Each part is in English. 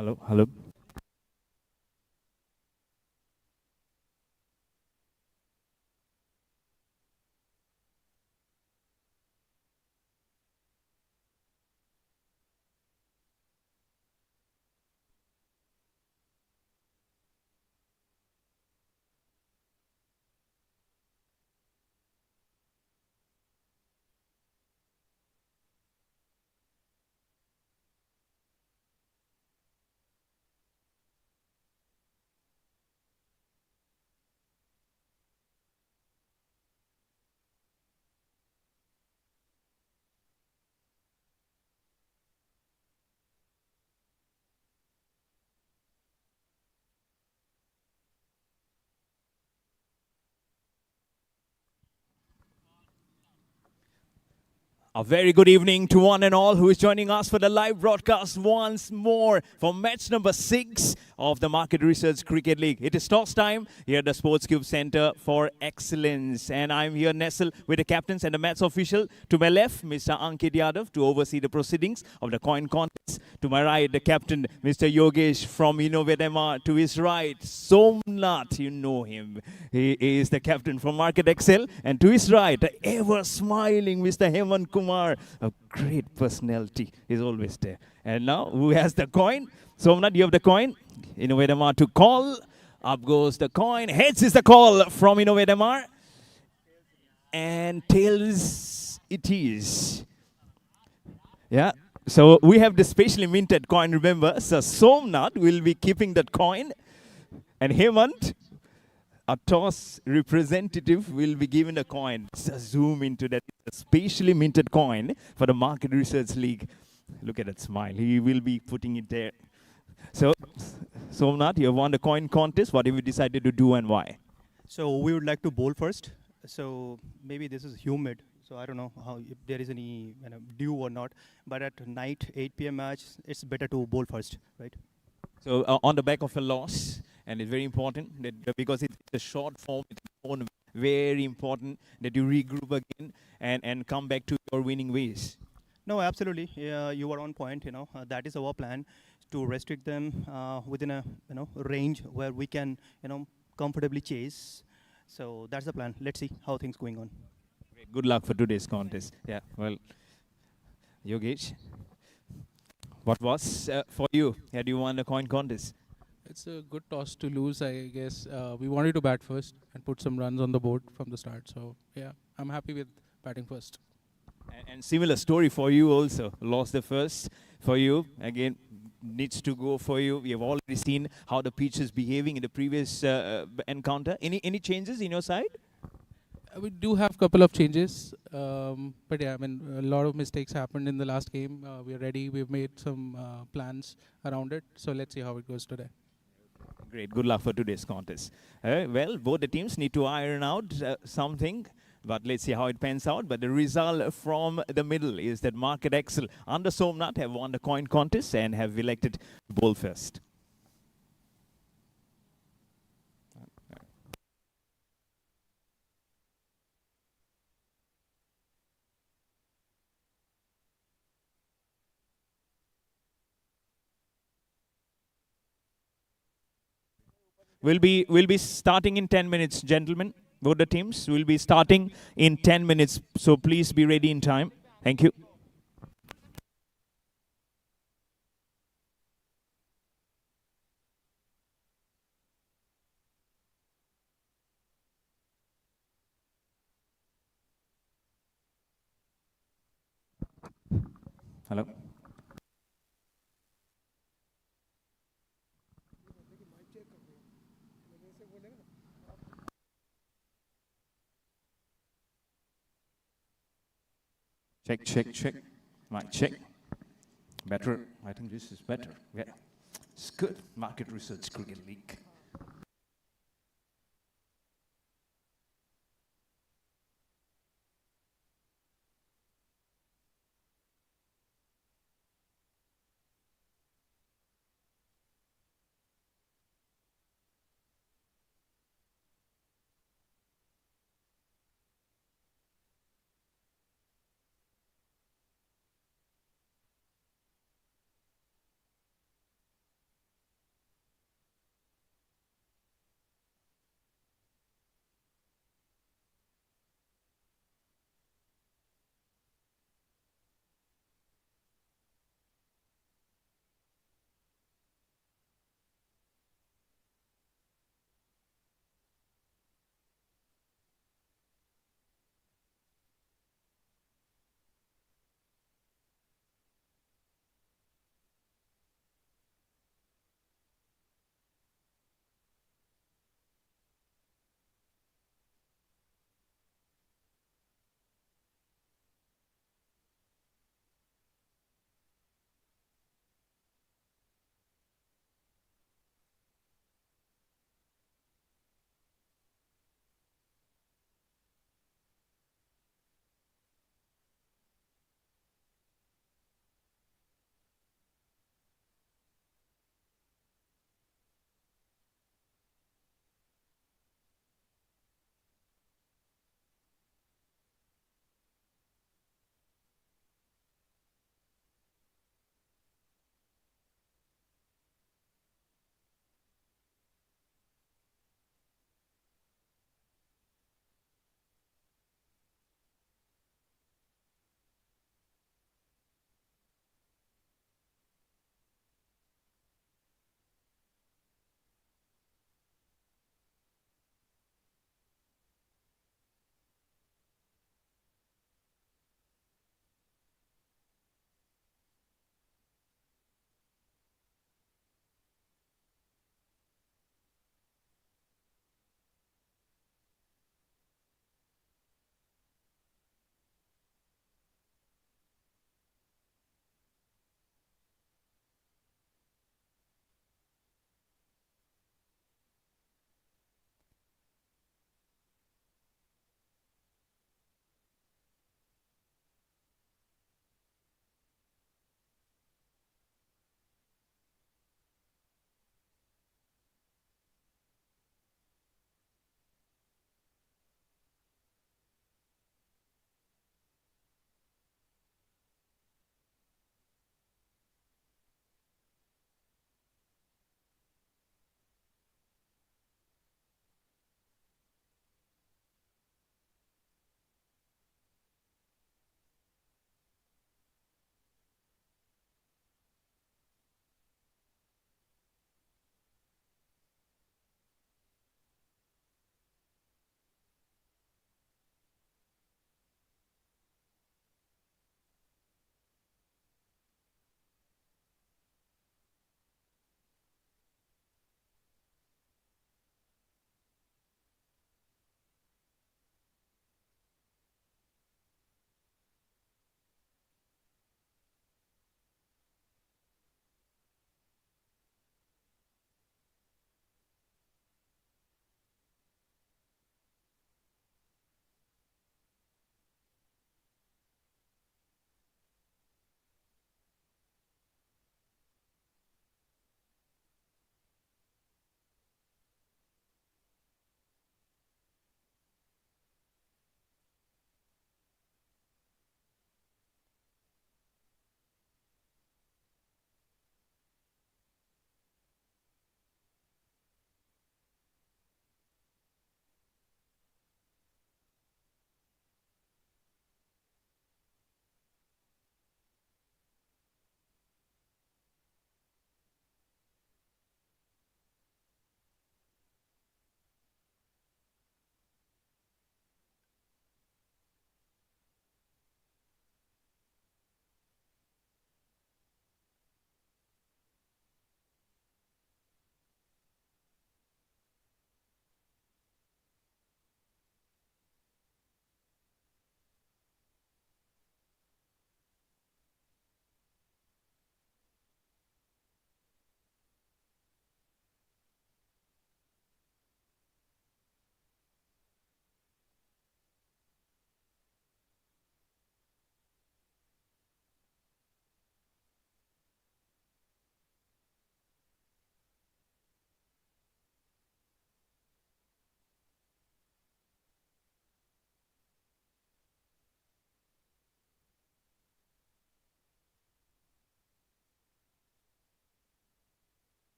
Hello, hello. A very good evening to one and all who is joining us for the live broadcast once more for match number 6 of the Market Research Cricket League. It is toss time here at the Sports Cube Center for Excellence. And I'm here nestled with the captains and the match official. To my left, Mr. Ankit Yadav to oversee the proceedings of the coin contest. To my right, the captain, Mr. Yogesh from InnovateMR. To his right, Somnath, you know him. He is the captain from MarketXcel. And to his right, the ever-smiling Mr. Hemant Kumar, a great personality, is always there. And now, who has the coin? Somnath, you have the coin. InnovateMR to call. Up goes the coin. Heads is the call from InnovateMR. And tails it is. Yeah. So we have the specially minted coin, remember. So Somnath will be keeping that coin. And Hemant, a toss representative, will be given a coin. So zoom into that specially minted coin for the Market Research League. Look at that smile. He will be putting it there. So, Somnath, you have won the coin contest. What have you decided to do and why? So we would like to bowl first. So maybe this is humid. So I don't know how if there is any dew or not. But at night, 8 p.m. match, it's better to bowl first, right? So on the back of a loss, and it's very important that because it's a short form, it's very important that you regroup again and come back to your winning ways. No, absolutely. Yeah, you are on point. That is our plan to restrict them within a range where we can comfortably chase. So that's the plan. Let's see how things going on. Great. Good luck for today's contest. Yeah. Well, Yogesh, what was for you? Had you won the coin contest? It's a good toss to lose, I guess. We wanted to bat first and put some runs on the board from the start. So, yeah, I'm happy with batting first. And similar story for you also. Lost the first for you. Again, needs to go for you. We have already seen how the pitch is behaving in the previous encounter. Any changes in your side? We do have a couple of changes. But, yeah, I mean, a lot of mistakes happened in the last game. We're ready. We've made some plans around it. So, let's see how it goes today. Great. Good luck for today's contest. Well, both the teams need to iron out something. But let's see how it pans out. But the result from the middle is that MarketXcel under Somnath have won the coin contest and have elected to bowl first. We'll be starting in 10 minutes, gentlemen. Both the teams will be starting in 10 minutes. So please be ready in time. Thank you. Hello. Check, check, check. Mic check. Better. I think this is better. Yeah. It's good. Market Research Cricket League.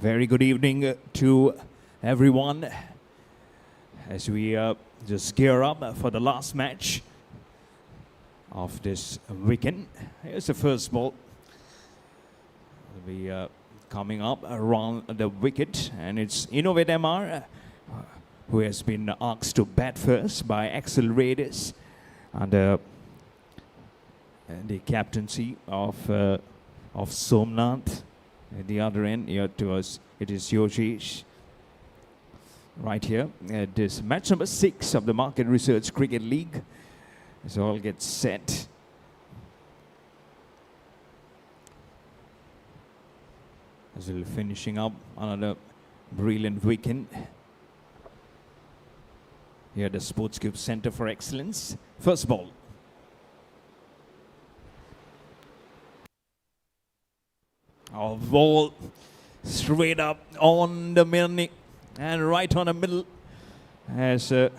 Very good evening to everyone as we just gear up for the last match of this weekend. Here's the first ball. Will be coming up around the wicket, and it's InnovateMR who has been asked to bat first by Excel Raiders under the captaincy of Somnath. At the other end, here to us, it is Yoshish. Right here, this match number 6 of the Market Research Cricket League. So all get set. As we're finishing up another brilliant weekend. Here at the Sports Cube Center for Excellence. First ball. A ball straight up on the money and right on the middle as the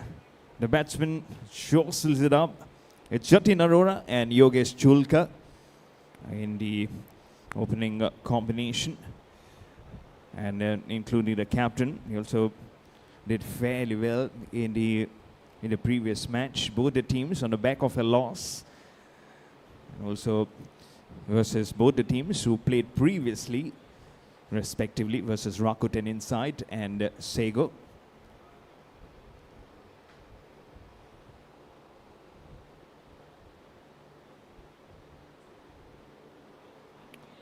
batsman jostles it up. It's Jatin Arora and Yogesh Chulka in the opening combination, and including the captain. He also did fairly well in the previous match. Both the teams on the back of a loss, and also versus both the teams who played previously, respectively, versus Rakuten Inside and Sego.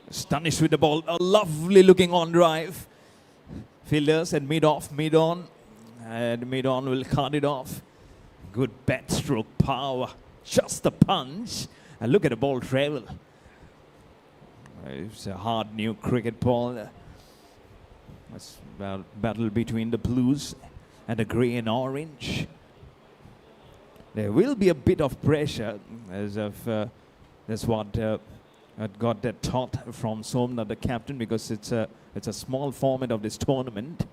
Stanish with the ball, a lovely looking on drive. Fielders at mid-off, mid-on, and mid-on will cut it off. Good bat stroke power, just a punch, and look at the ball travel. It's a hard new cricket ball. It's about battle between the blues and the grey and orange. There will be a bit of pressure, as of that's what I got that thought from Somnath, the captain, because it's a small format of this tournament.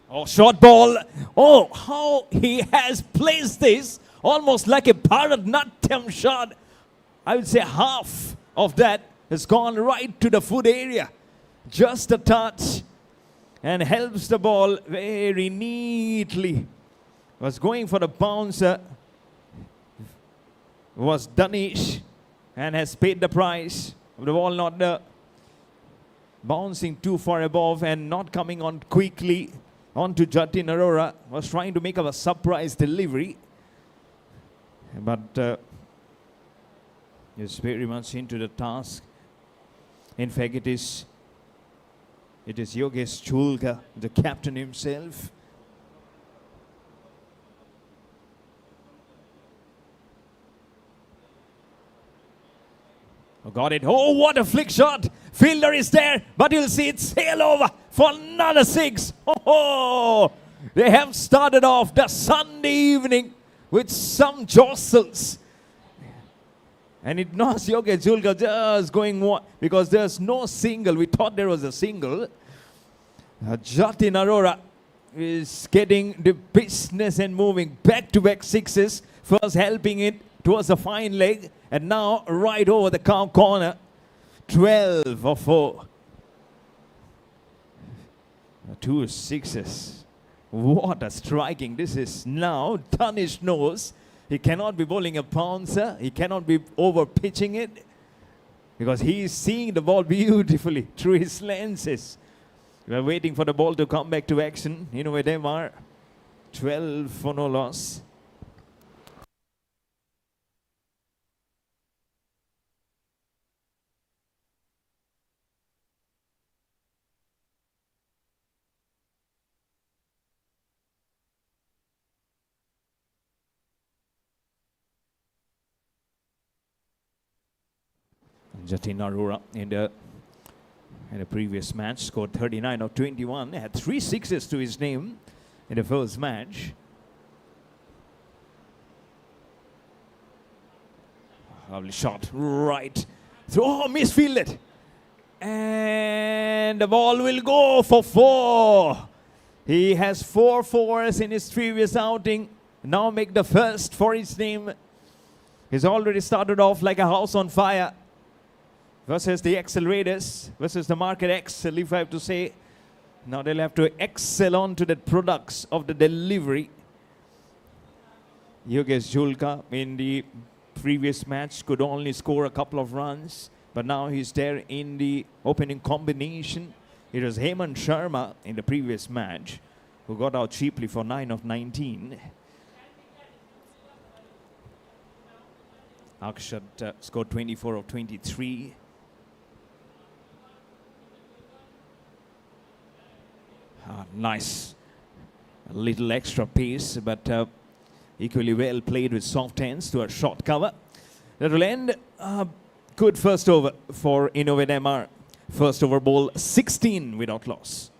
Oh, short ball. Oh, how he has placed this. Almost like a Bharatanatyam shot. I would say half of that has gone right to the foot area. Just a touch. And helps the ball very neatly. Was going for the bouncer. Was Danish. And has paid the price. The ball not bouncing too far above and not coming on quickly. On to Jatin Arora. Was trying to make a surprise delivery. But is very much into the task. In fact, it is Yogesh Chulka, the captain himself. Oh, got it. Oh, what a flick shot. Fielder is there, but you'll see it sail over for another 6. Oh, they have started off the Sunday evening with some jostles. And it knows Yogesh Chulka just going what? Because there's no single. We thought there was a single. Jatin Arora is getting the business and moving back-to-back 6s. First helping it towards the fine leg. And now right over the corner. 12 for 4. 2 6s. What a striking. This is now. Danish knows he cannot be bowling a bouncer. He cannot be over pitching it. Because he is seeing the ball beautifully through his lenses. We are waiting for the ball to come back to action. InnovateMR. 12 for no loss. Jatin Arora in the previous match scored 39 of 21. Had 3 6s to his name in the first match. Lovely shot right through. Oh, misfielded. And the ball will go for 4. He has 4 4s in his previous outing. Now make the first for his name. He's already started off like a house on fire. versus the accelerators, versus the MarketXcel, if I have to say. Now they'll have to excel on to the products of the delivery. Yogesh Julka in the previous match could only score a couple of runs, but now he's there in the opening combination. It was Hemant Sharma in the previous match who got out cheaply for 9 of 19. Akshat scored 24 of 23. Nice. A little extra pace, but equally well played with soft hands to a short cover. That will end. Good first over for InnovateMR. First over ball 16 without loss.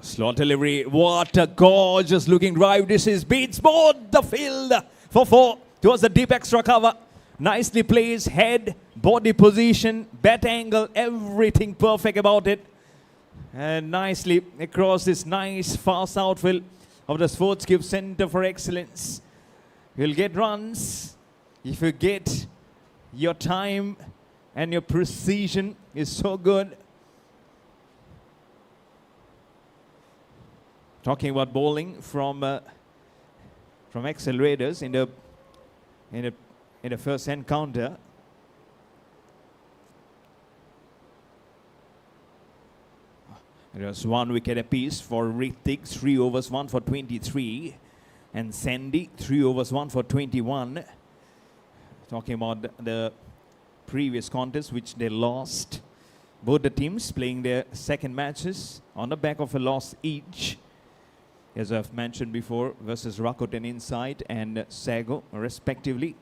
Slot delivery. What a gorgeous looking drive. This is beats both the field for 4 towards the deep extra cover. Nicely placed, head, body position, bat angle, everything perfect about it. And nicely across this nice fast outfield of the Sports Cube Center for Excellence. You'll get runs if you get your time and your precision is so good. Talking about bowling from accelerators in the first encounter. It was 1 wicket apiece for Ritik, 3 overs 1 for 23, and Sandy 3 overs 1 for 21. Talking about the previous contest which they lost. Both the teams playing their second matches on the back of a loss each. As I've mentioned before, versus Rakuten Inside and Sago, respectively.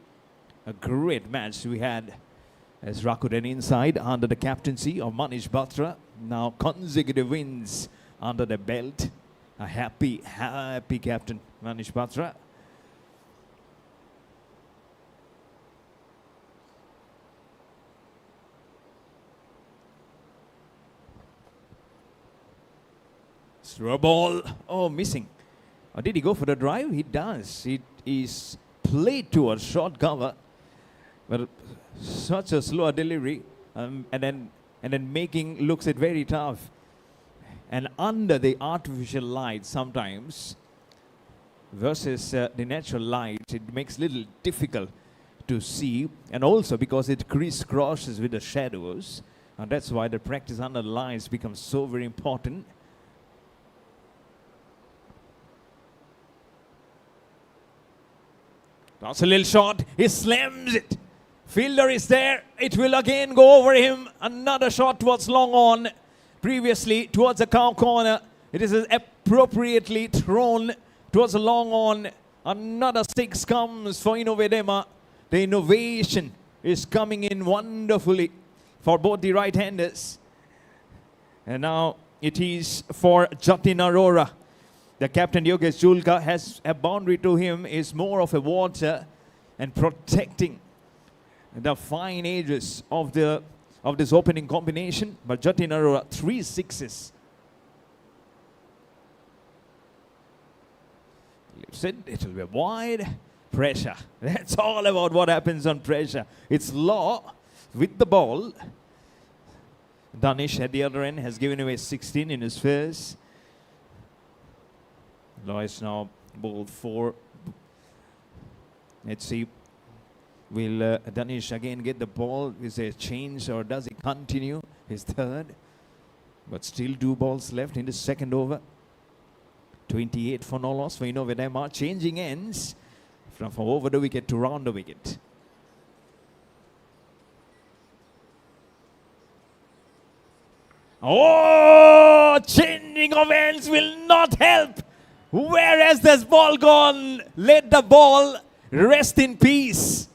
A great match we had as Rakuten Inside under the captaincy of Manish Batra. Now consecutive wins under the belt. A happy captain, Manish Batra. Throw a ball. Oh, missing. Or did he go for the drive? He does. It is played towards short cover. But such a slow delivery. And then making looks it very tough. And under the artificial light sometimes versus the natural light, it makes little difficult to see. And also because it crisscrosses with the shadows. And that's why the practice under lights becomes so very important. That's a little shot. He slams it. Fielder is there. It will again go over him. Another shot towards long on. Previously towards the cow corner. It is appropriately thrown towards the long on. Another 6 comes for InnovateMR. The innovation is coming in wonderfully for both the right-handers. And now it is for Jatin Arora. The captain Yogesh Julka has a boundary to him, is more of a water and protecting the fine edges of this opening combination. But Jatin Arora, 3 sixes. Said it will be wide. Pressure. That's all about what happens on pressure. It's Law with the ball. Danish at the other end has given away 16 in his first. Law is now bowled 4. Let's see Will Danish again get the ball? Is there a change or does he continue his third? But still 2 balls left in the second over. 28 for no loss for InnovateMR. Changing ends from over the wicket to round the wicket. Oh, changing of ends will not help. Where has this ball gone? Let the ball rest in peace.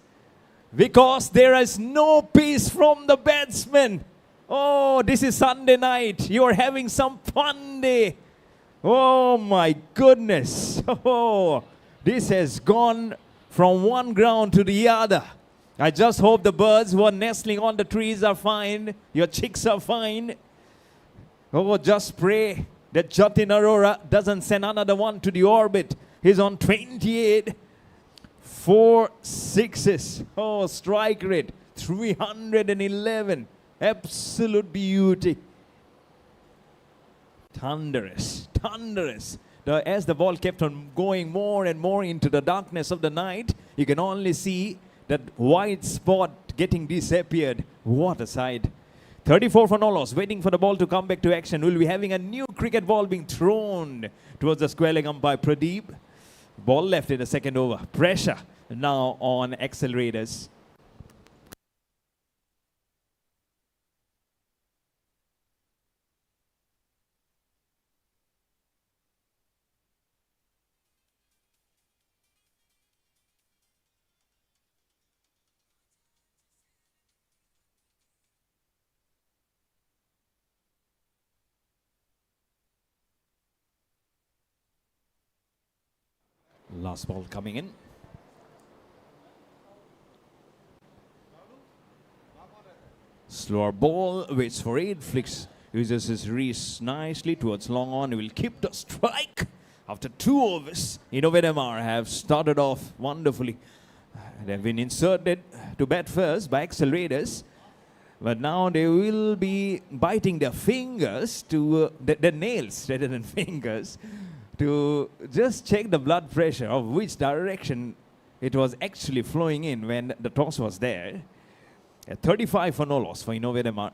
Because there is no peace from the batsman. Oh, this is Sunday night. You're having some fun day. Oh my goodness. Oh, this has gone from one ground to the other. I just hope the birds who are nestling on the trees are fine. Your chicks are fine. Oh, just pray that Jatin Arora doesn't send another one to the orbit. He's on 28. 4 sixes. Oh, strike rate 311. Absolute beauty. Thunderous, thunderous. As the ball kept on going more and more into the darkness of the night, you can only see that white spot getting disappeared. What a sight. 34 for no loss, waiting for the ball to come back to action. We'll be having a new cricket ball being thrown towards the square leg umpire Pradeep. Ball left in the second over. Pressure now on accelerators. Last ball coming in. Slower ball, waits for it, flicks, uses his wrist nicely towards long on. He will keep the strike. After 2 overs, InnovateMR have started off wonderfully. They've been inserted to bat first by accelerators. But now they will be biting their fingers to, their nails rather than fingers, to just check the blood pressure of which direction it was actually flowing in when the toss was there. At 35 for no loss for InnovateMR.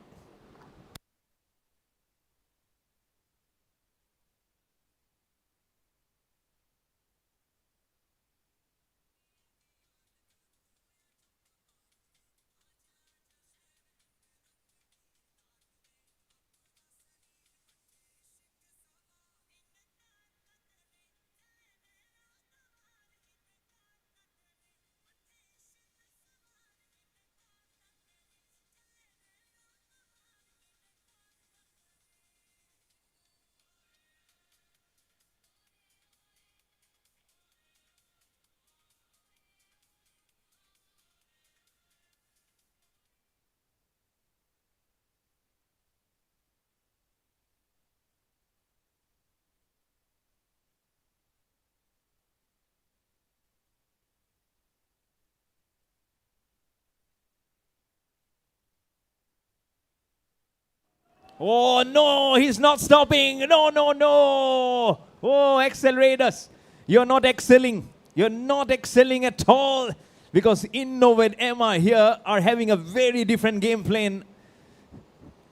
Oh no, he's not stopping. No, no, no. Oh, accelerators. You're not excelling. You're not excelling at all. Because InnovateMR here are having a very different game plan.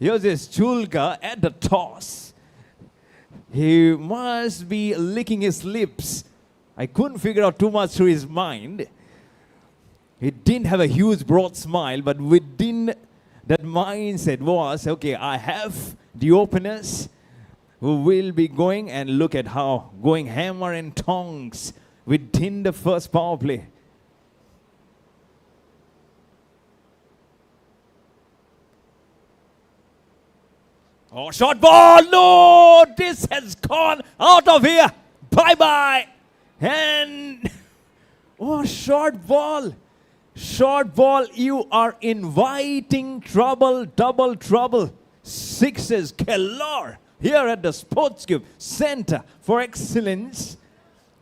Here's this Chulka at the toss. He must be licking his lips. I couldn't figure out too much through his mind. He didn't have a huge broad smile, but within that mindset was, okay, I have the openers who will be going, and look at how going hammer and tongs within the first power play. Oh, short ball. No, this has gone out of here. Bye-bye. And, oh, short ball. Short ball, you are inviting trouble, double trouble. Sixes galore here at the Sports Cube Center for Excellence.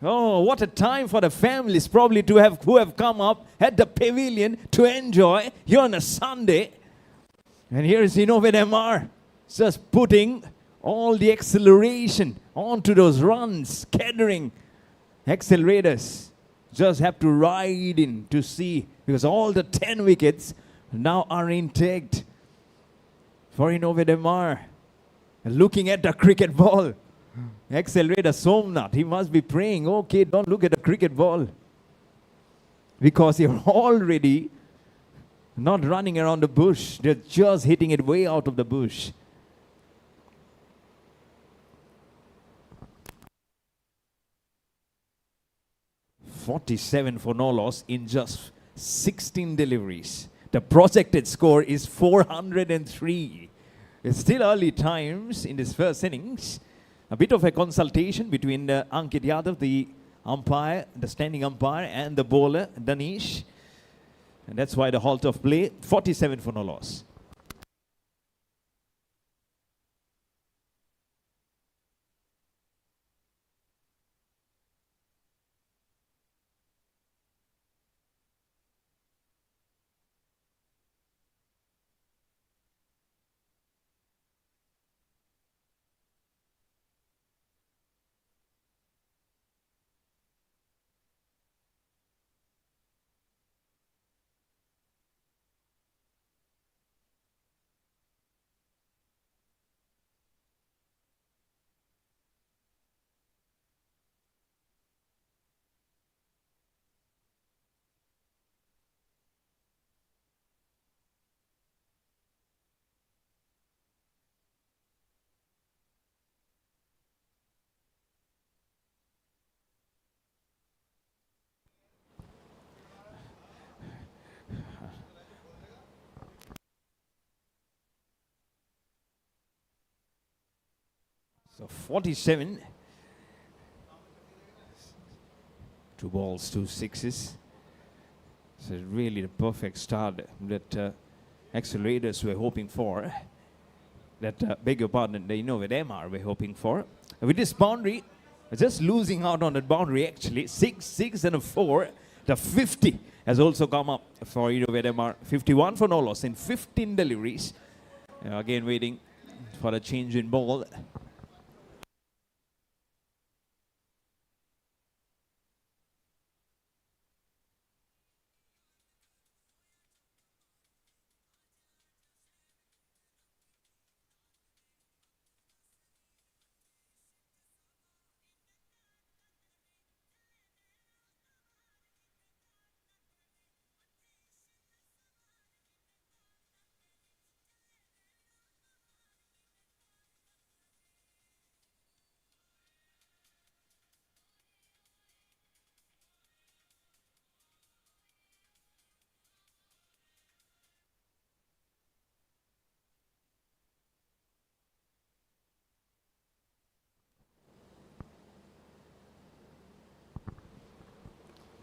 Oh, what a time for the families probably to have who have come up at the pavilion to enjoy here on a Sunday. And here is InnovateMR just putting all the acceleration onto those runs, scattering accelerators. Just have to ride in to see because all the 10 wickets now are intact for InnovateMR. Looking at the cricket ball. Accelerator Somnath, he must be praying, okay, don't look at the cricket ball. Because you're already not running around the bush. They're just hitting it way out of the bush. .47 for no loss in just 16 deliveries. The projected score is 403. It's still early times in this first innings. A bit of a consultation between Ankit Yadav, the umpire, the standing umpire, and the bowler, Danish. And that's why the halt of play, 47 for no loss. So 47. 2 balls, 2 sixes. So really the perfect start that accelerators were hoping for. That, beg your pardon, the InnovateMR were hoping for. With this boundary, just losing out on that boundary actually. 6, 6 and a 4. The 50 has also come up for InnovateMR. 51 for no loss in 15 deliveries. Again waiting for a change in ball.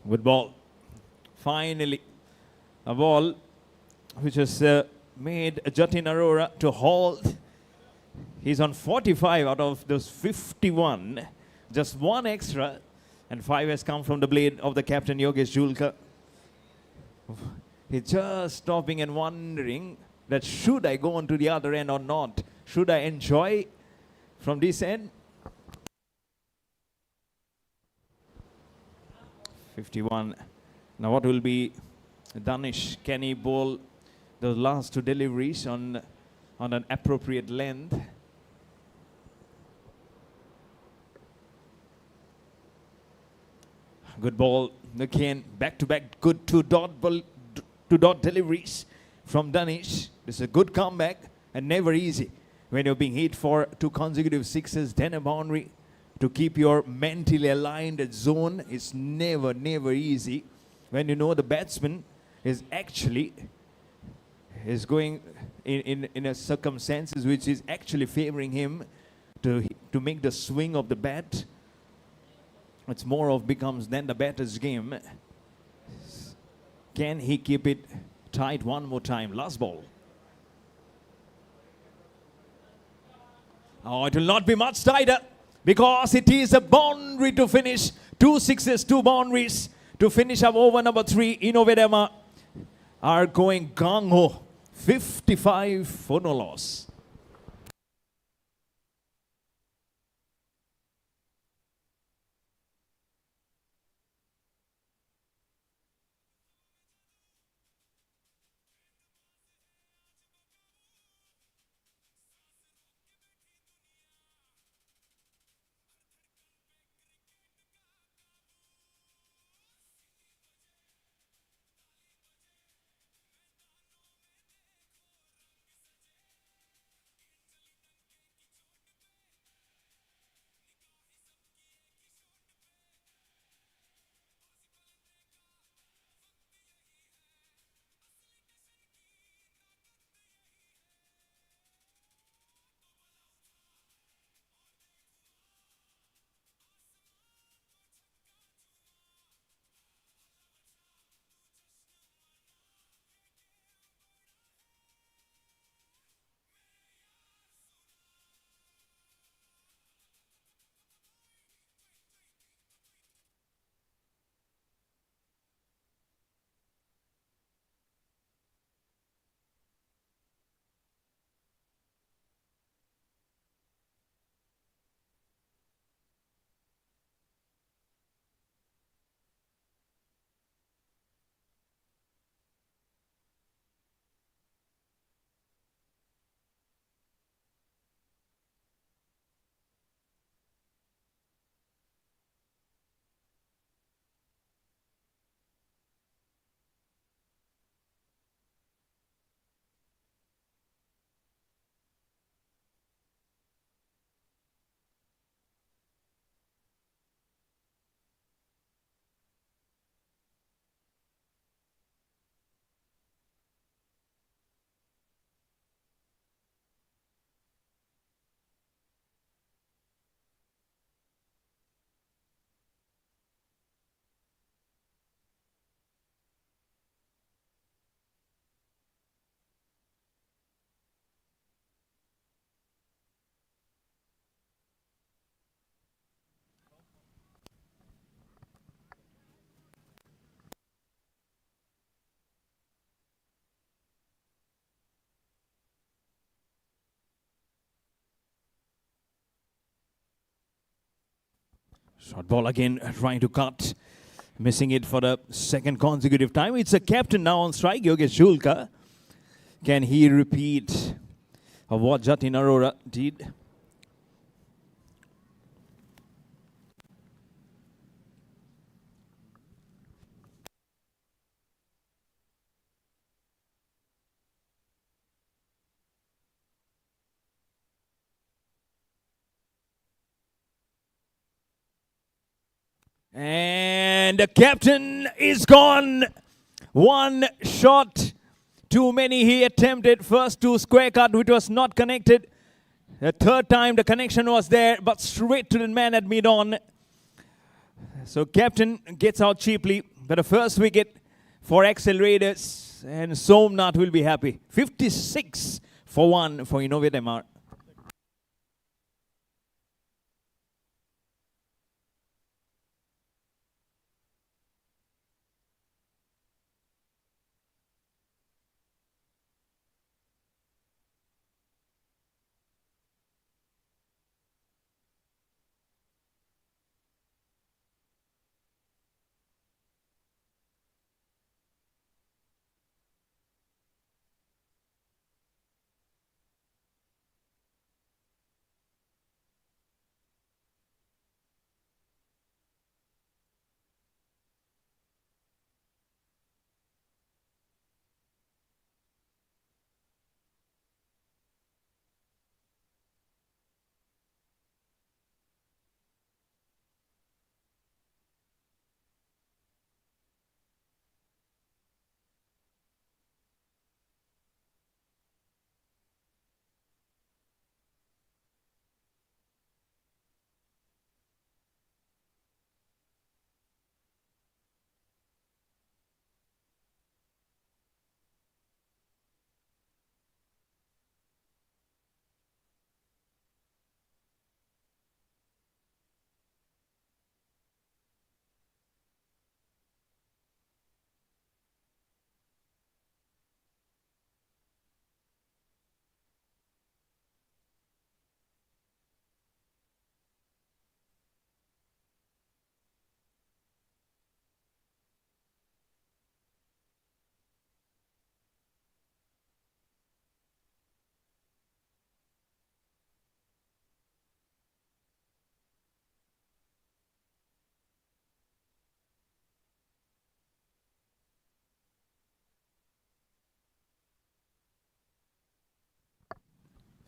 Good ball. Finally, a ball which has made Jatin Arora to halt. He's on 45 out of those 51. Just one extra, and 5 has come from the blade of the captain Yogesh Julka. He's just stopping and wondering that should I go on to the other end or not? Should I enjoy from this end? 51. Now what will be Danish? Can he bowl the last 2 deliveries on an appropriate length? Good ball again, back-to-back good two-dot deliveries from Danish. This is a good comeback and never easy when you're being hit for 2 consecutive sixes, then a boundary. To keep your mentally aligned at zone is never easy when you know the batsman is actually going in a circumstances which is actually favoring him to make the swing of the bat. It's more of becomes then the batter's game. Can he keep it tight one more time? Last ball. Oh, it will not be much tighter, because it is a boundary to finish. 2 sixes, 2 boundaries to finish up over number 3. InnovateMR are going gung-ho. 55 for no loss. Short ball again, trying to cut. Missing it for the second consecutive time. It's a captain now on strike, Yogesh Julka. Can he repeat of what Jatin Arora did? And the captain is gone. One shot too many he attempted. First to square cut, which was not connected. The third time the connection was there, but straight to the man at mid-on. So captain gets out cheaply. But the first wicket for Accelerators, and Somnath will be happy. 56 for 1 for InnovateMR.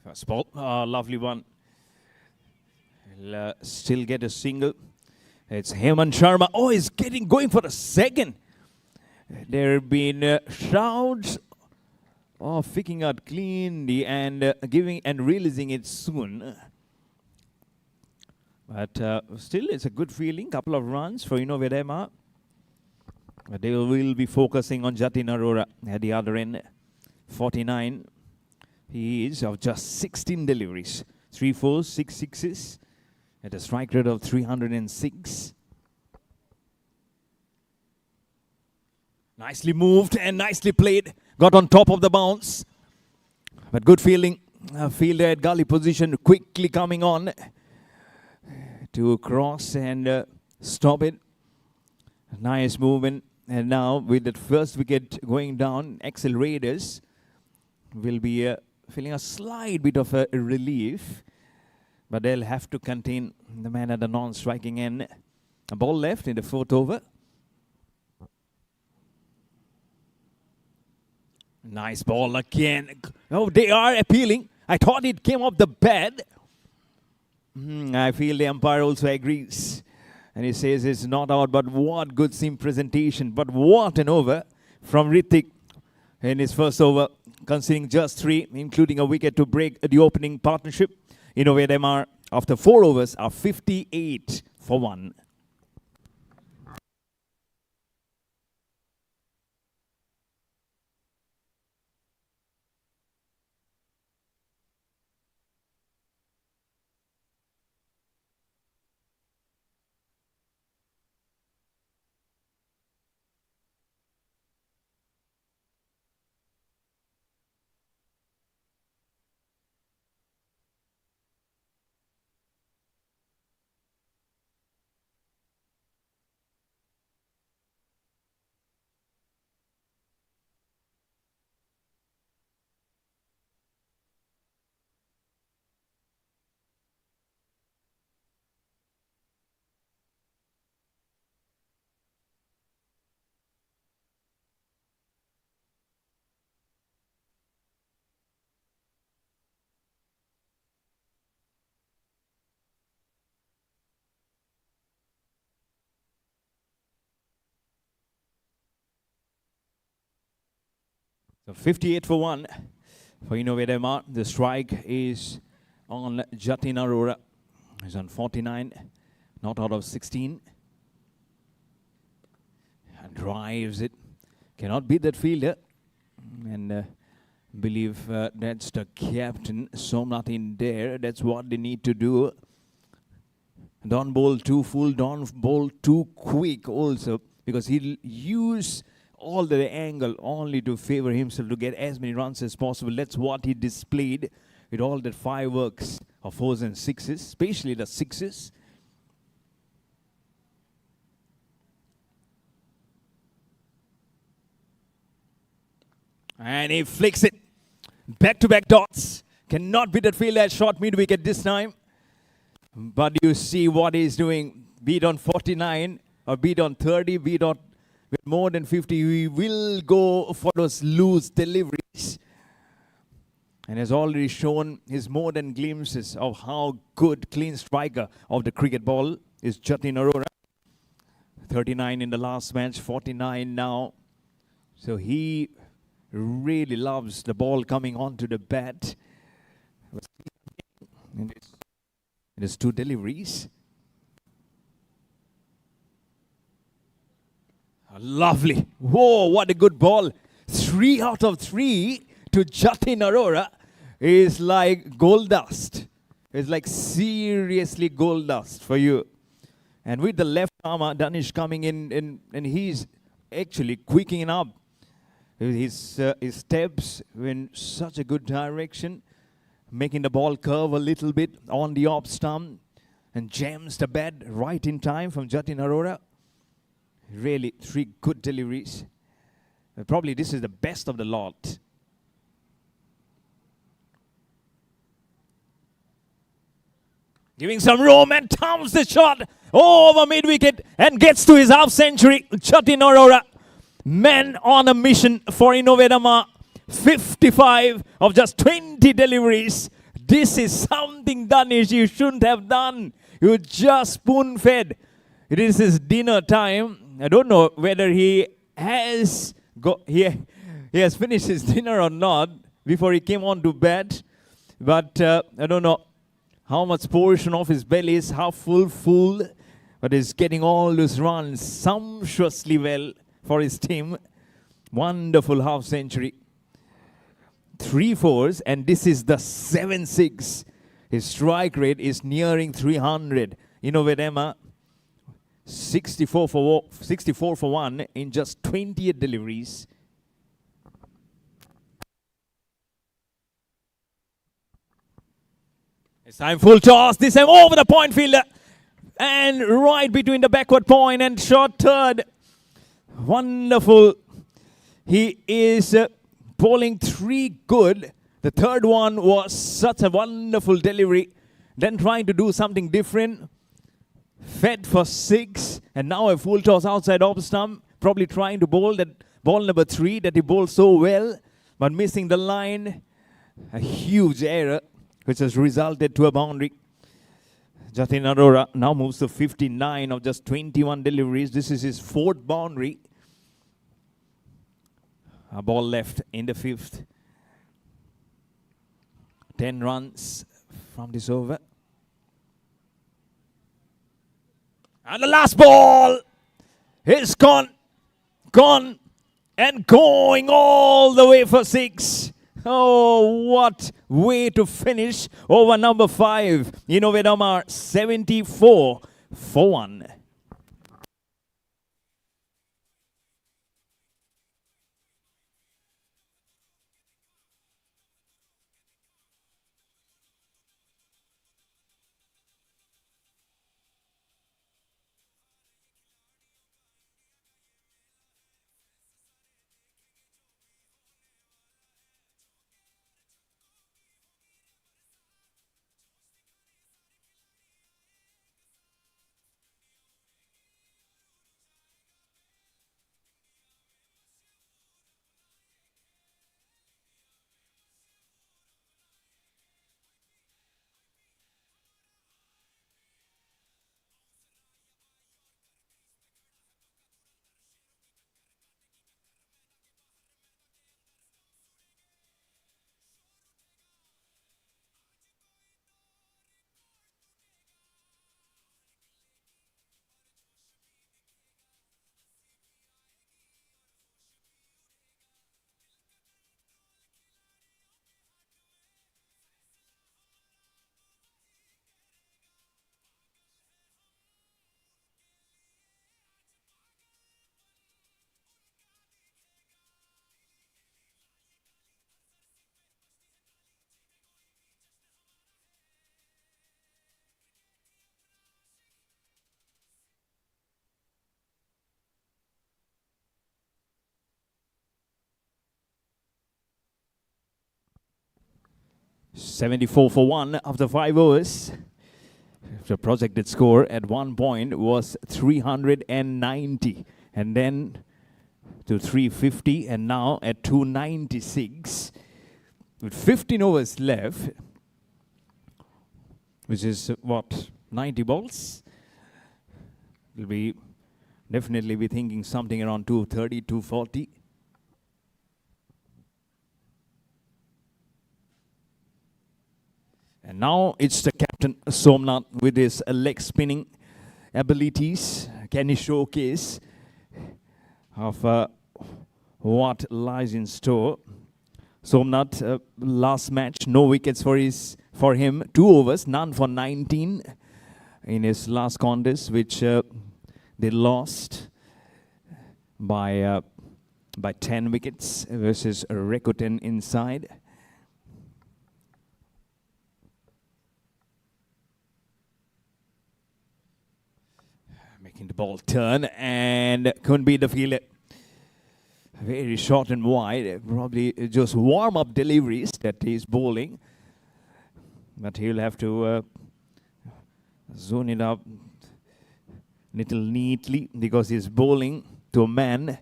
First ball, lovely one. He'll still get a single. It's Hemant Sharma. Oh, he's going for a second. There have been shrouds of picking out cleanly and giving and releasing it soon. But still, it's a good feeling. Couple of runs for InnovateMR. But they will be focusing on Jatin Arora at the other end. 49. He is of just 16 deliveries. 3 4s, 6 6s. At a strike rate of 306. Nicely moved and nicely played. Got on top of the bounce. But good fielding. Fielder at gully position, quickly coming on to cross and stop it. Nice movement. And now with that first wicket going down, Accelerators will be feeling a slight bit of a relief. But they'll have to contain the man at the non-striking end. A ball left in the 4th over. Nice ball again. Oh, they are appealing. I thought it came off the bat. I feel the umpire also agrees. And he says it's not out, but what good seam presentation. But what an over from Ritik in his first over, conceding just 3, including a wicket to break the opening partnership. InnovateMR, after 4 overs, are 58 for 1. So 58 for 1 for InnovateMR. The strike is on Jatin Arora. He's on 49, not out of 16. And drives it. Cannot beat that fielder. And believe that's the captain. Somnath in there. That's what they need to do. Don't bowl too full. Don't bowl too quick also. Because he'll use all the angle only to favor himself to get as many runs as possible. That's what he displayed with all the fireworks of 4s and 6s, especially the 6s. And he flicks it. Back-to-back dots. Cannot beat that field at short mid-wicket this time. But you see what he's doing. Beat on 49 or beat on 30, beat on with more than 50. We will go for those loose deliveries. And has already shown his more than glimpses of how good clean striker of the cricket ball is Jatin Arora. 39 in the last match, 49 now. So he really loves the ball coming onto the bat. And it is 2 deliveries. Lovely. Whoa, what a good ball. 3 out of 3 to Jatin Arora is like gold dust. It's like seriously gold dust for you. And with the left arm, Danish coming in, and he's actually quicking up. His steps in such a good direction, making the ball curve a little bit on the off stump, and jams the bat right in time from Jatin Arora. Really, 3 good deliveries. Probably this is the best of the lot. Giving some room and thumps the shot over mid-wicket and gets to his half-century. Jatin Arora, man on a mission for InnovateMR. 55 of just 20 deliveries. This is something, Danish, you shouldn't have done. You just spoon-fed. It is his dinner time. I don't know whether he has finished his dinner or not before he came on to bat. But I don't know how much portion of his belly is half full. But he's getting all those runs sumptuously well for his team. Wonderful half century. 3 4s, and this is the 7-6. His strike rate is nearing 300. InnovateMR 64 for 1 in just 28 deliveries. It's time full toss. This time over the point fielder. And right between the backward point and short third. Wonderful. He is bowling 3 good. The third one was such a wonderful delivery. Then trying to do something different. Fed for 6, and now a full toss outside off stump. Probably trying to bowl that ball number 3 that he bowled so well, but missing the line. A huge error, which has resulted to a boundary. Jatin Arora now moves to 59 of just 21 deliveries. This is his 4th boundary. A ball left in the 5th. 10 runs from this over. And the last ball is gone, and going all the way for 6. Oh, what way to finish over number 5. InnovateMR 74 for 1. 74 for 1 after 5 overs. The projected score at one point was 390, and then to 350, and now at 296. With 15 overs left, which is what, 90 balls? Will be definitely be thinking something around 230, 240. And now it's the captain Somnath with his leg spinning abilities. Can he showcase of what lies in store? Somnath, last match, no wickets for him. 2 overs, none for 19 in his last contest, which they lost by 10 wickets versus Rakuten inside. Making the ball turn and couldn't be the fielder. Very short and wide, probably just warm-up deliveries that he's bowling. But he'll have to zone it up little neatly because he's bowling to a man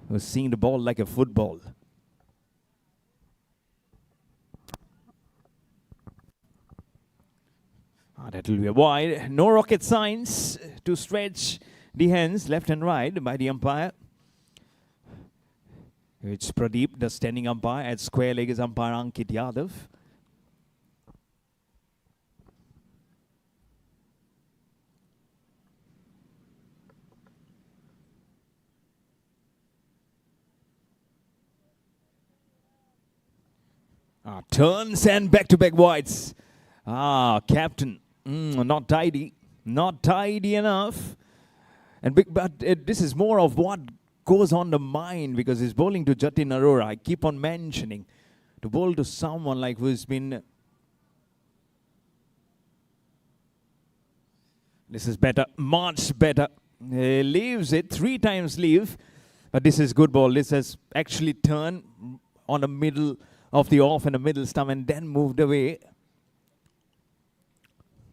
who's seeing the ball like a football. That will be a wide. No rocket science to stretch the hands left and right by the umpire. It's Pradeep, the standing umpire. At square leg is umpire Ankit Yadav. Turns and back-to-back wides. Captain. Not tidy. Not tidy enough. But this is more of what goes on the mind, because he's bowling to Jatin Arora. I keep on mentioning, to bowl to someone like who's been... This is better, much better. He leaves it, 3 times leave. But this is good ball. This has actually turned on the middle of the off and the middle stump and then moved away.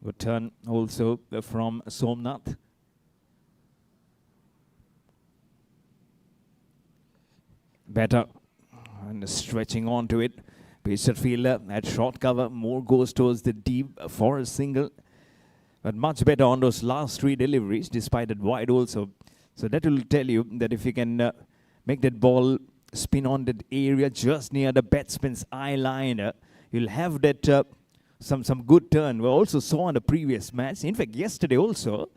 Good turn also from Somnath. Better, and stretching onto it. Pacer fielder at short cover, more goes towards the deep for a single. But much better on those last 3 deliveries, despite that wide also. So that will tell you that if you can make that ball spin on that area just near the batsman's eye line, you'll have that some good turn. We also saw on the previous match, in fact yesterday also,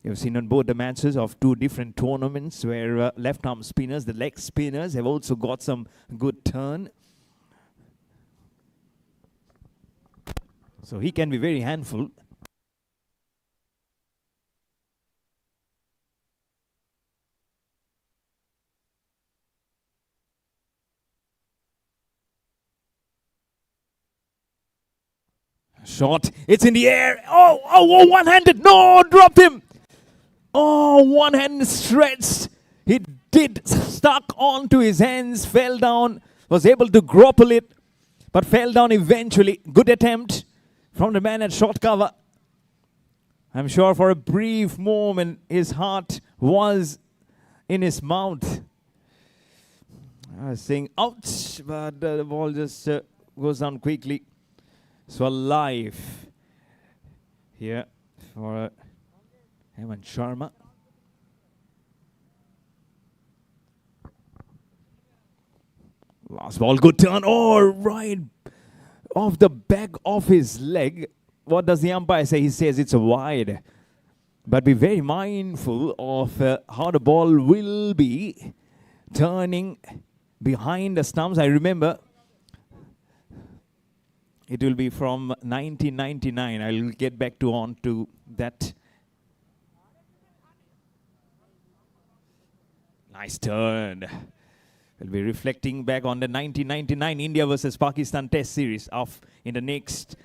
you've seen on both the matches of 2 different tournaments where left arm spinners, the leg spinners, have also got some good turn. So he can be very handful. Shot, it's in the air. Oh, one-handed. No, dropped him. Oh, one hand stretched. He did stuck onto his hands, fell down, was able to grapple it, but fell down eventually. Good attempt from the man at short cover. I'm sure for a brief moment his heart was in his mouth. I was saying ouch, but the ball just goes down quickly. So alive here for Hemant Sharma. Last ball, good turn. Oh, right off the back of his leg. What does the umpire say? He says it's a wide. But be very mindful of how the ball will be turning behind the stumps. I remember it will be from 1999. I'll get back on to that. Nice turn. We'll be reflecting back on the 1999 India versus Pakistan Test series in the next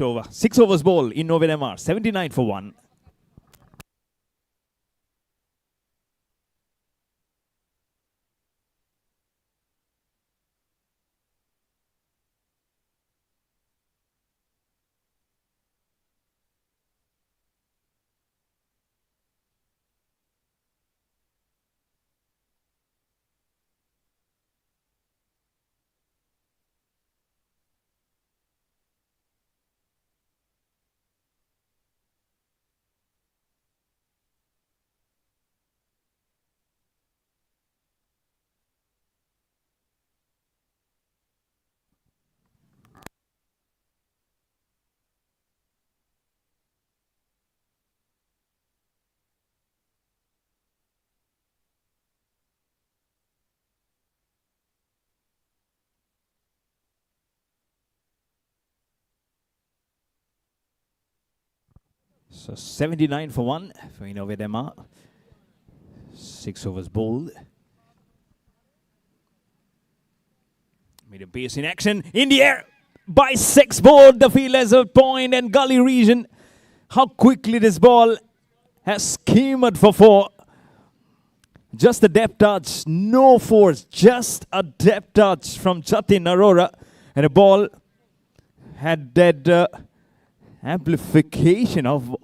over. 6 overs ball, InnovateMR, 79 for 1. So 79 for 1 for InnovateMR. 6 overs bowled. Medium pace in action. In the air. By 6 board. The field has a point and gully region. How quickly this ball has skimmed for 4. Just a depth touch. No force. Just a depth touch from Jatin Arora. And the ball had that amplification of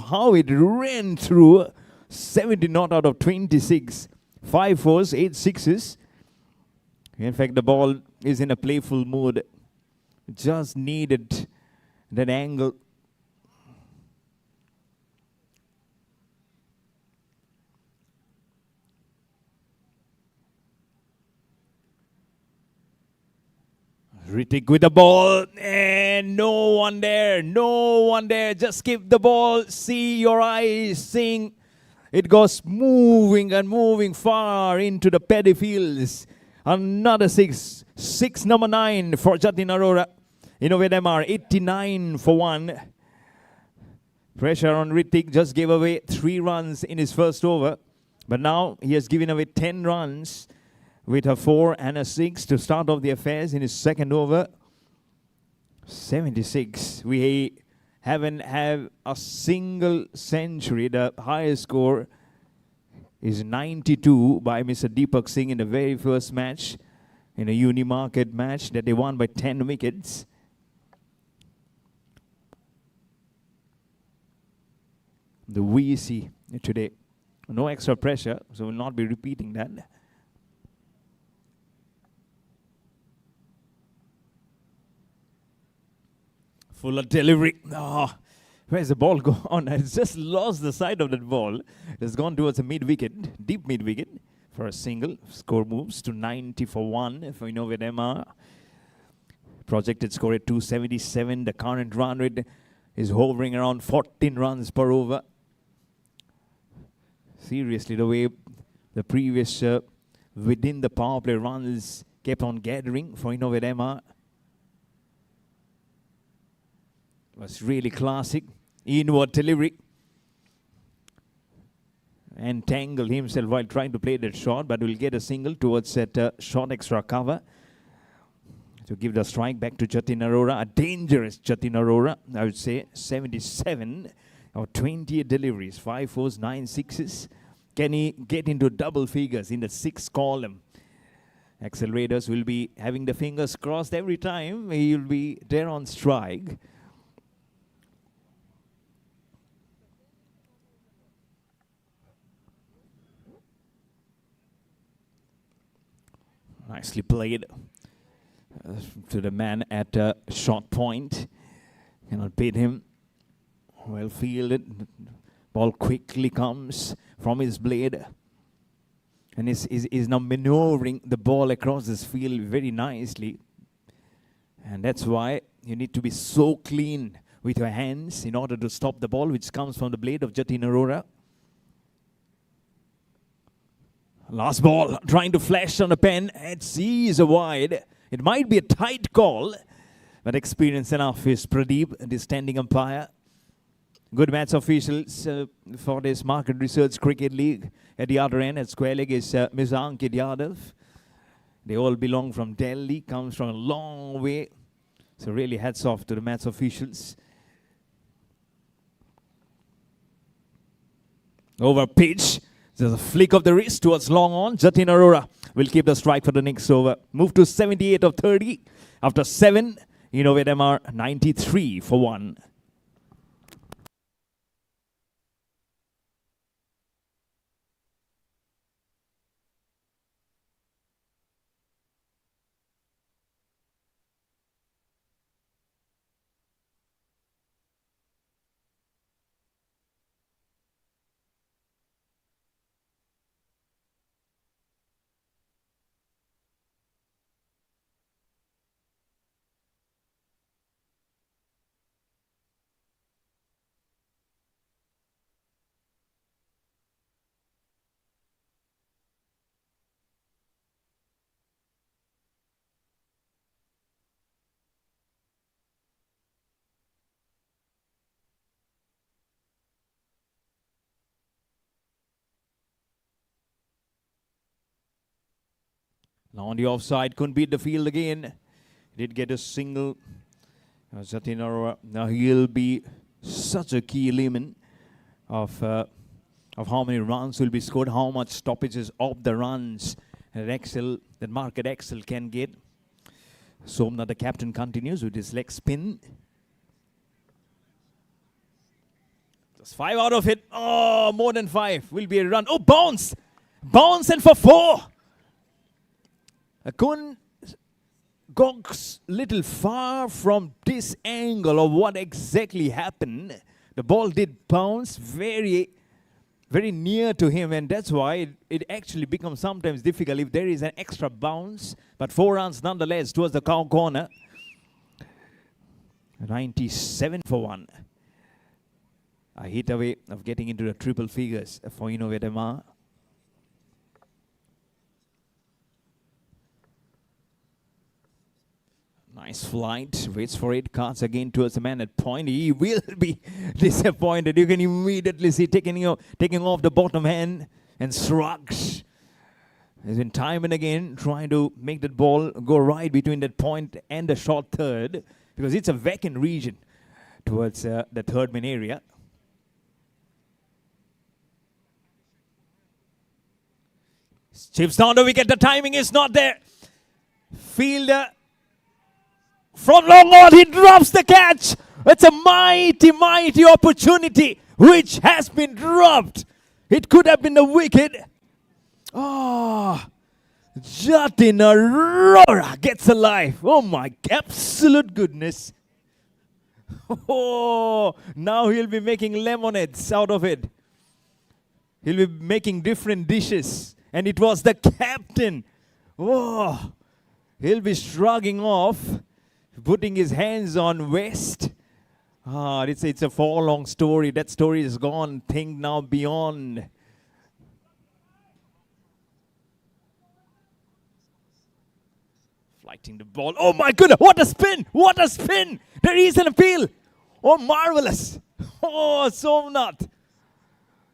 how it ran through. 70 not out of 26. 5 fours, 8 sixes. In fact, the ball is in a playful mood. Just needed that angle. Ritik with the ball, and no one there, no one there. Just keep the ball, see your eyes, seeing it goes moving and moving far into the paddy fields. Another 6, 6 number 9 for Jatin Arora. InnovateMR 89 for 1. Pressure on Ritik, just gave away 3 runs in his first over, but now he has given away 10 runs. With a 4 and a 6 to start off the affairs in his second over. 76. We haven't had a single century. The highest score is 92 by Mr. Deepak Singh in the very first match, in a uni-market match that they won by 10 wickets. The VC today. No extra pressure, so we'll not be repeating that. Fuller delivery. Oh, where's the ball gone? It's just lost the side of that ball. It's gone towards a mid-wicket, deep mid-wicket for a single. Score moves to 90 for 1 for InnovateMR. Projected score at 277. The current run rate is hovering around 14 runs per over. Seriously, the way the previous within the power play runs kept on gathering for InnovateMR. Was really classic. Inward delivery. Entangled himself while trying to play that shot, but will get a single towards that short extra cover to give the strike back to Jatin Arora. A dangerous Jatin Arora, I would say. 77 or 28 deliveries. 5 fours, 9 sixes. Can he get into double figures in the 6th column? Accelerators will be having the fingers crossed every time. He will be there on strike. Nicely played to the man at short point. Cannot beat him. Well fielded. Ball quickly comes from his blade. And is now maneuvering the ball across this field very nicely. And that's why you need to be so clean with your hands in order to stop the ball which comes from the blade of Jatin Arora. Last ball, trying to flash on a pen. It sees a wide. It might be a tight call, but experience enough is Pradeep, the standing umpire. Good match officials for this Market Research Cricket League. At the other end, at square leg, is Ms. Ankit Yadav. They all belong from Delhi, comes from a long way. So really hats off to the match officials. Over pitch. There's a flick of the wrist towards long on. Jatin Arora will keep the strike for the next over. Move to 78 of 30. After 7, InnovateMR 93 for 1. Now on the offside, couldn't beat the field again. Did get a single. Jatin Arora, now he'll be such a key element of how many runs will be scored, how much stoppages of the runs that MarketXcel can get. Somna, the captain, continues with his leg spin. Just 5 out of it. Oh, more than 5 will be a run. Oh, bounce! Bounce and for 4. Kun Gog's little far from this angle of what exactly happened. The ball did bounce very, very near to him, and that's why it actually becomes sometimes difficult if there is an extra bounce. But 4 runs nonetheless towards the cow corner. 97 for 1. A hit away of getting into the triple figures for InnovateMR. Nice flight, waits for it, cuts again towards the man at point. He will be disappointed. You can immediately see taking off the bottom hand and shrugs. He's been time and again trying to make that ball go right between that point and the short third, because it's a vacant region towards the third man area. Chips down the wicket, the timing is not there. Fielder from long on, he drops the catch. It's a mighty, mighty opportunity which has been dropped. It could have been a wicket. Oh, Jatin Arora gets alive. Oh my absolute goodness. Oh, now he'll be making lemonades out of it. He'll be making different dishes. And it was the captain. Oh, he'll be shrugging off, putting his hands on West. It's a long story. That story is gone. Think now beyond. Flighting the ball. Oh my goodness, what a spin! What a spin! There is an appeal. Oh, marvelous. Oh, Somnath.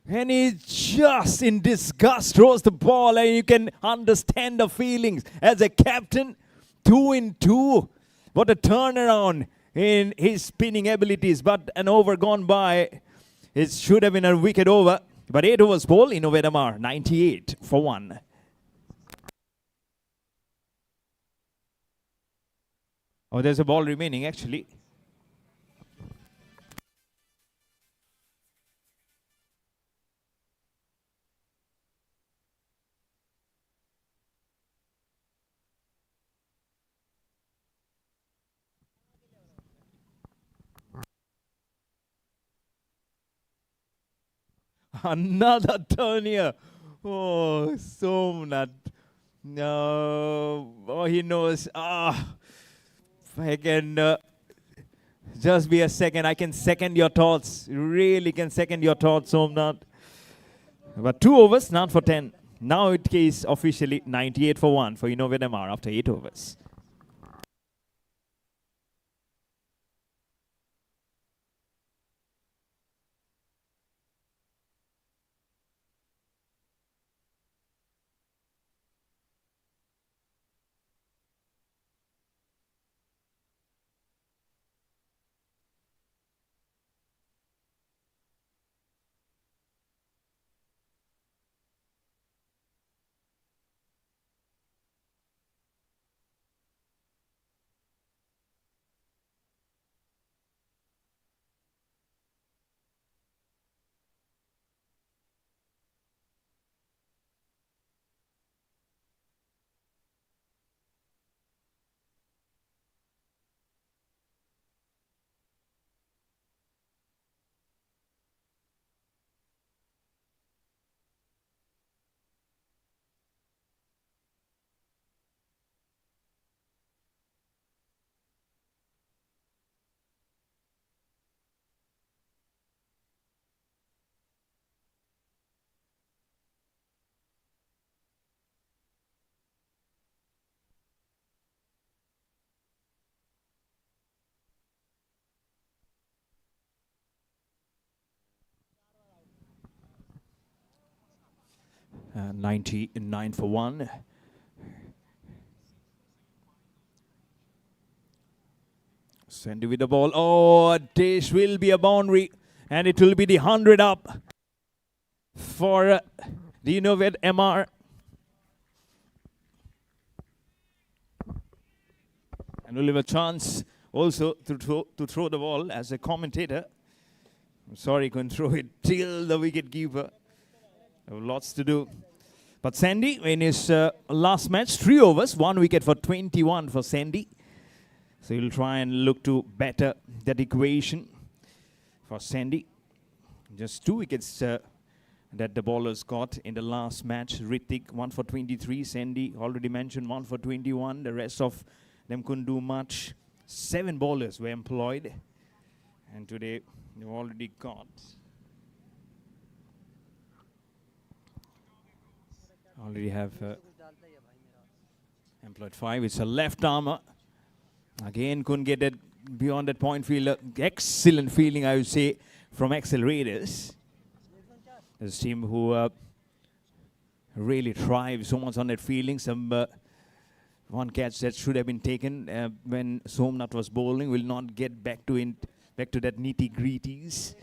And he just in disgust throws the ball, and you can understand the feelings as a captain. 2 in 2. What a turnaround in his spinning abilities. But an over gone by. It should have been a wicket over. But 8 overs ball, InnovateMR, 98 for 1. Oh, there's a ball remaining actually. Another turn here. Oh, Somnath. No. Oh, he knows. If I can just be a second. I can second your thoughts. Really can second your thoughts, Somnath. But 2 overs, not for 10. Now it is officially 98 for 1 for InnovateMR after 8 overs. Uh, 99 for 1. Sandy with the ball. Oh, this will be a boundary. And it will be the 100 up for the InnovateMR. And we'll have a chance also to throw the ball as a commentator. I'm sorry, couldn't throw it till the wicket keeper. Lots to do. But Sandy, in his last match, 3 overs, 1 wicket for 21 for Sandy. So he'll try and look to better that equation for Sandy. Just 2 wickets that the bowlers got in the last match. Ritik, 1 for 23. Sandy, already mentioned, 1 for 21. The rest of them couldn't do much. 7 bowlers were employed. And today, they've already got... Already have employed 5. It's a left armer. Again, couldn't get it beyond that point fielder. Excellent fielding, I would say, from Accelerators. This team who really thrives so much on that fielding. Some one catch that should have been taken when Somnath was bowling will not get back to that nitty-gritties.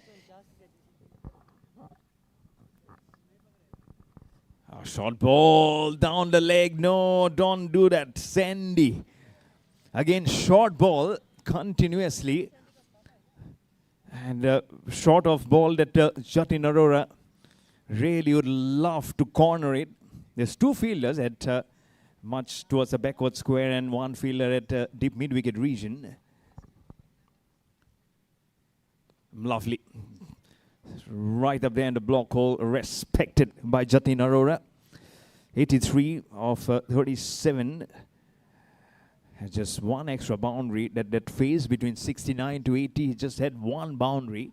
A short ball down the leg. No, don't do that, Sandy. Again, short ball continuously. And short of ball that Jatin Arora really would love to corner it. There's 2 fielders at much towards the backward square and 1 fielder at deep mid-wicket region. Lovely. Right up there in the block hole, respected by Jatin Arora. 83 of 37. Just 1 extra boundary. That phase between 69 to 80, he just had 1 boundary.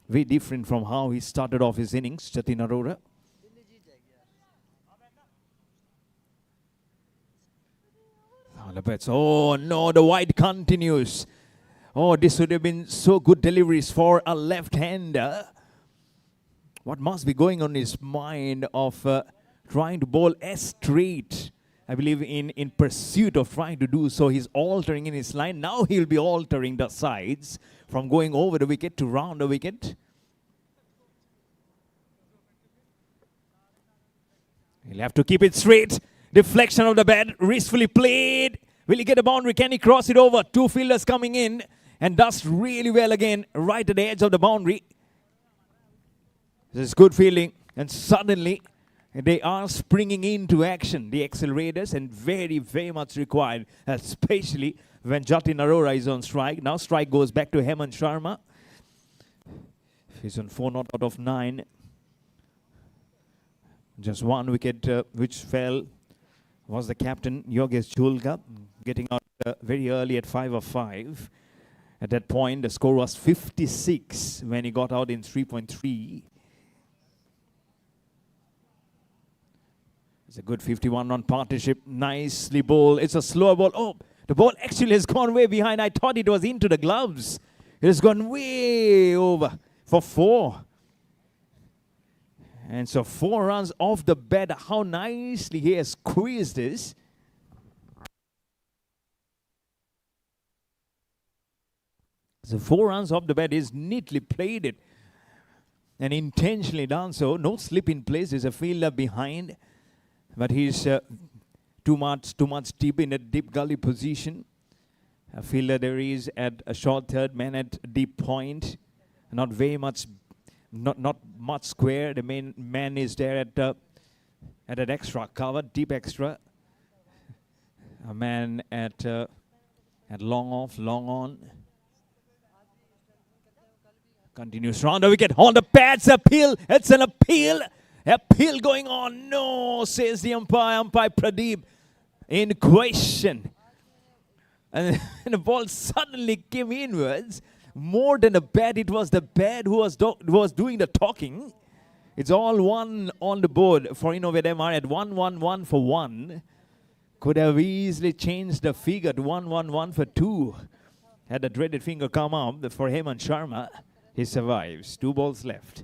Very different from how he started off his innings, Jatin Arora. Oh no, the wide continues. Oh, this would have been so good deliveries for a left-hander. What must be going on in his mind of trying to bowl as straight? I believe in pursuit of trying to do so, he's altering in his line. Now he'll be altering the sides from going over the wicket to round the wicket. He'll have to keep it straight. Deflection of the bat, wristfully played. Will he get a boundary? Can he cross it over? 2 fielders coming in and does really well again, right at the edge of the boundary. This is good fielding, and suddenly they are springing into action, the Accelerators, and very, very much required, especially when Jatin Arora is on strike. Now strike goes back to Hemant Sharma. He's on 4 not out of 9. Just 1 wicket which fell was the captain, Yogesh Julka, getting out very early at 5 of 5. At that point, the score was 56 when he got out in 3.3. It's a good 51-run partnership. Nicely bowled. It's a slower ball. Oh, the ball actually has gone way behind. I thought it was into the gloves. It has gone way over for 4. And so 4 runs off the bat. How nicely he has squeezed this. So 4 runs off the bat. He's neatly played it and intentionally done so. No slip in place. There's a fielder behind. But he's too much deep in a deep gully position. A fielder there is at a short third, man at deep point. Not very much, not much square. The main man is there at an extra cover, deep extra. A man at long off, long on. Continues round the wicket. On the pads, appeal. It's an appeal. Appeal going on. No, says the umpire Pradeep, in question. And the ball suddenly came inwards. More than the bat, it was the bat who was doing the talking. It's all 1 on the board for InnovateMR at 1-1-1 for 1. Could have easily changed the figure to 1-1-1 for 2. Had the dreaded finger come up for Hemant Sharma. He survives. 2 balls left.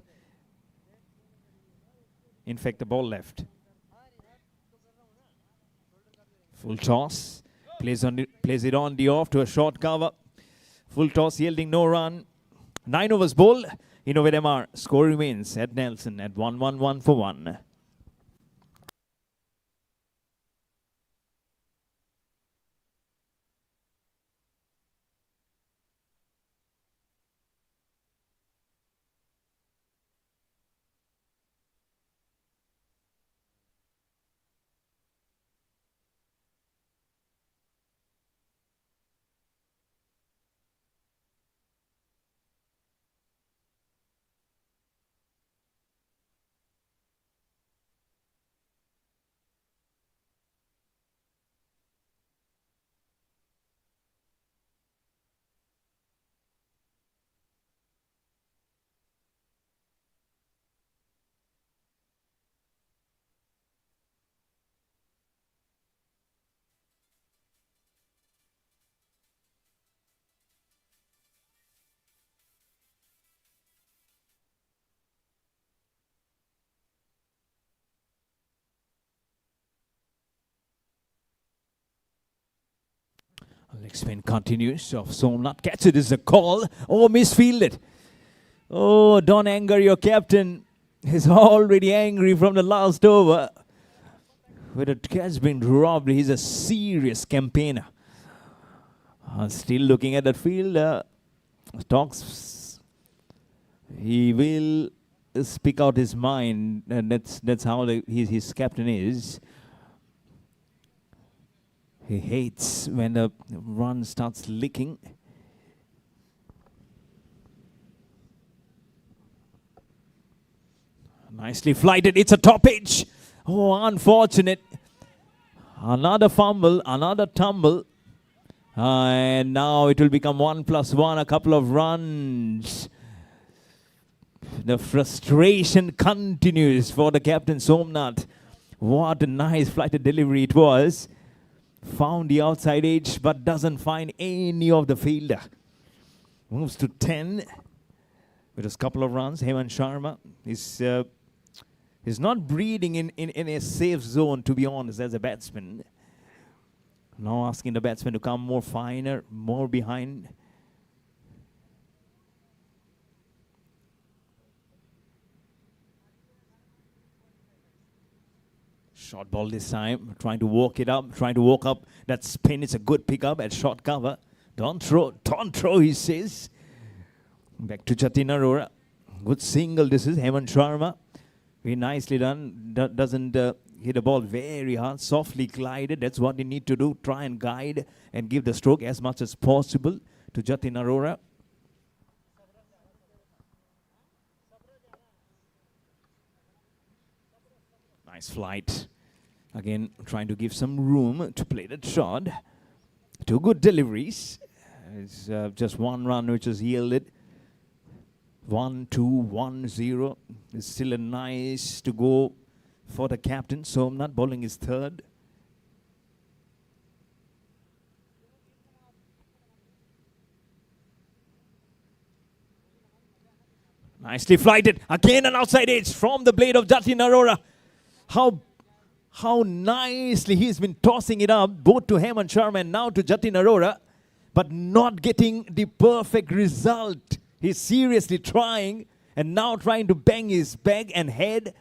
In fact, the ball left. Full toss. Plays it on the off to a short cover. Full toss yielding no run. 9 overs bowled. InnovateMR. Score remains at Nelson at 1-1-1 for 1. Leg spin continues of Somnath. Catch it is a call. Oh, misfielded. Oh, don't anger your captain. He's already angry from the last over. With a catch being robbed, he's a serious campaigner. Still looking at that field. Talks. He will speak out his mind, and that's how his captain is. He hates when the run starts licking. Nicely flighted. It's a top edge. Oh, unfortunate. Another fumble, another tumble. And now it will become 1+1, a couple of runs. The frustration continues for the captain Somnath. What a nice flighted delivery it was. Found the outside edge, but doesn't find any of the fielder. Moves to 10 with a couple of runs. Hemant Sharma is not breathing in a safe zone, to be honest, as a batsman. Now asking the batsman to come more finer, more behind. Short ball this time, trying to walk it up, trying to walk up that spin. It's a good pickup at short cover. Don't throw, he says. Back to Jatin Arora. Good single, this is Hemant Sharma. Very nicely done. Doesn't hit the ball very hard, softly glided. That's what they need to do. Try and guide and give the stroke as much as possible to Jatin Arora. Nice flight. Again, trying to give some room to play that shot. Two good deliveries. It's just one run which is yielded. 1-2, 1-0. It's still a nice to go for the captain. Somnath bowling his third. Nicely flighted. Again an outside edge from the blade of Jatin Arora. How nicely he's been tossing it up, both to Hemant Sharma and now to Jatin Arora, but not getting the perfect result. He's seriously trying and now trying to bang his bag and head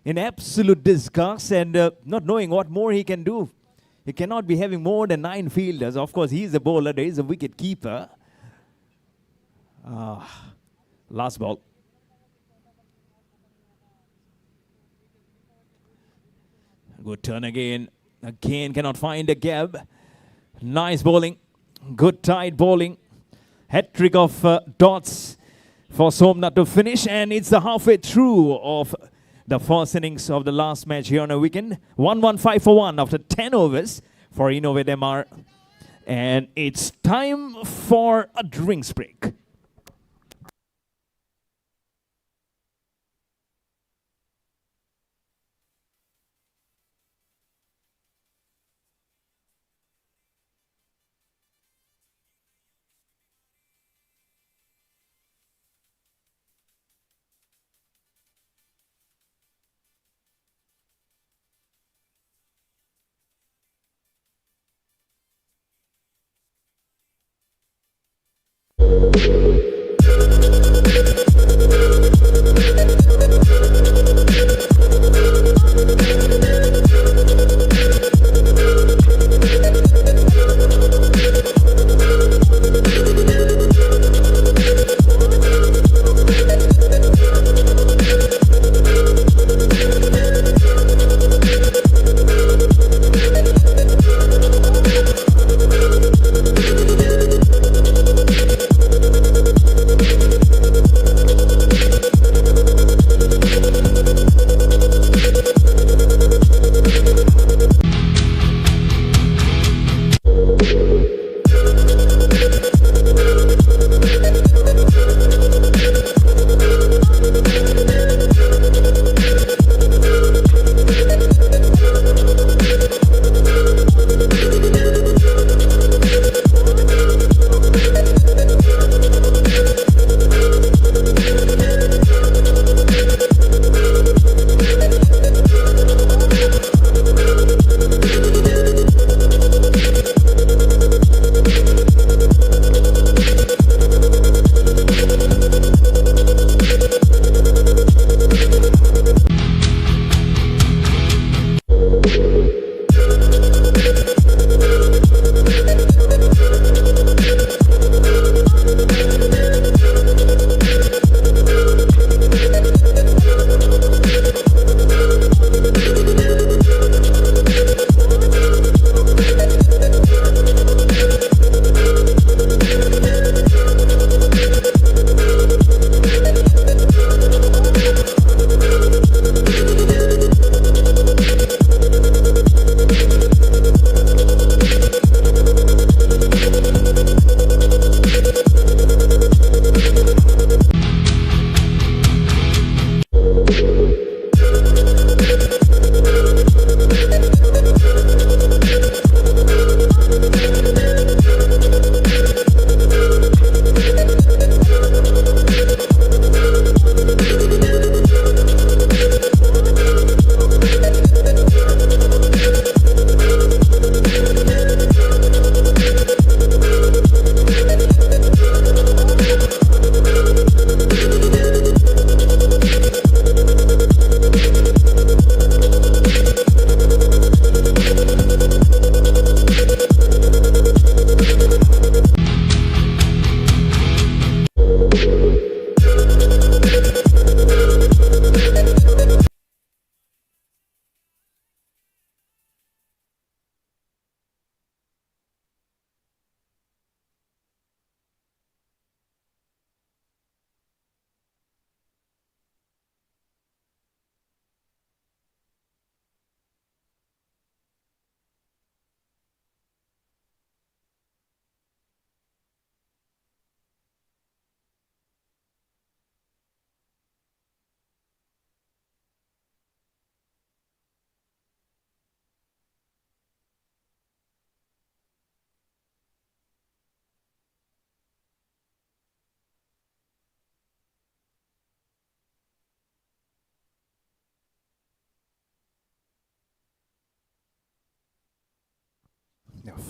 in absolute disgust and not knowing what more he can do. He cannot be having more than 9 fielders. Of course, he's a bowler. There is a wicket keeper. Last ball. Good turn again. Again, cannot find a gap. Nice bowling. Good tight bowling. Hat-trick of dots for Somnath to finish. And it's the halfway through of the first innings of the last match here on a weekend. 1-1-5 for 1 after 10 overs for InnovateMR. And it's time for a drinks break.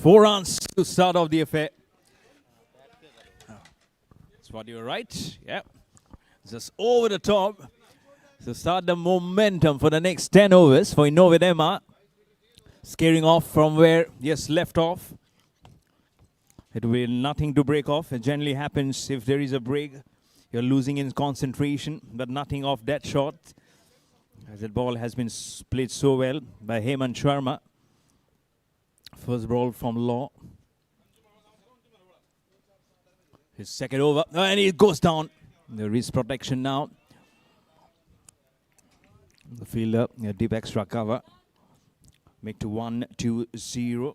4 rounds to start off the affair. That's what you're right. Yeah. Just over the top. To start the momentum for the next 10 overs for InnovateMR. Scaring off from where he has left off. It will be nothing to break off. It generally happens if there is a break. You're losing in concentration, but nothing off that shot. As that ball has been played so well by Hemant Sharma. First ball from Law. His second over, and he goes down. There is protection now. The fielder, a deep extra cover. Make to 1-2-0.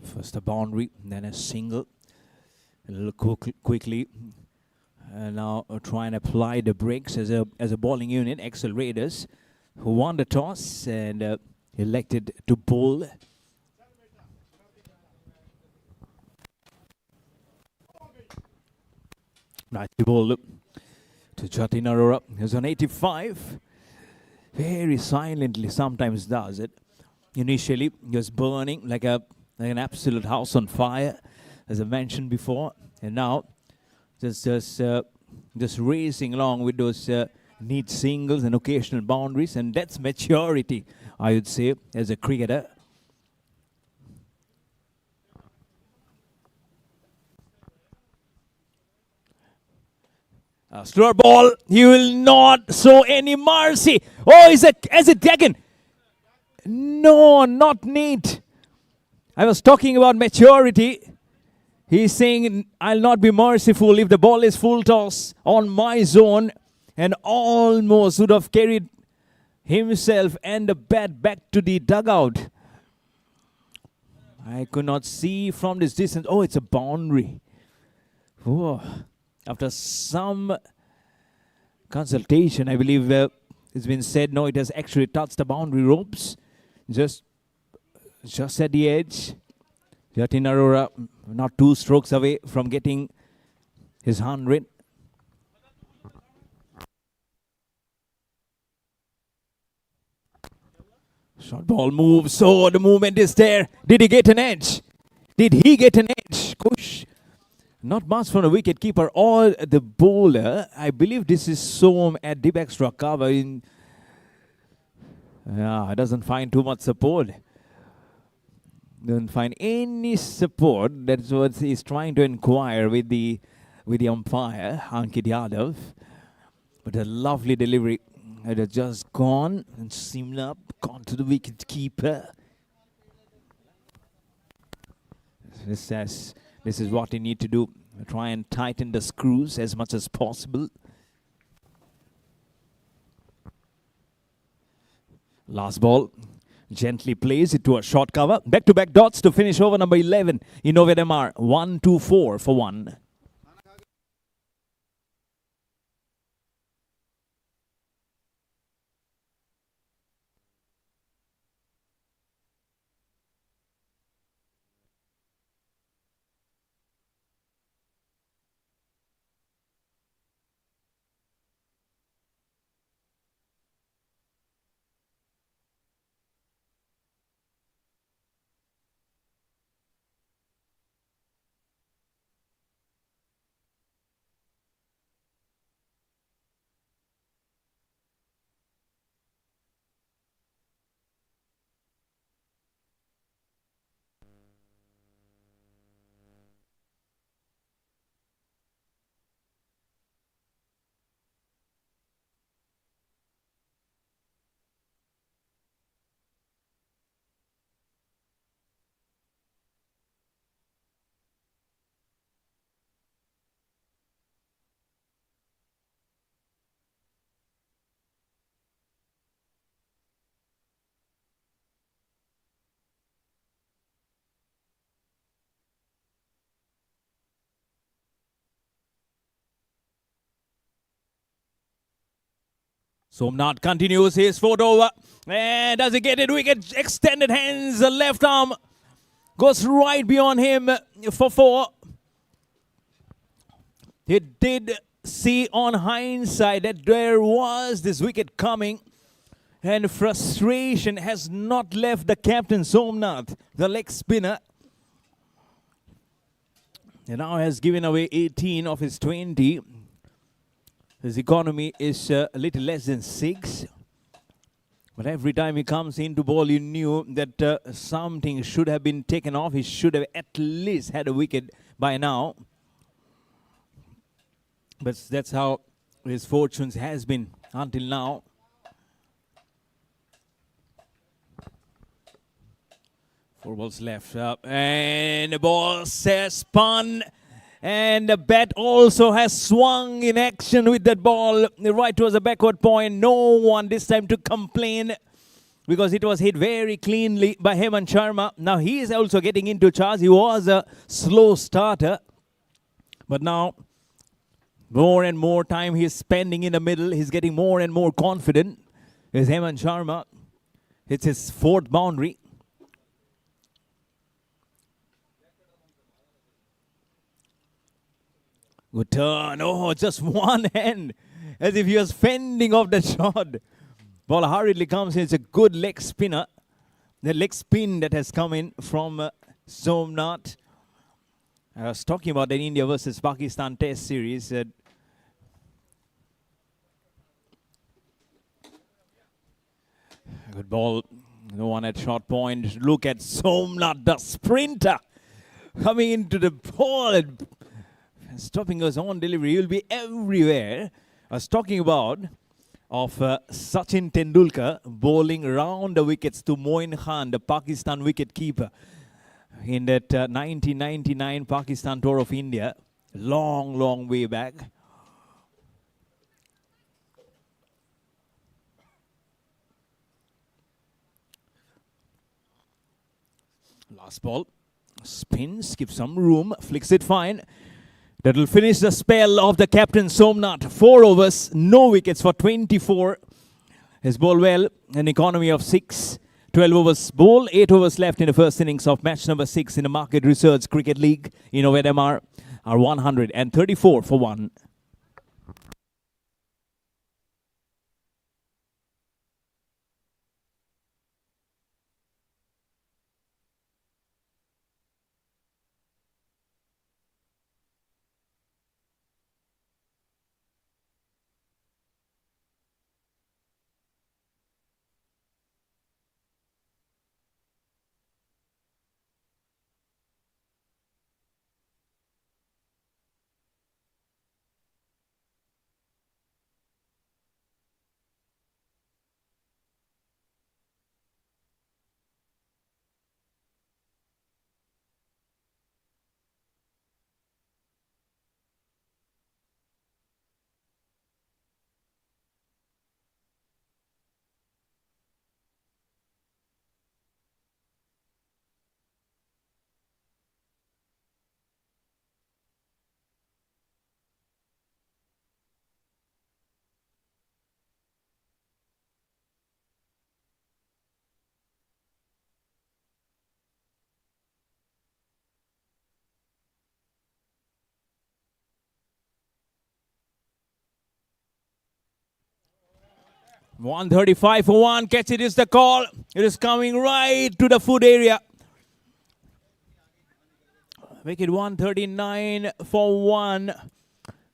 First a boundary, then a single. A little quickly. Now try and apply the brakes as a bowling unit. Excel Raiders, who won the toss and elected to bowl. Nice ball to Jatin Arora. He's on 85. very silently sometimes does it. Initially, just burning like an absolute house on fire, as I mentioned before, and now just racing along with those neat singles and occasional boundaries, and that's maturity, I would say, as a cricketer. Slower ball, he will not show any mercy. Oh, is it taken? No, not neat. I was talking about maturity. He's saying, I'll not be merciful if the ball is full toss on my zone, and almost would have carried himself and the bat back to the dugout. I could not see from this distance. Oh, it's a boundary. Oh. After some consultation, I believe it's been said, no, it has actually touched the boundary ropes. Just at the edge. Jatin Arora not 2 strokes away from getting his 100. Short ball moves. So the movement is there. Did he get an edge? Did he get an edge? Kush. Not much from the wicket keeper or the bowler. I believe this is Som at deep extra cover. It doesn't find too much support. Doesn't find any support. That's what he's trying to inquire with the umpire, Ankit Yadav. But a lovely delivery. It has just gone and seamed up, gone to the wicket keeper. This is what you need to do. Try and tighten the screws as much as possible. Last ball. Gently plays it to a short cover. Back-to-back dots to finish over number 11. InnovateMR 1-2-4 for 1. Somnath continues his foot over. And does he get it? Wicket, extended hands, the left arm goes right beyond him for 4. He did see on hindsight that there was this wicket coming, and frustration has not left the captain Somnath, the leg spinner. He now has given away 18 of his 20. His economy is a little less than 6. But every time he comes into ball, you knew that something should have been taken off. He should have at least had a wicket by now. But that's how his fortunes has been until now. Four balls left. And the ball says spun. And the bat also has swung in action with that ball right towards the backward point. No one this time to complain because it was hit very cleanly by Hemant Sharma. Now he is also getting into charge. He was a slow starter. But now more and more time he is spending in the middle. He's getting more and more confident. Here's Hemant Sharma. It's his 4th boundary. Good turn. Oh, just one hand. As if he was fending off the shot. Ball hurriedly comes in. It's a good leg spinner. The leg spin that has come in from Somnath. I was talking about the India versus Pakistan Test series. Good ball. No one at short point. Look at Somnath, the sprinter, coming into the ball and stopping his own delivery. He will be everywhere. I was talking about Sachin Tendulkar bowling round the wickets to Moin Khan, the Pakistan wicket keeper, in that 1999 Pakistan tour of India. Long, long way back. Last ball. Spins, gives some room, flicks it fine. That will finish the spell of the captain Somnath. 4 overs, no wickets for 24. His ball well, an economy of 6. 12 overs bowl, 8 overs left in the first innings of match number 6 in the Market Research Cricket League. InnovateMR are 134 for 1. .135 for 1. Catch it is the call. It is coming right to the foot area. Make it 139 for 1.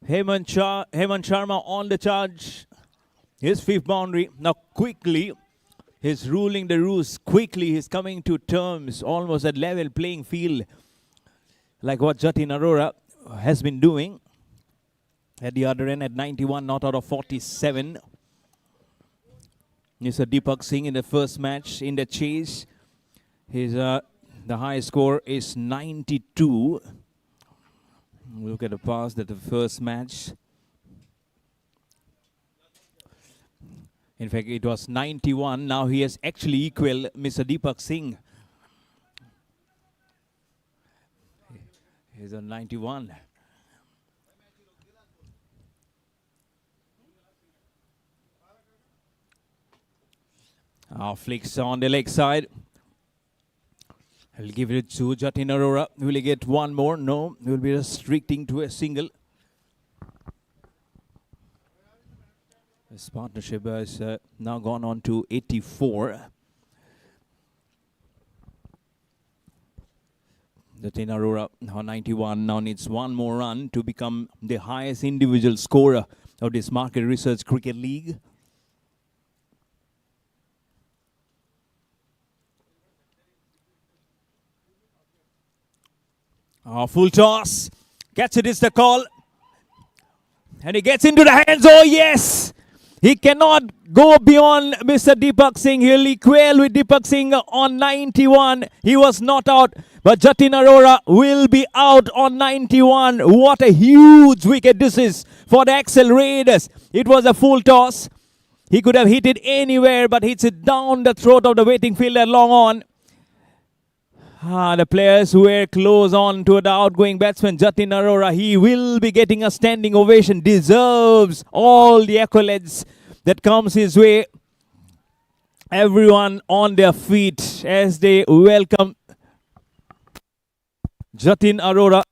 Hemant Sharma on the charge. His 5th boundary. Now quickly, he's ruling the roost. Quickly, he's coming to terms. Almost at level playing field. Like what Jatin Arora has been doing. At the other end at 91, not out of 47. Mr. Deepak Singh in the first match in the chase. His the highest score is 92. Look at the past at the first match. In fact, it was 91. Now he has actually equal Mr. Deepak Singh. He's on 91. Flicks on the leg side. I'll give it to Jatin Arora. Will he get one more? No. He will be restricting to a single. This partnership has now gone on to 84. Jatin Arora, now 91, now needs one more run to become the highest individual scorer of this Market Research Cricket League. Full toss. Catch it is the call. And he gets into the hands. Oh, yes. He cannot go beyond Mr. Deepak Singh. He'll equal with Deepak Singh on 91. He was not out. But Jatin Arora will be out on 91. What a huge wicket this is for the Excel Raiders. It was a full toss. He could have hit it anywhere, but hits it down the throat of the waiting fielder long on. The players who were close on to the outgoing batsman, Jatin Arora, he will be getting a standing ovation. Deserves all the accolades that comes his way. Everyone on their feet as they welcome Jatin Arora.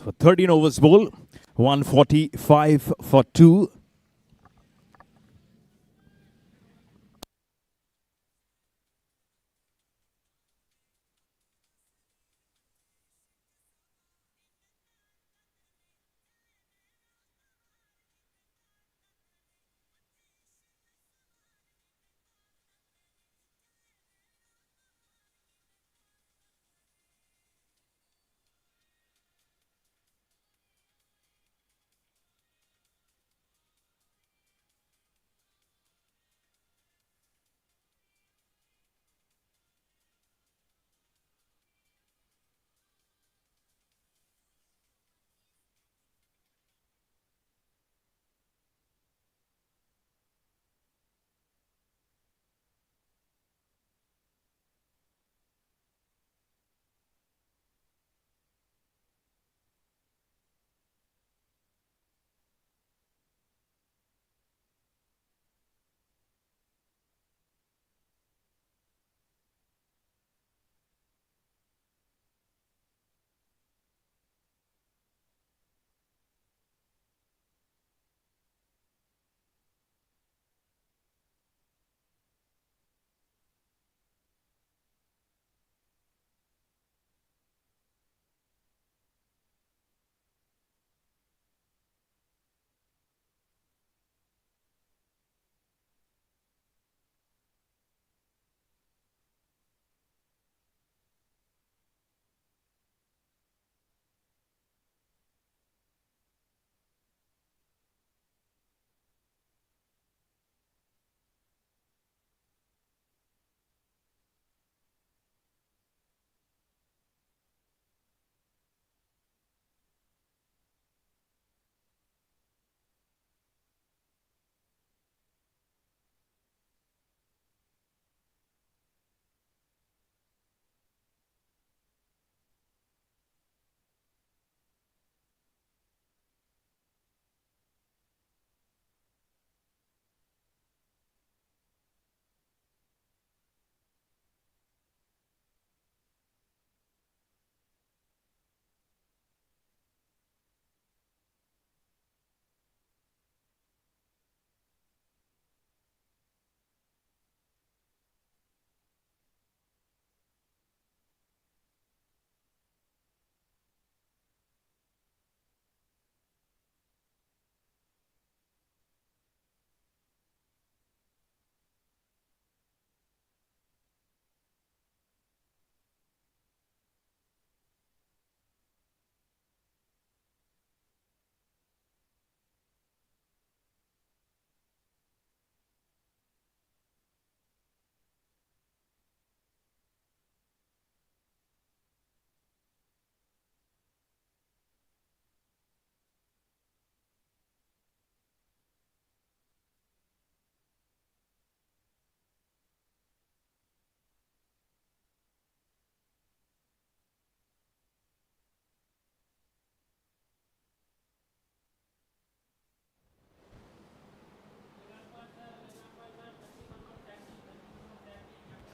for 13 overs bowl, 145 for 2.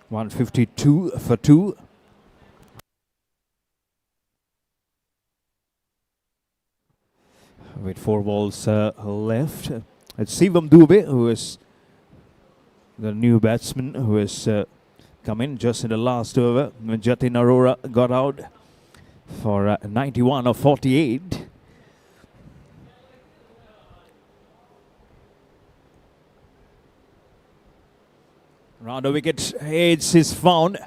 (152 for 2). With 4 balls left. It's Sivam Dubey, who is the new batsman who has come in just in the last over when Jatin Arora got out for 91 of 48. Round the wicket, edge is found.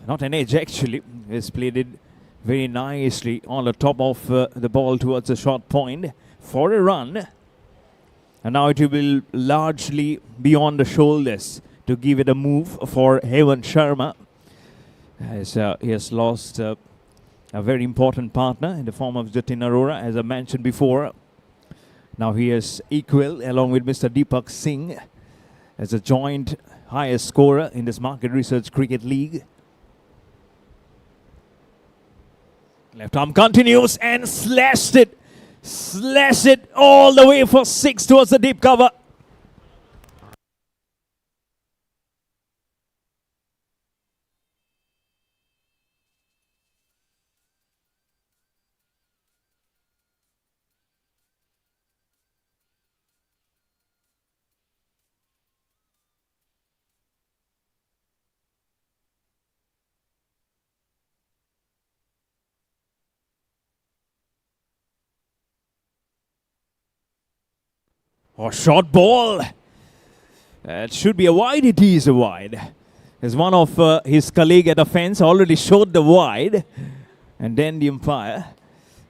Not an edge actually. He's played it very nicely on the top of the ball towards the short point for a run. And now it will largely be on the shoulders to give it a move for Hevan Sharma, as he has lost a very important partner in the form of Jatin Arora, as I mentioned before. Now he is equal along with Mr. Deepak Singh as a joint highest scorer in this Market Research Cricket League. Left arm continues and slashed it all the way for 6 towards the deep cover. Oh, short ball. It should be a wide. It is a wide. As one of his colleague at the fence already showed the wide. And then the umpire.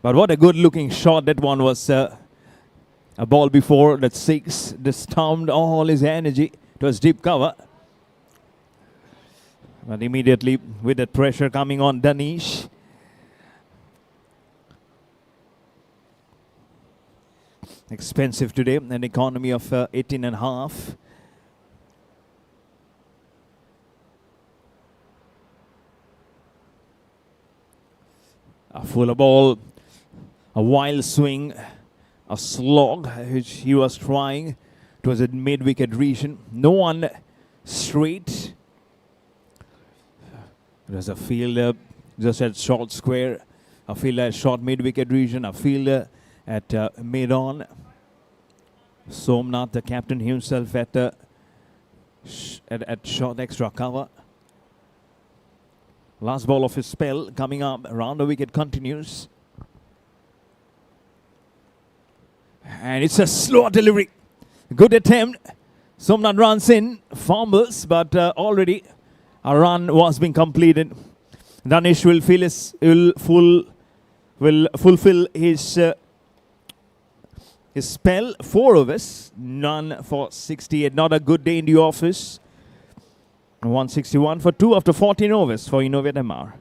But what a good looking shot. That one was a ball before that 6. Disturbed all his energy. It was deep cover. But immediately with that pressure coming on Danish. Expensive today. An economy of 18.5. A fuller ball, a wild swing, a slog which he was trying. It was at mid-wicket region. No one straight. It was a fielder just at short square, a fielder at short mid-wicket region, a fielder at mid-on. Somnath, the captain himself, at short extra cover. Last ball of his spell coming up. Around the wicket continues. And it's a slow delivery. Good attempt. Somnath runs in, fumbles, but already a run was being completed. Danish will fulfill his spell. 4 overs, none for 68. Not a good day in the office. 161 for 2 after 14 overs for InnovateMR.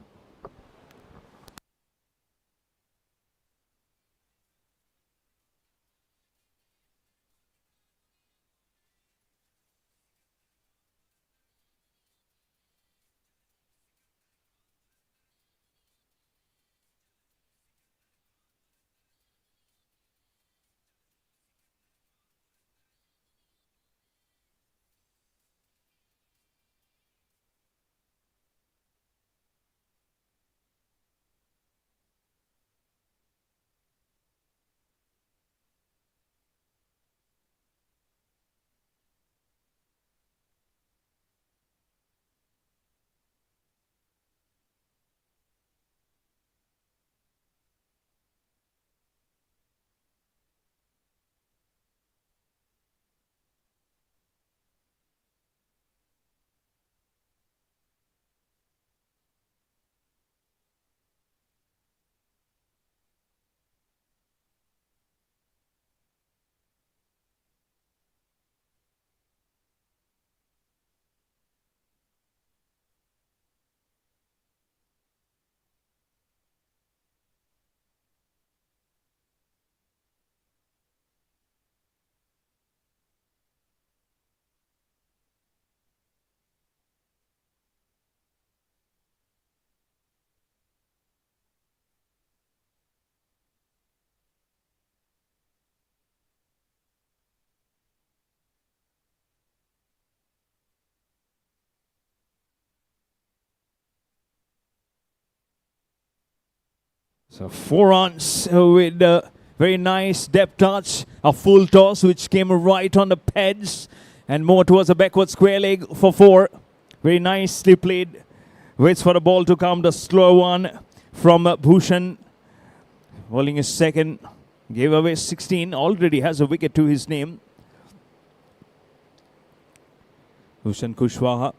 So 4 runs with a very nice depth touch. A full toss which came right on the pads and more towards a backward square leg for 4. Very nicely played. Waits for the ball to come. The slow one from Bhushan. Bowling his second. Gave away 16. Already has a wicket to his name. Bhushan Kushwaha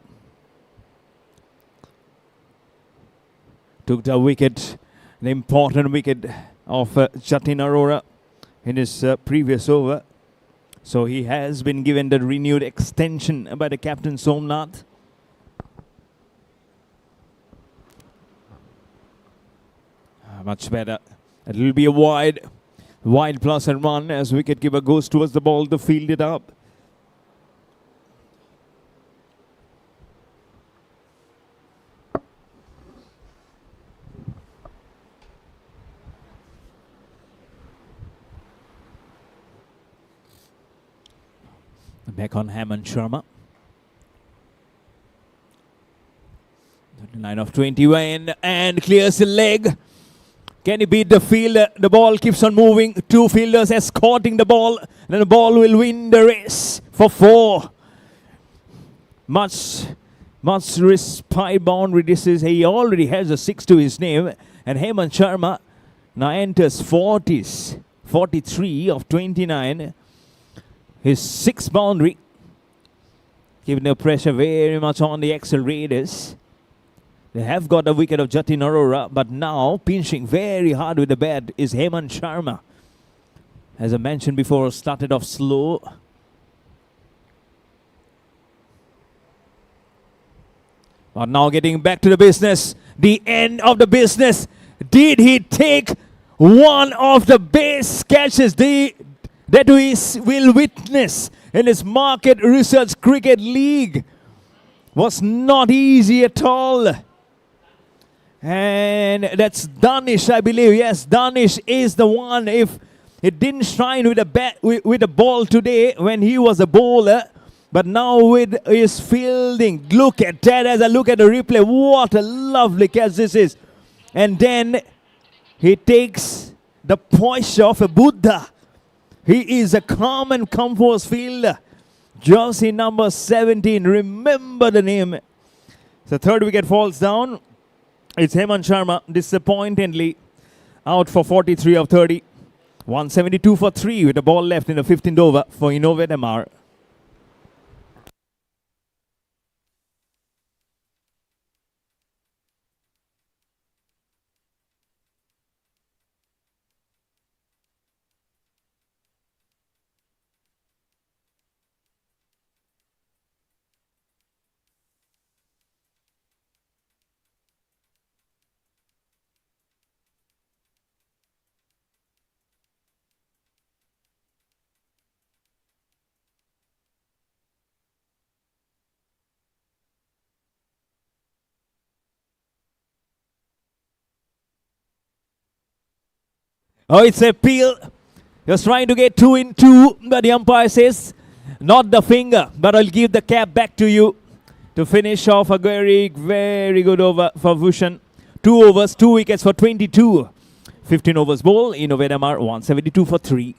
took the wicket. An important wicket of Jatin Arora in his previous over. So he has been given the renewed extension by the captain Somnath. Much better. It will be a wide plus and run as wicketkeeper goes towards the ball to field it up. Back on Hemant Sharma. 39 of 21 and clears the leg. Can he beat the fielder? The ball keeps on moving. 2 fielders escorting the ball. And the ball will win the race for 4. Much respite boundary. He already has a 6 to his name. And Hemant Sharma now enters 40s. 43 of 29. his sixth boundary, keeping the pressure very much on the Excel Raiders. They have got a wicket of Jatin Arora, but now pinching very hard with the bat is Hemant Sharma. As I mentioned before, started off slow. But now getting back to the business, the end of the business. Did he take one of the best catches that we will witness in his Market Research Cricket League? Was not easy at all. And that's Danish, I believe. Yes, Danish is the one. If it didn't shine with a ball today when he was a bowler, but now with his fielding, look at that. As I look at the replay, what a lovely catch this is. And then he takes the posture of a Buddha. He is a calm and composed fielder. Jersey number 17, remember the name. The third wicket falls down. It's Hemant Sharma, disappointingly out for 43 of 30. 172 for 3 with the ball left in the 15th over for InnovateMR. Oh, it's a peel. He was trying to get 2 in 2, but the umpire says, not the finger, but I'll give the cap back to you to finish off a very, very good over for Bhushan. 2 overs, 2 wickets for 22. 15 overs bowl, InnovateMR 172 for 3.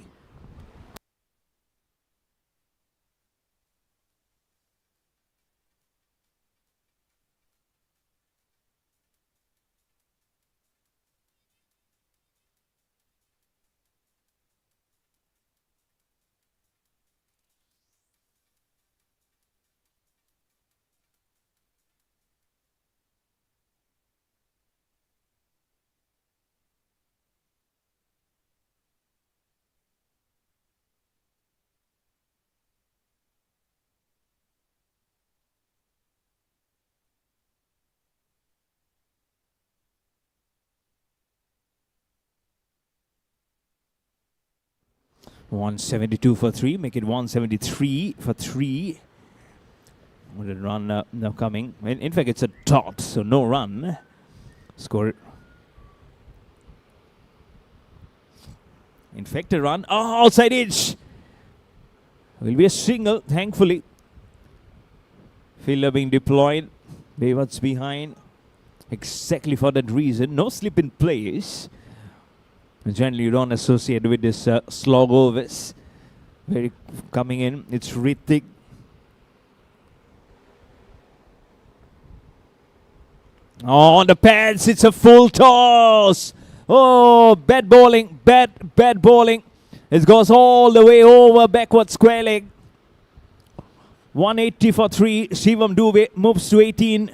.172 for 3, make it 173 for 3. With a run now coming. In fact, it's a dot, so no run. Score. In fact, a run. Oh, outside edge. Will be a single, thankfully. Fielder being deployed. Baywards behind. Exactly for that reason. No slip in place. Generally, you don't associate with this slog overs. Very coming in. It's Ritik. Oh, on the pads, it's a full toss. Oh, bad bowling, bad bowling. It goes all the way over, backward square leg. 180 for 3. Shivam Dubey moves to 18.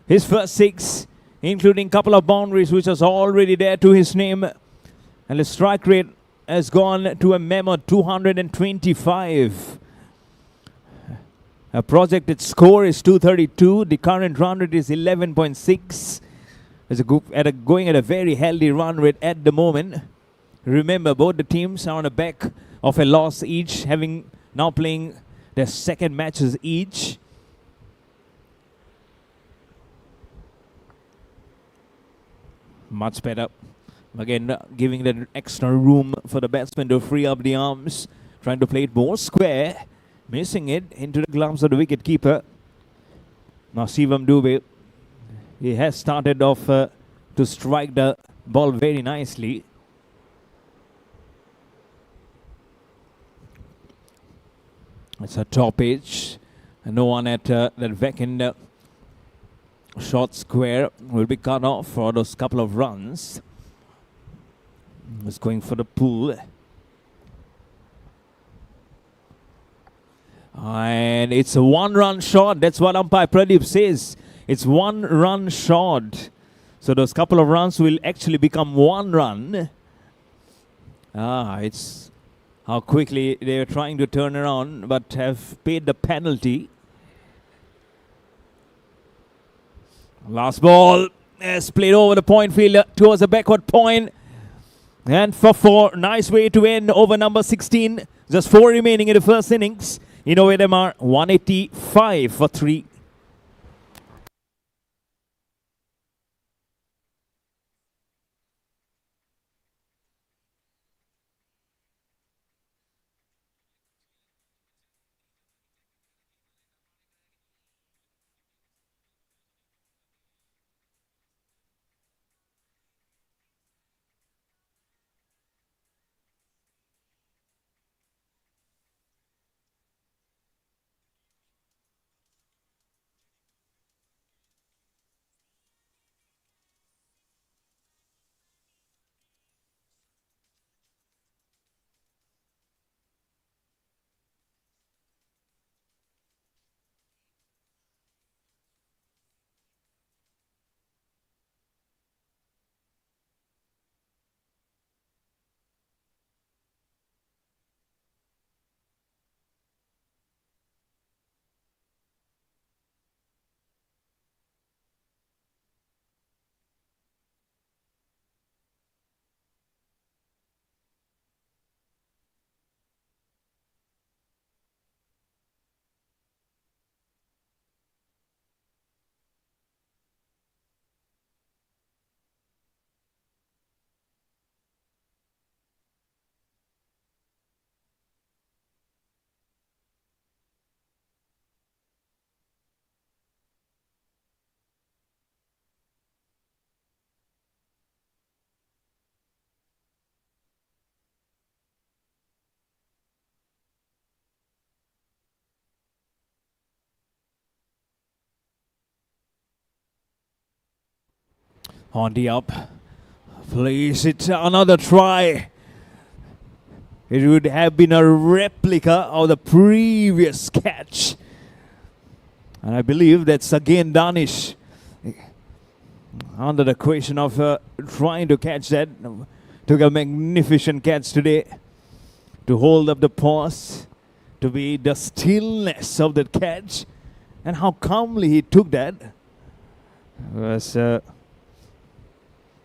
His first 6, including couple of boundaries, which was already there to his name. And the strike rate has gone to a memo 225. A projected score is 232. The current run rate is 11.6. It's going at a very healthy run rate at the moment. Remember, both the teams are on the back of a loss each, having now playing their second matches each. Much better. Again, giving that extra room for the batsman to free up the arms. Trying to play it more square. Missing it into the gloves of the wicket-keeper. Now Shivam Dubey. He has started off to strike the ball very nicely. It's a top edge. And no one at that vacant short square will be cut off for those couple of runs. He's going for the pull. And it's a one-run shot. That's what umpire Pradeep says. It's one-run shot. So those couple of runs will actually become one run. It's how quickly they are trying to turn around, but have paid the penalty. Last ball is played over the point fielder towards the backward point. And for 4, nice way to end over number 16. Just 4 remaining in the first innings. InnovateMR 185 for 3. On the up. Plays it another try. It would have been a replica of the previous catch. And I believe that's again Danish. Under the question of trying to catch that. Took a magnificent catch today. To hold up the paws. To be the stillness of the catch. And how calmly he took that.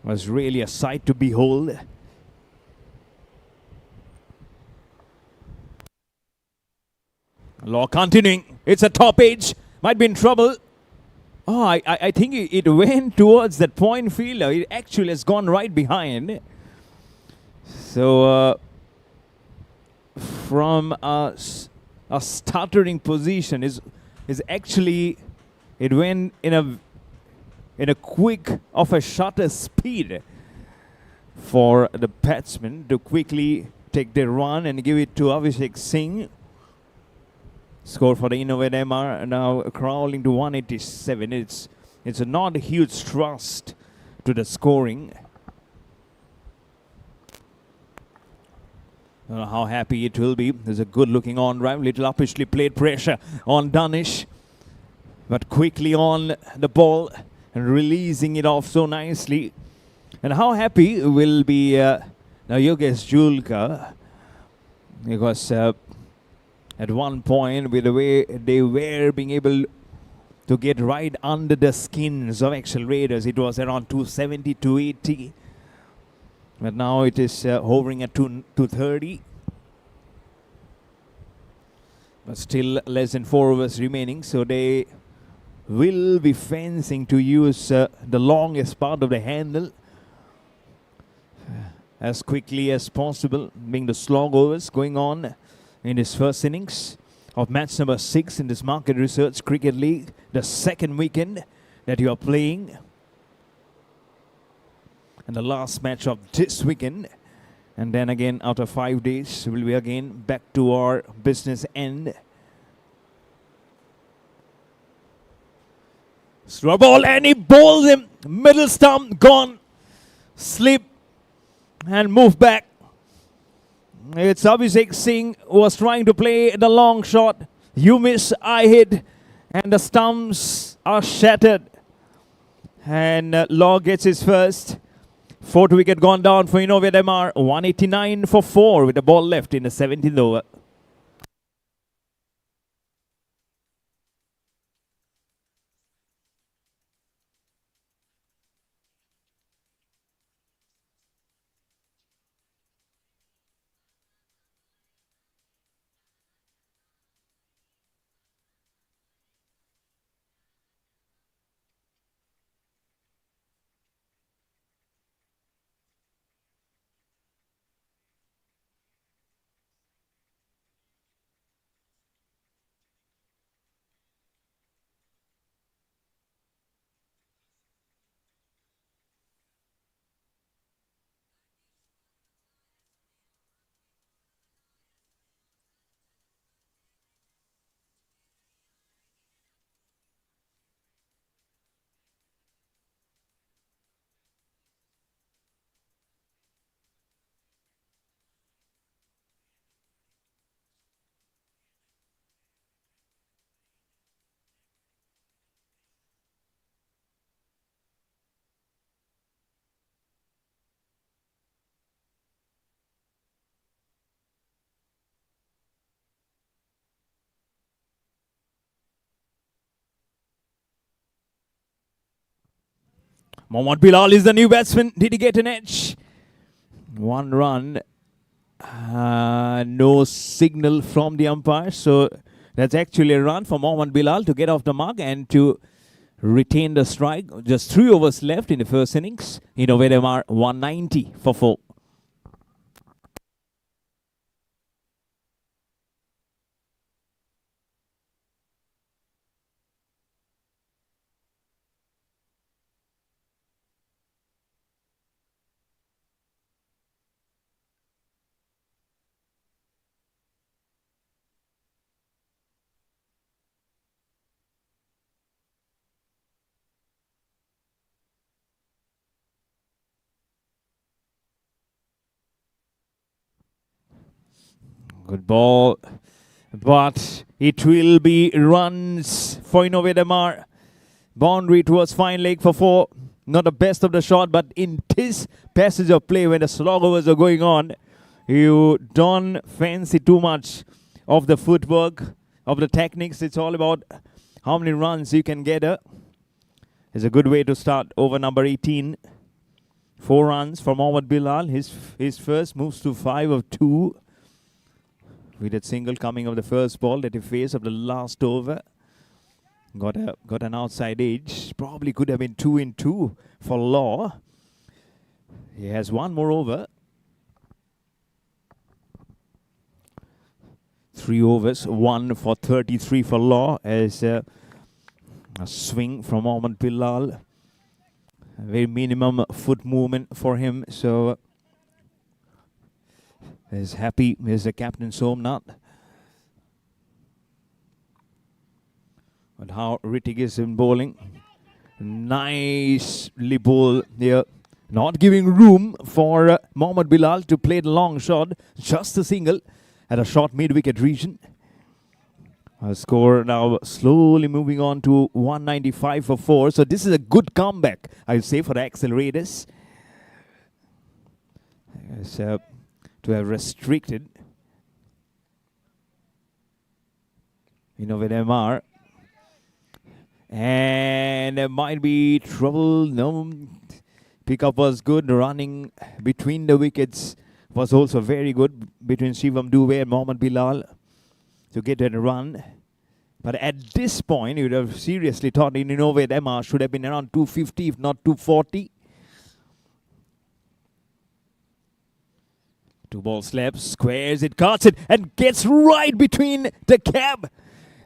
Was really a sight to behold. Law continuing. It's a top edge. Might be in trouble. Oh, I think it went towards that point fielder. It actually has gone right behind. So from a stuttering position is actually, it went in a quick of a shutter speed for the batsman to quickly take the run and give it to Abhishek Singh. Score for the InnovateMR now crawling to 187. It's a not a huge thrust to the scoring. I don't know how happy it will be. There's a good looking on drive. Little uppishly played pressure on Danish. But quickly on the ball and releasing it off so nicely. And how happy will be now Yogesh Julka, because at one point, with the way they were being able to get right under the skins of actual Raiders, it was around 270, 280. But now it is hovering at 230. But still less than 4 overs remaining, so they will be fencing to use the longest part of the handle as quickly as possible, being the slog overs going on in his first innings of match number 6 in this Market Research Cricket League, the second weekend that you are playing, and the last match of this weekend. And then again, after 5 days, we'll be again back to our business end. Slow ball, and he bowls him. Middle stump gone. Slip and move back. It's Abhishek Singh who was trying to play the long shot. You miss, I hit, and the stumps are shattered. And Law gets his first. Fourth wicket gone down for InnovateMR. 189 for 4 with the ball left in the 17th over. Mohammad Bilal is the new batsman. Did he get an edge? 1 run. No signal from the umpire. So that's actually a run for Mohammad Bilal to get off the mark and to retain the strike. Just 3 overs left in the first innings. InnovateMR 190 for 4. Good ball, but it will be runs for InnovateMR. Boundary towards fine leg for 4. Not the best of the shot, but in this passage of play when the slog overs are going on, you don't fancy too much of the footwork, of the techniques. It's all about how many runs you can get. It's a good way to start over number 18. 4 runs for Mohammad Bilal. His first moves to 5 of 2. With that single coming of the first ball that he faced of the last over. Got an outside edge. Probably could have been 2 in 2 for Law. He has 1 more over. 3 overs, 1 for 33 for Law as a swing from Mohammad Bilal. A very minimum foot movement for him. So is happy is the captain Somnath. But how Rittig is in bowling. Nicely bowled here. Not giving room for Mohammad Bilal to play the long shot. Just a single at a short mid-wicket region. A score now slowly moving on to 195 for 4. So this is a good comeback, I would say, for the accelerators. To have restricted InnovateMR. And there might be trouble. No, pickup was good. Running between the wickets was also very good between Shivam Dubey and Mohammad Bilal to get a run. But at this point, you would have seriously thought InnovateMR should have been around 250, if not 240. 2 ball slaps, squares it, cuts it, and gets right between the cab.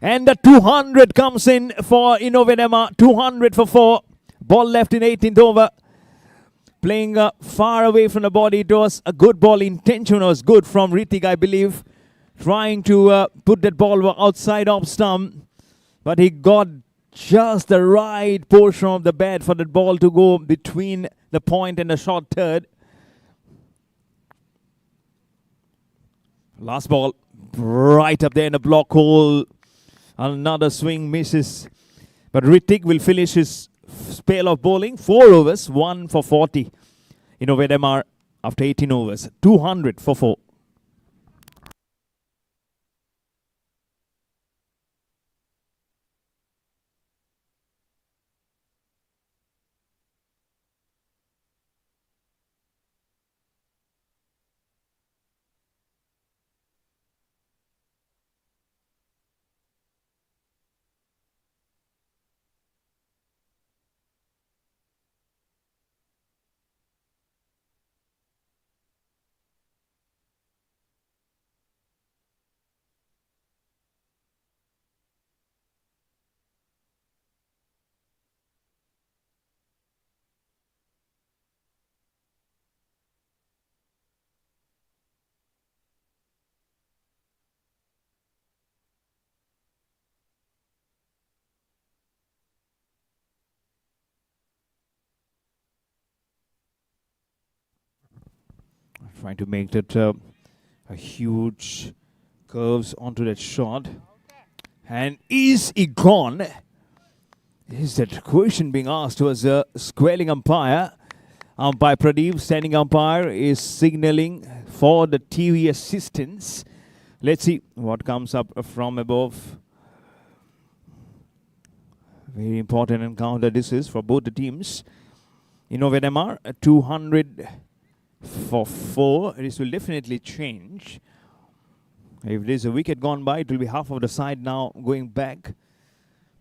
And the 200 comes in for InnovateMR. 200 for 4. Ball left in 18th over. Playing far away from the body. It was a good ball. Intention was good from Rittig, I believe. Trying to put that ball outside off stump. But he got just the right portion of the bat for that ball to go between the point and the short third. Last ball, right up there in the block hole. Another swing misses. But Ritik will finish his spell of bowling. 4 overs, 1 for 40. InnovateMR after 18 overs. 200 for 4. Trying to make that a huge curves onto that shot. And is he gone? Is that question being asked was a squaring umpire. Umpire Pradeep, standing umpire, is signaling for the TV assistance. Let's see what comes up from above. Very important encounter this is for both the teams. InnovateMR, 200 for 4. This will definitely change. If there's a wicket gone by, it will be half of the side now going back.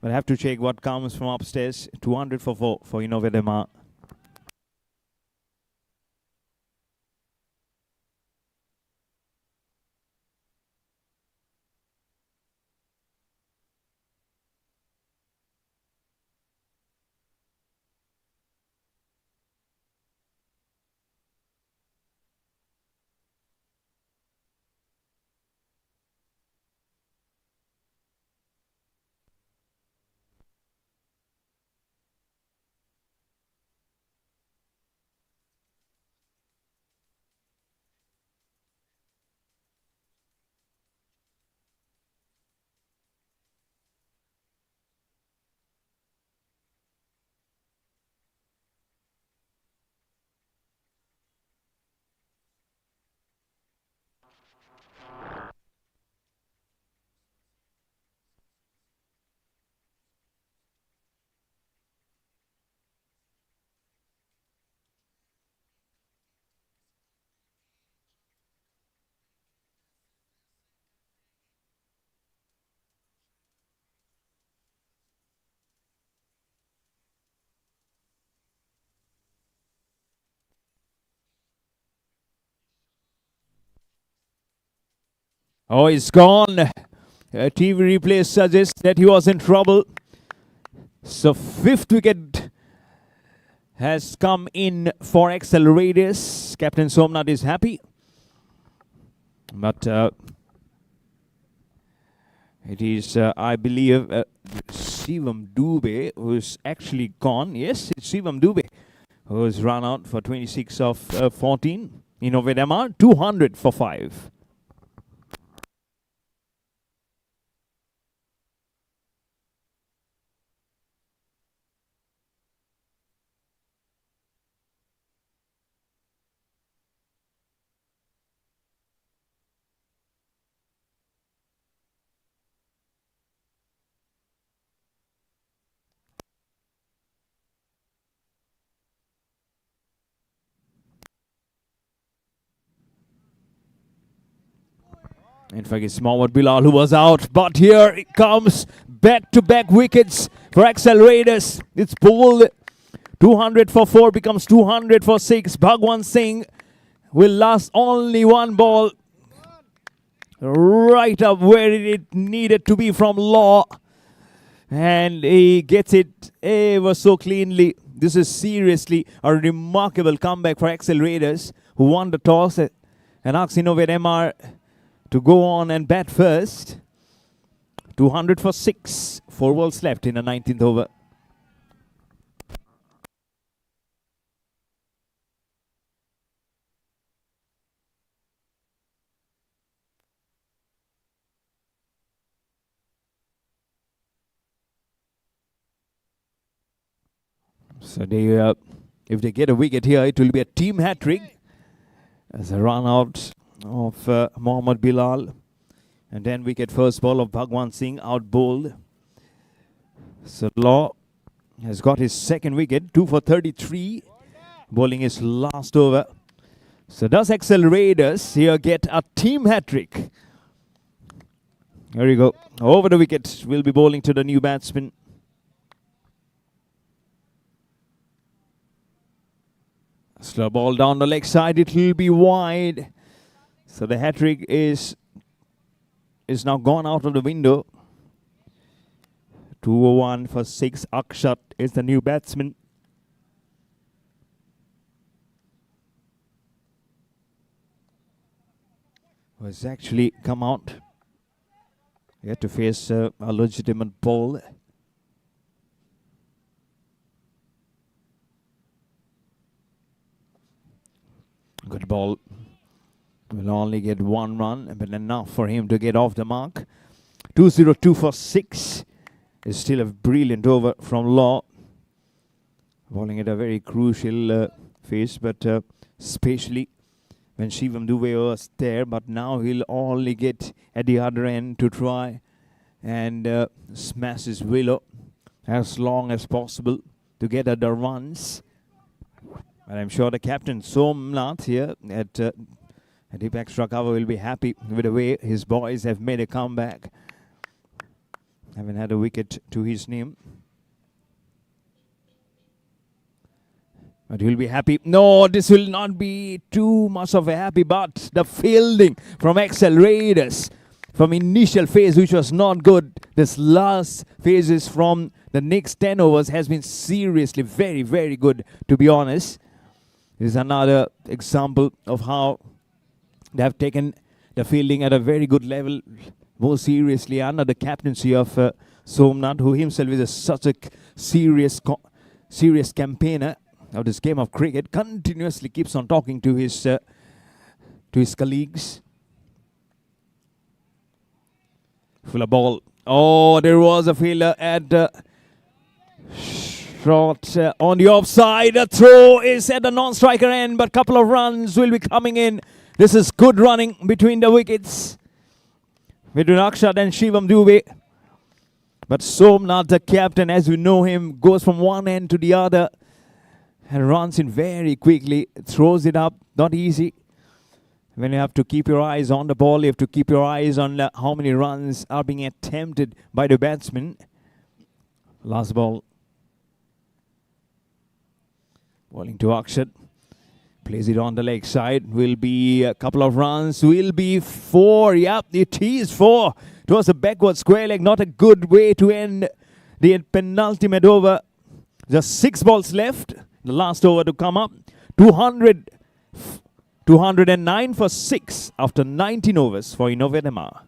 But I have to check what comes from upstairs. 200 for 4 for InnovateMR. Oh, he's gone. TV replay suggests that he was in trouble. So 5th wicket has come in for Accelerators. Captain Somnath is happy. But it is, I believe, Shivam Dubey who's actually gone. Yes, it's Shivam Dubey who's run out for 26 of 14. InnovateMR, 200 for 5. In fact, it's Mohammad Bilal who was out. But here it comes. Back-to-back wickets for Accelerators. It's bowled. 200 for 4 becomes 200 for 6. Bhagwan Singh will last only one ball. Right up where it needed to be from Law. And he gets it ever so cleanly. This is seriously a remarkable comeback for Accelerators, who won the toss and asked InnovateMR to go on and bat first. 200 for 6. 4 balls left in the 19th over. So they, if they get a wicket here, it will be a team hat-trick as a run out of Mohammad Bilal. And then wicket first ball of Bhagwan Singh out bowled. So Law has got his second wicket, 2 for 33, bowling his last over. So does Excel Raiders here get a team hat-trick? There you go. Over the wicket, will be bowling to the new batsman. Slow ball down the leg side, it will be wide. So the hat-trick is now gone out of the window. 201 for 6. Akshat is the new batsman. Who has actually come out. He had to face a legitimate ball. Good ball. Will only get 1 run, but enough for him to get off the mark. 202 for 6. Is still a brilliant over from Law. Bowling at a very crucial phase, but especially when Shivam Dubey was there. But now he'll only get at the other end to try and smash his willow as long as possible to get at the runs. And I'm sure the captain Somnath here at Deep Extra Cover will be happy with the way his boys have made a comeback. Haven't had a wicket to his name. But he'll be happy. No, this will not be too much of a happy, but the fielding from Excel Raiders from initial phase, which was not good. This last phases from the next 10 overs has been seriously very, very good, to be honest. This is another example of how they have taken the fielding at a very good level, more seriously under the captaincy of Somnath, who himself is such a serious campaigner of this game of cricket, continuously keeps on talking to his colleagues. Fuller ball. Oh, there was a fielder at the shot on the offside. A throw is at the non-striker end, but couple of runs will be coming in. This is good running between the wickets, between Akshat and Shivam Dubey. But Somnath, the captain, as we know him, goes from one end to the other and runs in very quickly, throws it up. Not easy. When you have to keep your eyes on the ball, you have to keep your eyes on how many runs are being attempted by the batsman. Last ball. Bowling to Akshat. Plays it on the leg side. Will be a couple of runs. Will be 4. Yep, it is 4. It was a backward square leg. Not a good way to end the penultimate over. Just 6 balls left. The last over to come up. 209 for 6 after 19 overs for InnovateMR.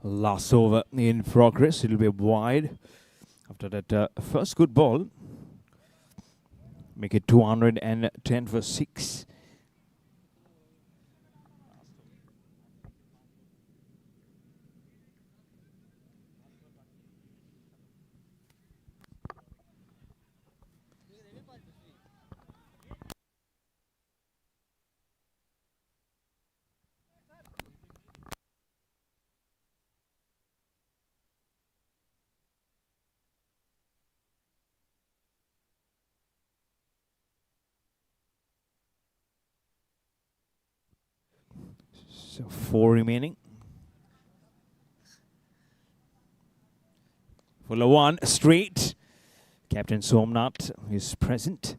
Last over in progress. It will be wide. After that first good ball. Make it 210 for 6. So 4 remaining. Fuller 1 straight. Captain Somnath is present.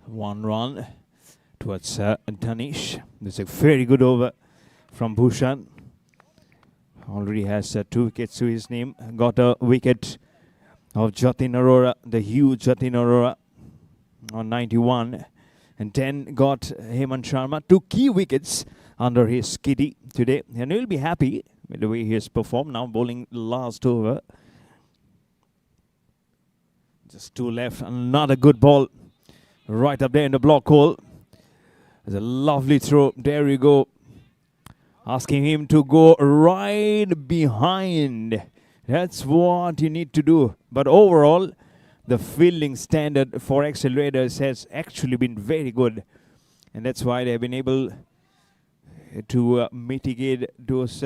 One run towards Danish. This is a very good over from Bhushan. Already has 2 wickets to his name. Got a wicket of Jatin Arora, the huge Jatin Arora on 91. And 10 got Hemant Sharma. 2 key wickets under his kitty today. And he'll be happy with the way he has performed. Now bowling last over. Just 2 left. Another good ball right up there in the block hole. There's a lovely throw. There you go. Asking him to go right behind. That's what you need to do. But overall, the fielding standard for accelerators has actually been very good. And that's why they've been able to mitigate those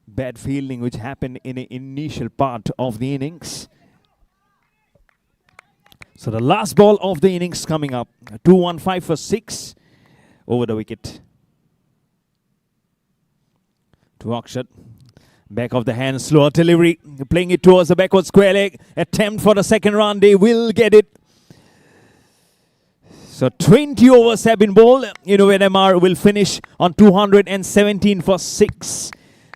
bad fielding which happened in the initial part of the innings. So the last ball of the innings coming up. 2-1-5 for 6 over the wicket. To Akshat. Back of the hand, slower delivery. Playing it towards the backward square leg. Attempt for the second run. They will get it. So 20 overs have been bowled. InnovateMR will finish on 217 for 6.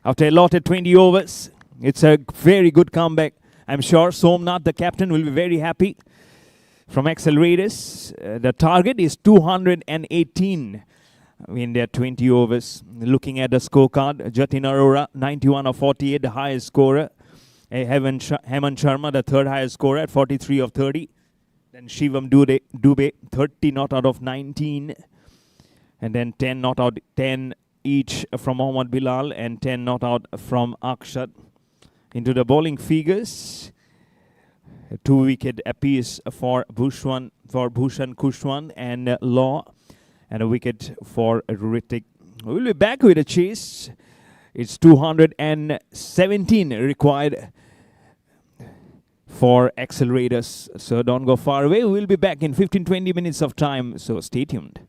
After allotted 20 overs. It's a very good comeback. I'm sure Somnath, the captain, will be very happy. From accelerators, the target is 218 in their 20 overs. Looking at the scorecard, Jatin Arora, 91 of 48, the highest scorer. Hemant Sharma, the third highest scorer at 43 of 30. Then Shivam Dubey, 30 not out of 19. And then 10 not out, 10 each from Mohammad Bilal and 10 not out from Akshat. Into the bowling figures. 2 wicket apiece for Bhushan Kushwan and Law, and a wicket for Ritik. We'll be back with a chase. It's 217 required for accelerators. So don't go far away. We'll be back in 15-20 minutes of time. So stay tuned.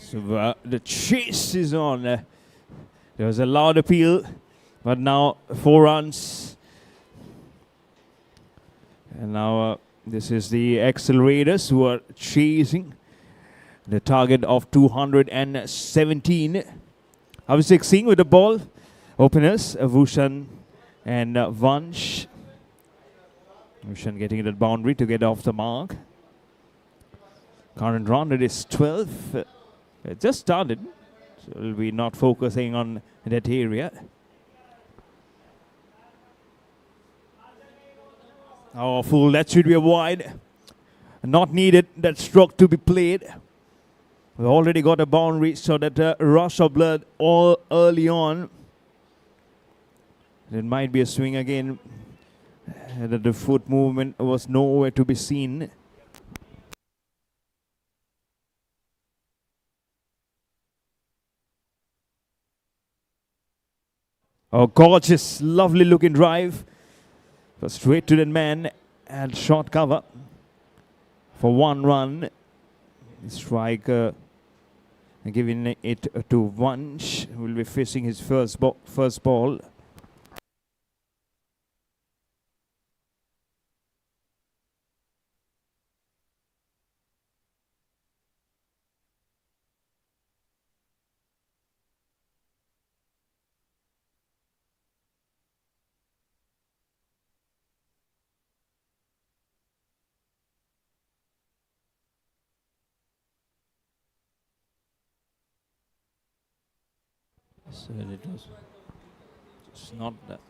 So the chase is on. There was a loud appeal, but now 4 runs And now this is the accelerators who are chasing the target of 217. Abhishek Singh with the ball. Openers, Bhushan and Vansh. Bhushan getting that boundary to get off the mark. Current run, it is 12. It just started, so we'll be not focusing on that area. Oh, full, that should be a wide. Not needed, that stroke to be played. We already got a boundary, so that rush of blood all early on. It might be a swing again. That the foot movement was nowhere to be seen. Oh, gorgeous, lovely looking drive. Straight to the man and short cover for 1 run. Striker giving it to Vansh, who will be facing his first ball. So it was just not that.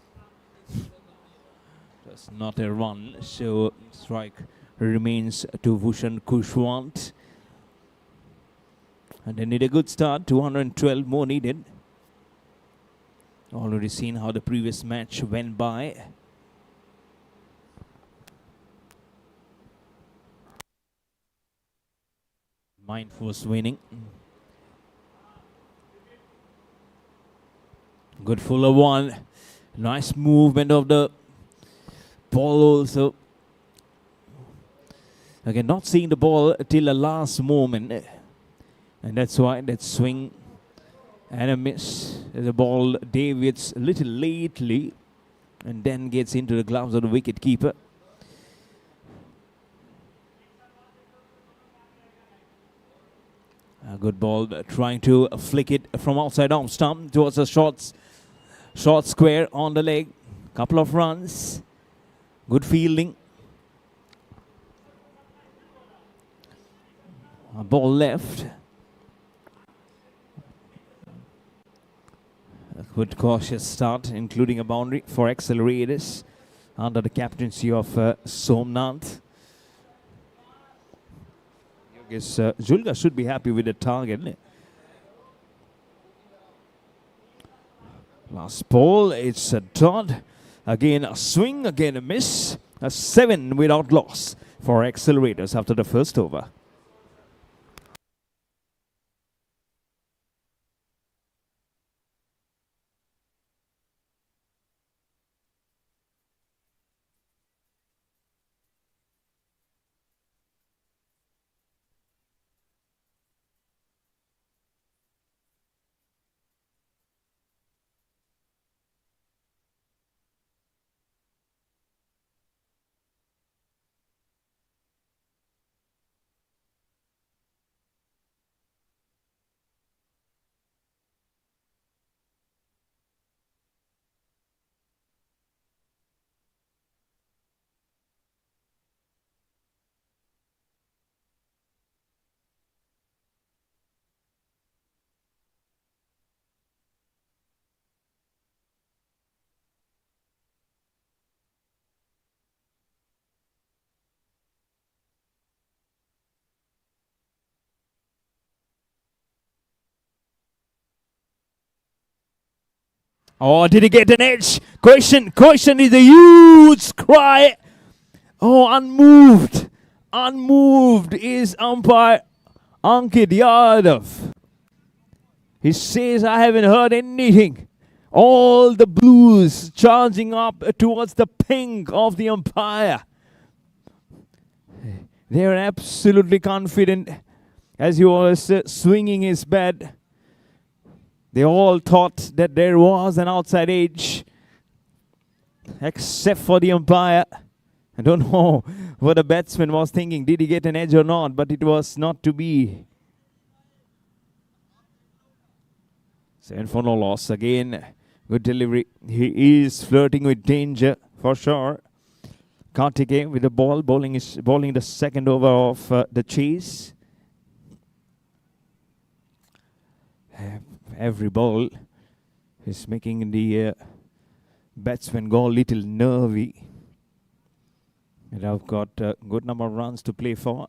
That's not a run. So strike remains to Bhushan Kushwant. And they need a good start. 212 more needed. Already seen how the previous match went by. Mindful's winning. Good fuller one. Nice movement of the ball also. Again, not seeing the ball till the last moment. And that's why that swing and a miss. The ball deviates a little lately and then gets into the gloves of the wicket keeper. A good ball, trying to flick it from outside arm stump towards the short square on the leg. Couple of runs. Good fielding. A ball left. A good cautious start, including a boundary for accelerators under the captaincy of Somnath. I guess Julga should be happy with the target. Last ball, it's a dot. Again a swing, again a miss. A 7 without loss for accelerators after the first over. Oh, did he get an edge? Question is a huge cry. Oh, unmoved. Unmoved is umpire Ankit Yadav. He says, I haven't heard anything. All the blues charging up towards the pink of the umpire. They're absolutely confident as he was swinging his bat. They all thought that there was an outside edge, except for the umpire. I don't know what the batsman was thinking. Did he get an edge or not? But it was not to be. 7 for no loss. Again, good delivery. He is flirting with danger for sure. Kartike with the ball. Bowling the second over of the chase. Every ball is making the batsman go a little nervy. And I've got a good number of runs to play for.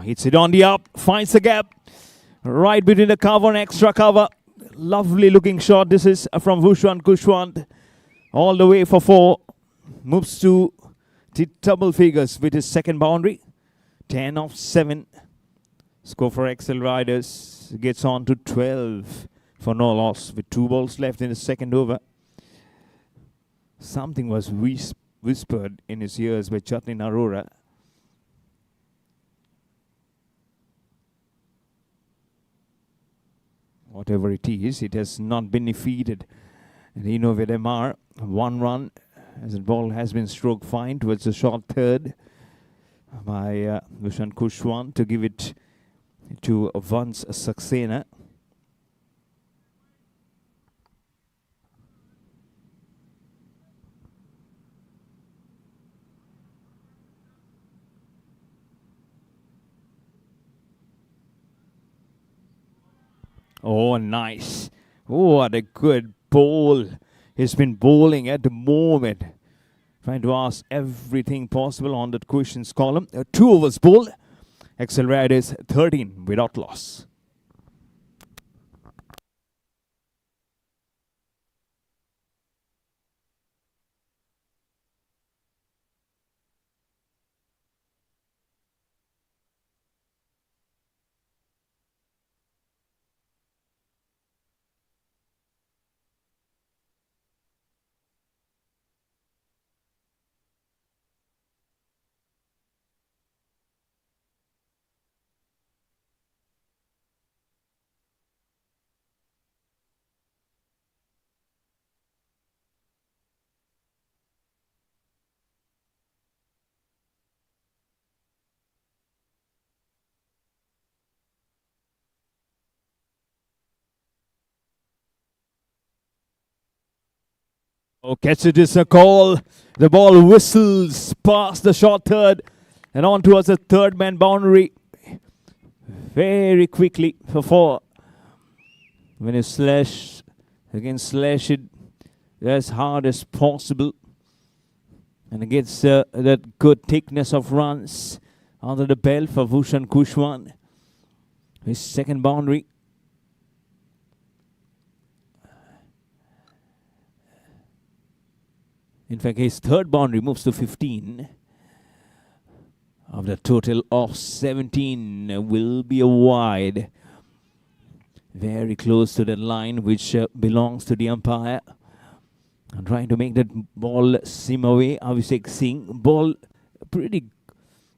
Hits it on the up, finds the gap. Right between the cover and extra cover. Lovely looking shot. This is from Bhushan Kushwant. All the way for 4. Moves to double figures with his second boundary. 10 of 7. Score for Excel Riders gets on to 12 for no loss with 2 balls left in the second over. Something was whispered in his ears by Jatin Arora. Whatever it is, it has not been defeated. And InnovateMR, 1 run as the ball has been stroke fine towards the short third by Bhushan Kushwan to give it to Vance Saxena. Oh, nice. Oh, what a good bowl. He's been bowling at the moment. Trying to ask everything possible on that questions column. 2 overs bowled. Excel Riders 13 without loss. Oh, catch it is a call. The ball whistles past the short third and on towards the third man boundary. Very quickly for 4. When you slash, you can slash it as hard as possible. And it gets that good thickness of runs under the belt for Bhushan Kushwan. His second boundary. In fact, his third boundary moves to 15. Of the total of 17 will be a wide. Very close to the line which belongs to the umpire. I'm trying to make that ball seam away. Abhishek Singh. Ball pretty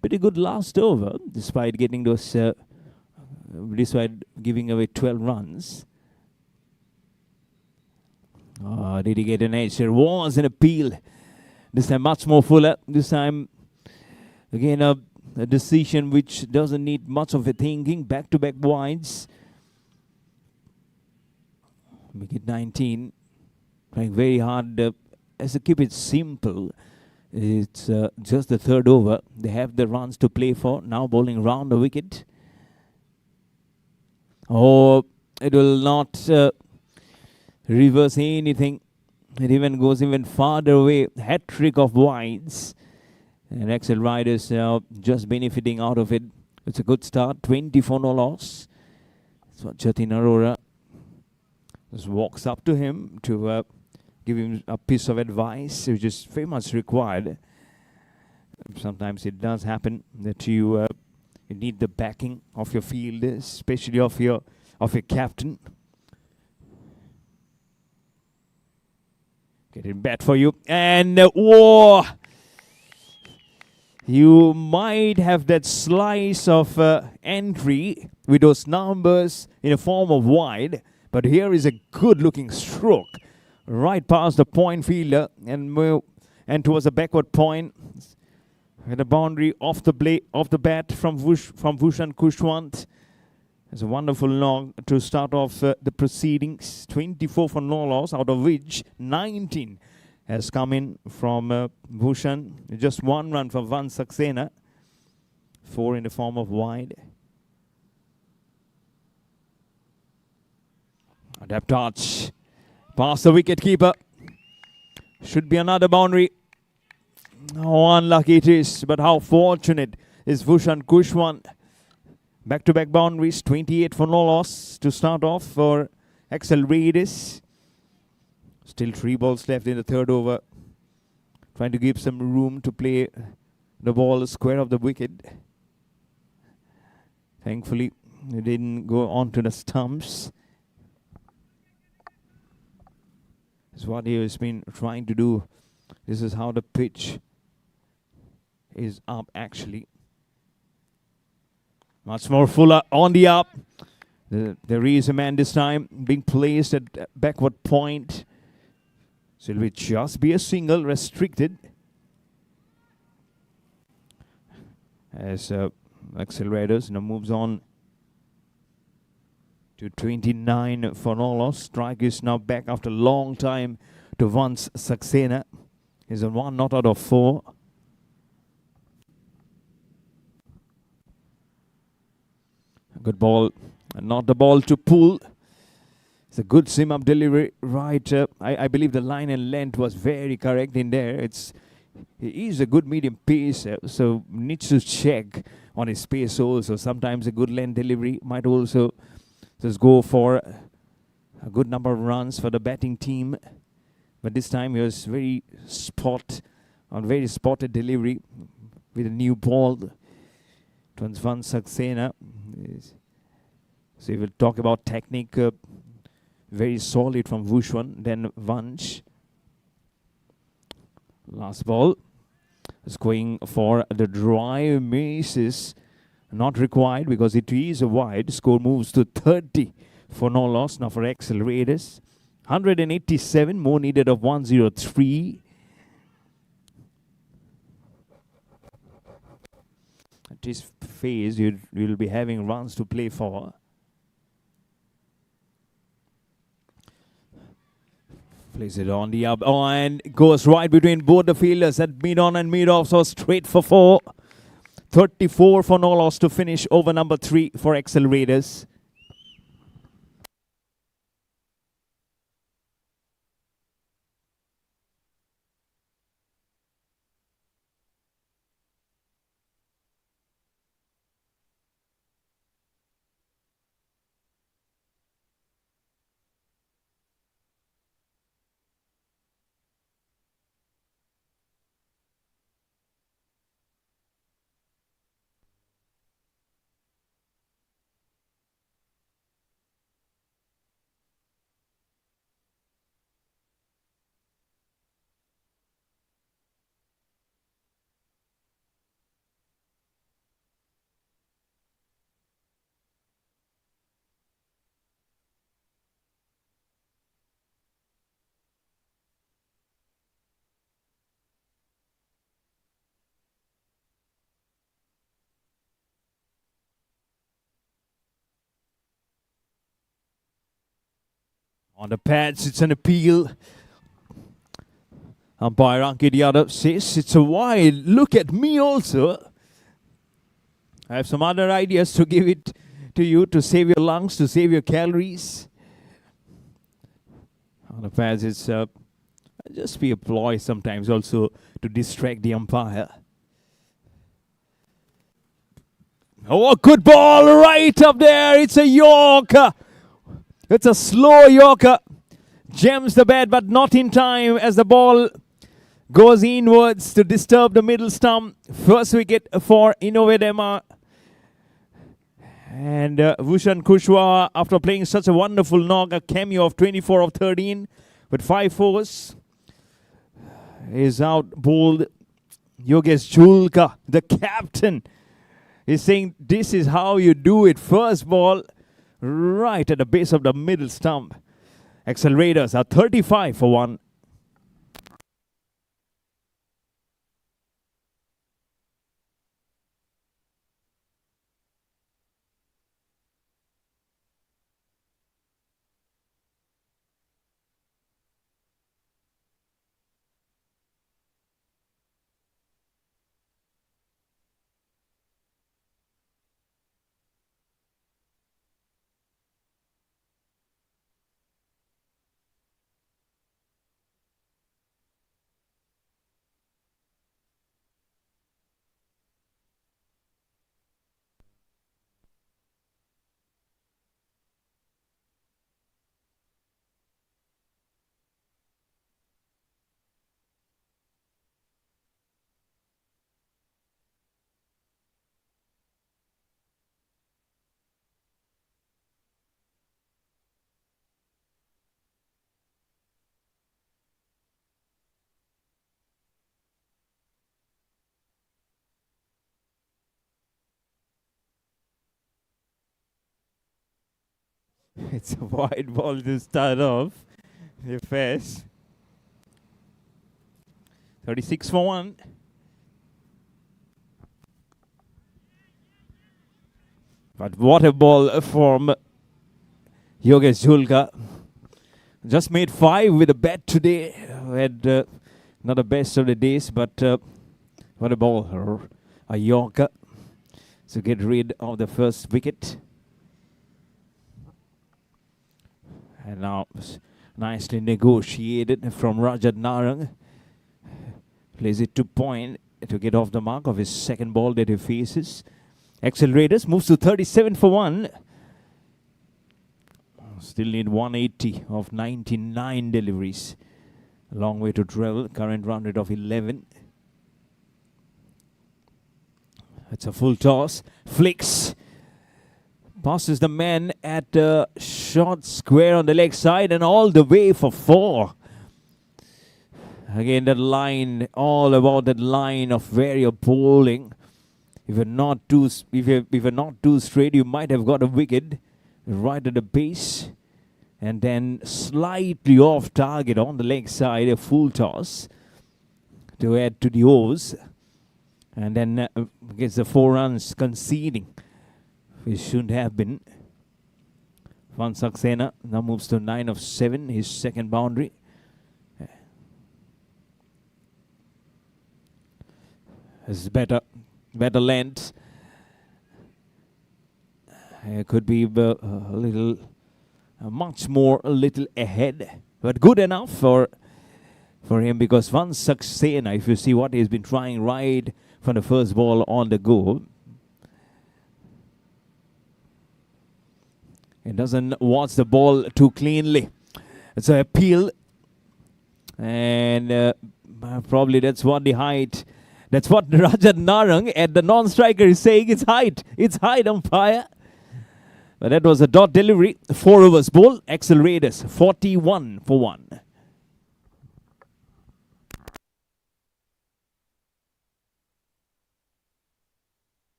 good last over despite getting those, despite giving away 12 runs. Oh, did he get an edge? There was an appeal. This time much more fuller. This time, again, a decision which doesn't need much of a thinking. Back-to-back wides. Make it 19. Trying very hard as to keep it simple. It's just the third over. They have the runs to play for. Now bowling round the wicket. Oh, it will not reverse anything. It even goes even farther away. Hat-trick of wides. And Excel Riders just benefiting out of it. It's a good start. 20 for no loss. So Jatin Arora just walks up to him to give him a piece of advice, which is very much required. Sometimes it does happen that you need the backing of your fielders, especially of your captain. Get in bat for you. And whoa! You might have that slice of entry with those numbers in a form of wide. But here is a good looking stroke. right past the point fielder and move and towards the backward point. With a boundary off the bat from Bhushan Kushwant. It's a wonderful knock to start off the proceedings. 24 for no loss, out of which 19 has come in from Bhushan. Just 1 run for Van Saxena. 4 in the form of wide. A depth touch. Past the wicket keeper. Should be another boundary. Oh, unlucky it is, but how fortunate is Bhushan Kushwant. Back-to-back boundaries, 28 for no loss to start off for XL Raiders. Still 3 balls left in the third over. Trying to give some room to play the ball square of the wicket. Thankfully, it didn't go onto the stumps. That's what he has been trying to do. This is how the pitch is up actually. Much more Fuller on the up. There is a man this time being placed at backward point. So it will just be a single restricted. As Accelerators now moves on to 29 for no loss. Strike is now back after a long time to Vance Saxena. He's on 1 not out of 4. Good ball, and not the ball to pull. It's a good sim-up delivery, right? I believe the line and length was very correct in there. He is a good medium pace, so needs to check on his pace also. Sometimes a good length delivery might also just go for a good number of runs for the batting team. But this time he was very spotted delivery with a new ball. Van Saxena. So we will talk about technique. Very solid from Bhushan. Then Vanch. Last ball is going for the drive. Misses. Not required because it is a wide. Score moves to 30 for no loss. Now for XL Raiders. 187. More needed of 103. At this phase, you will be having runs to play for. Plays it on the up. Oh, and goes right between both the fielders at mid-on and mid-off. So straight for 4. 34 for no loss to finish over number 3 for XL Raiders. On the pads, it's an appeal. Umpire Ankit Yadav says it's a wide. Look at me also. I have some other ideas to give it to you to save your lungs, to save your calories. On the pads, it's just be a ploy sometimes also to distract the umpire. Oh, good ball right up there. It's a Yorker. It's a slow Yorker. Gems the bat, but not in time as the ball goes inwards to disturb the middle stump. First wicket for InnovateMR. And Bhushan Kushwaha, after playing such a wonderful knock, a cameo of 24 of 13 with 5 fours, is out bowled. Yogesh Julka, the captain, is saying this is how you do it. First ball right at the base of the middle stump. Accelerators are 35 for 1. It's a wide ball to start off the affairs. 36 for 1. But what a ball from Yogesh Julka. Just made 5 with a bat today. Had not the best of the days, but what a ball. A Yorker to get rid of the first wicket. And now nicely negotiated from Rajat Narang. Plays it to point to get off the mark of his second ball that he faces. Accelerators moves to 37 for 1. Still need 180 of 99 deliveries. A long way to travel. Current run rate of 11. It's a full toss. Flicks. Passes the man at a short square on the leg side and all the way for 4. Again, that line, all about that line of where you're bowling. If you're not too straight, you might have got a wicket right at the base, and then slightly off target on the leg side, a full toss to add to the overs, and then gets the 4 runs conceding, which shouldn't have been. Van Saxena now moves to 9 of 7, his second boundary. This is better length. It could be much more a little ahead, but good enough for him, because Van Saxena, if you see what he's been trying right from the first ball on the go, he doesn't watch the ball too cleanly. It's an appeal, and probably that's what the height. That's what Rajat Narang at the non-striker is saying. It's height. It's height, umpire. But that was a dot delivery. 4 overs ball. Accelerators 41 for 1.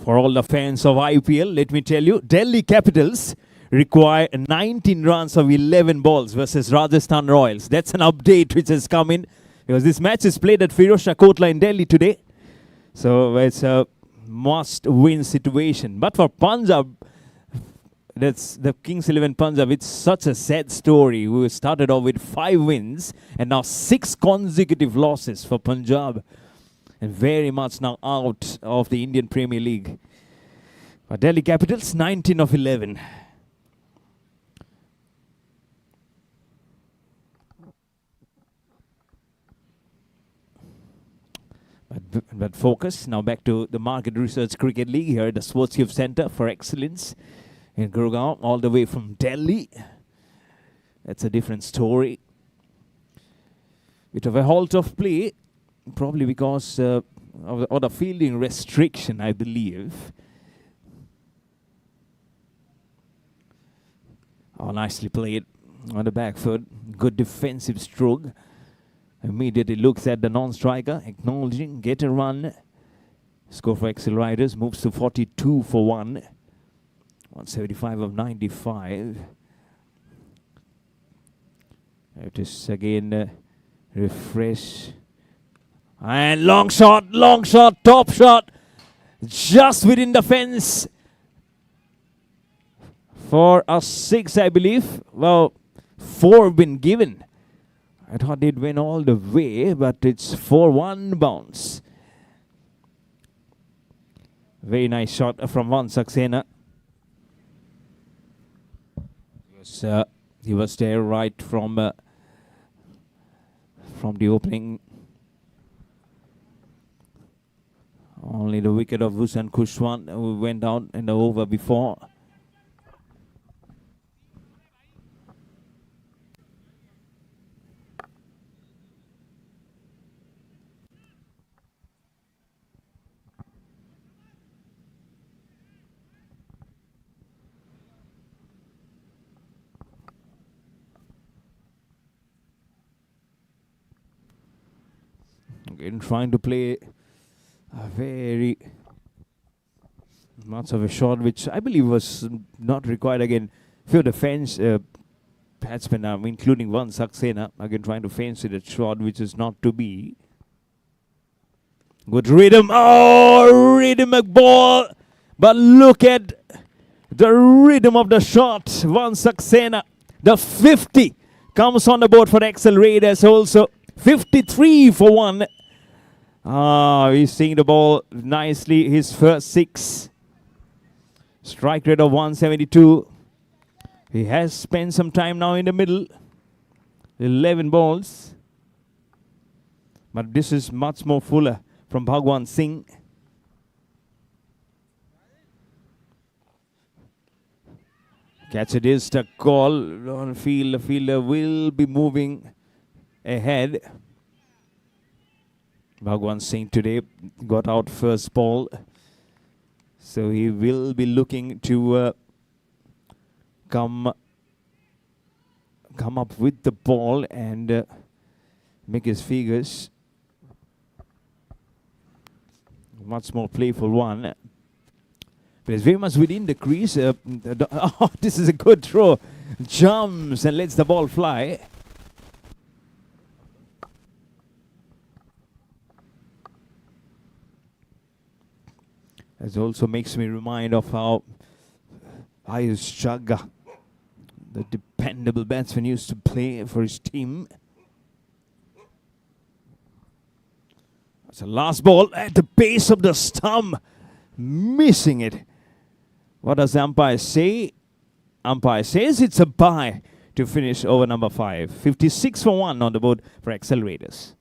For all the fans of IPL, let me tell you, Delhi Capitals require 19 runs of 11 balls versus Rajasthan Royals. That's an update which has come in, because this match is played at Firozshah Kotla in Delhi today. So it's a must-win situation. But for Punjab, that's the Kings 11 Punjab. It's such a sad story. We started off with 5 wins and now 6 consecutive losses for Punjab. And very much now out of the Indian Premier League. But Delhi Capitals, 19 of 11. But focus, now back to the Market Research Cricket League here at the Sports Youth Centre for Excellence in Gurgaon, all the way from Delhi. That's a different story. Bit of a halt of play. Probably because of the fielding restriction, I believe. Oh, nicely played on the back foot. Good defensive stroke. Immediately looks at the non-striker, acknowledging, get a run. Score for Excel Riders moves to 42 for 1. 175 of 95. It is again refresh. And long shot, top shot. Just within the fence. For a 6, I believe. Well, 4 been given. I thought it went all the way, but it's 4-1 bounce. Very nice shot from Van Saxena. He was there right from the opening. Only the wicket of Vusan Kushwan who went out in the over before. Again, trying to play a very much of a shot, which I believe was not required. Again, few defense batsmen, including one Saxena, again trying to fancy that shot, which is not to be. Good rhythm. Oh, rhythmic ball. But look at the rhythm of the shot. Van Saxena, the 50 comes on the board for Excel Raiders also. 53 for 1. He's seeing the ball nicely. His first 6. Strike rate of 172. He has spent some time now in the middle. 11 balls. But this is much more fuller from Bhagwan Singh. Catch it is the call on field. The fielder will be moving ahead. Bhagwan Singh today got out first ball. So he will be looking to come up with the ball and make his figures. Much more playful one. But it's very much within the crease. Oh, this is a good throw. Jumps and lets the ball fly. It also makes me remind of how Ayush Chagga, the dependable batsman, used to play for his team. That's the last ball at the base of the stump. Missing it. What does the umpire say? Umpire says it's a bye to finish over number 5. 56 for 1 on the board for Excel Raiders.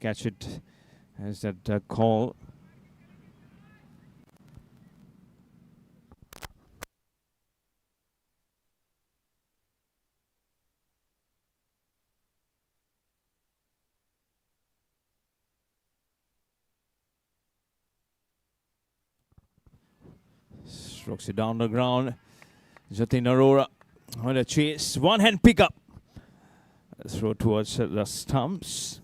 catch it as that call. Strokes it down the ground. Jatin Arora on a chase. One hand pickup. Throw towards the stumps.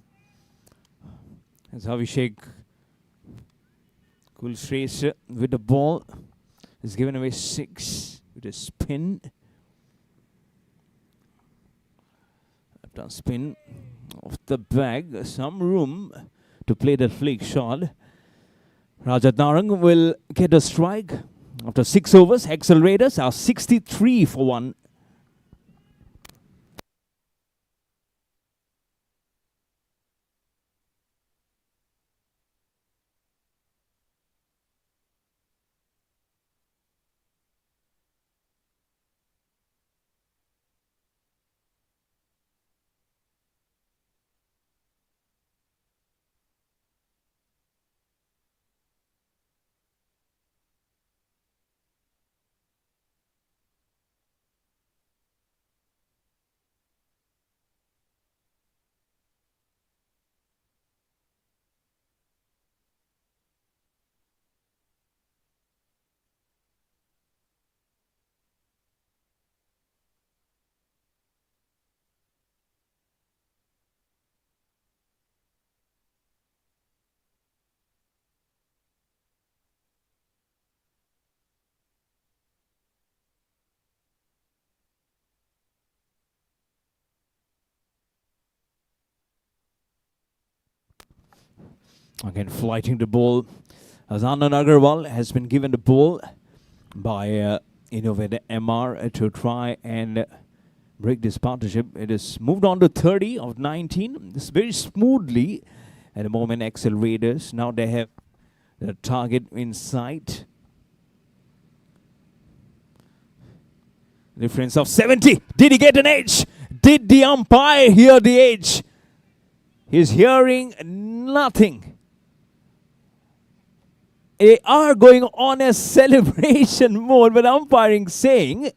As Avishek Kulshrestha with the ball. He's given away 6 with a spin. Left arm spin off the bag. Some room to play that flick shot. Rajat Narang will get a strike. After 6 overs, accelerators are 63 for 1. Again, flighting the ball. As Anand Agarwal has been given the ball by InnovateMR to try and break this partnership. It is moved on to 30 of 19. This very smoothly at the moment. Accelerators. Now they have the target in sight. Difference of 70. Did he get an edge? Did the umpire hear the edge? He's hearing nothing. They are going on a celebration mode, but umpiring saying,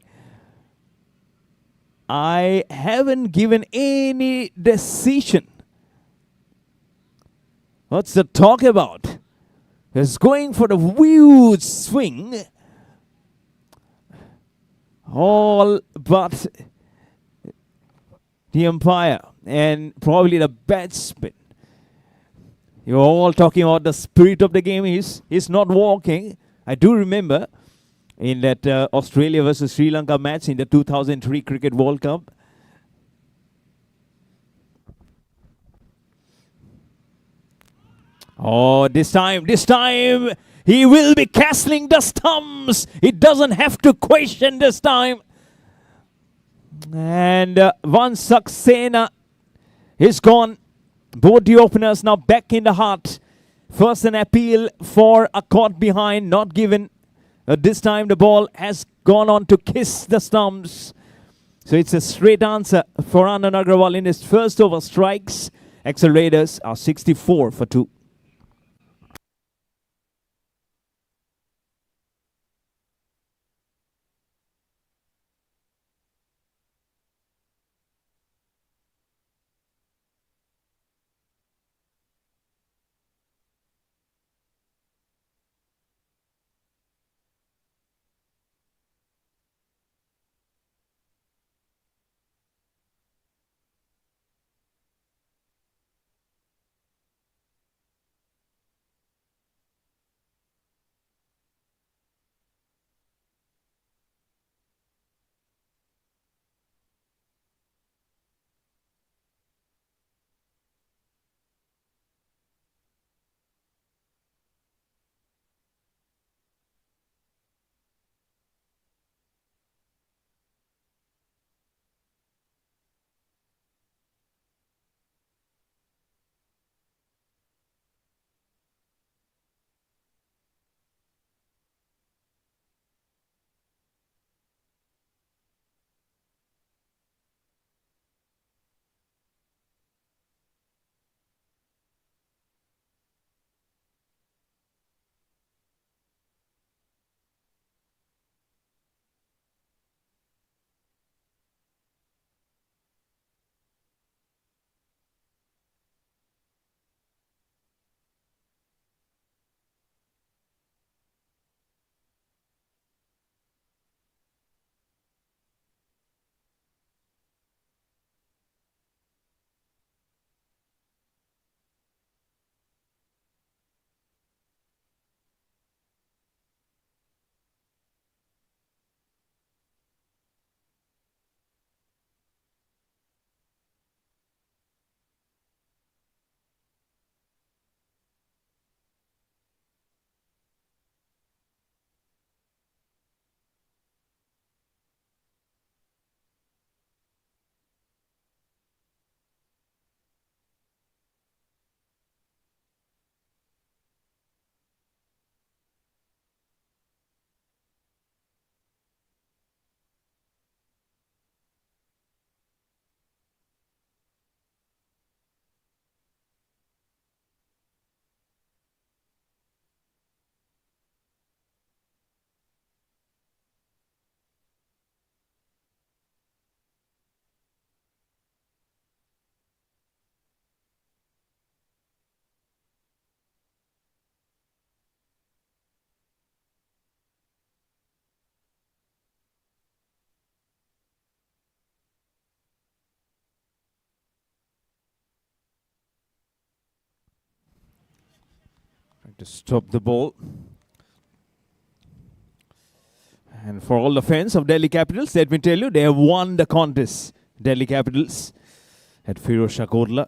I haven't given any decision. What's the talk about? He's going for the huge swing. All but the umpire and probably the batsman. You're all talking about the spirit of the game. He's not walking. I do remember in that Australia versus Sri Lanka match in the 2003 Cricket World Cup. Oh, this time, he will be castling the stumps. He doesn't have to question this time. And Van Saxena is gone. Both the openers now back in the heart. First an appeal for a caught behind, not given. This time the ball has gone on to kiss the stumps. So it's a straight answer for Anand Agarwal in his first over strikes. Accelerators are 64 for 2. To stop the ball. And for all the fans of Delhi Capitals, let me tell you, they have won the contest. Delhi Capitals at Firozshah Kodla.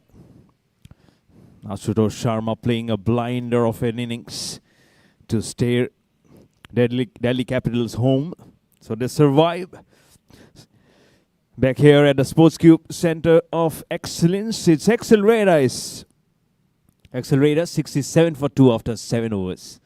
Ashutosh Sharma playing a blinder of an innings to steer Delhi Capitals home. So they survive. Back here at the Sports Cube Center of Excellence, it's Accelerator 67 for 2 after 7 overs.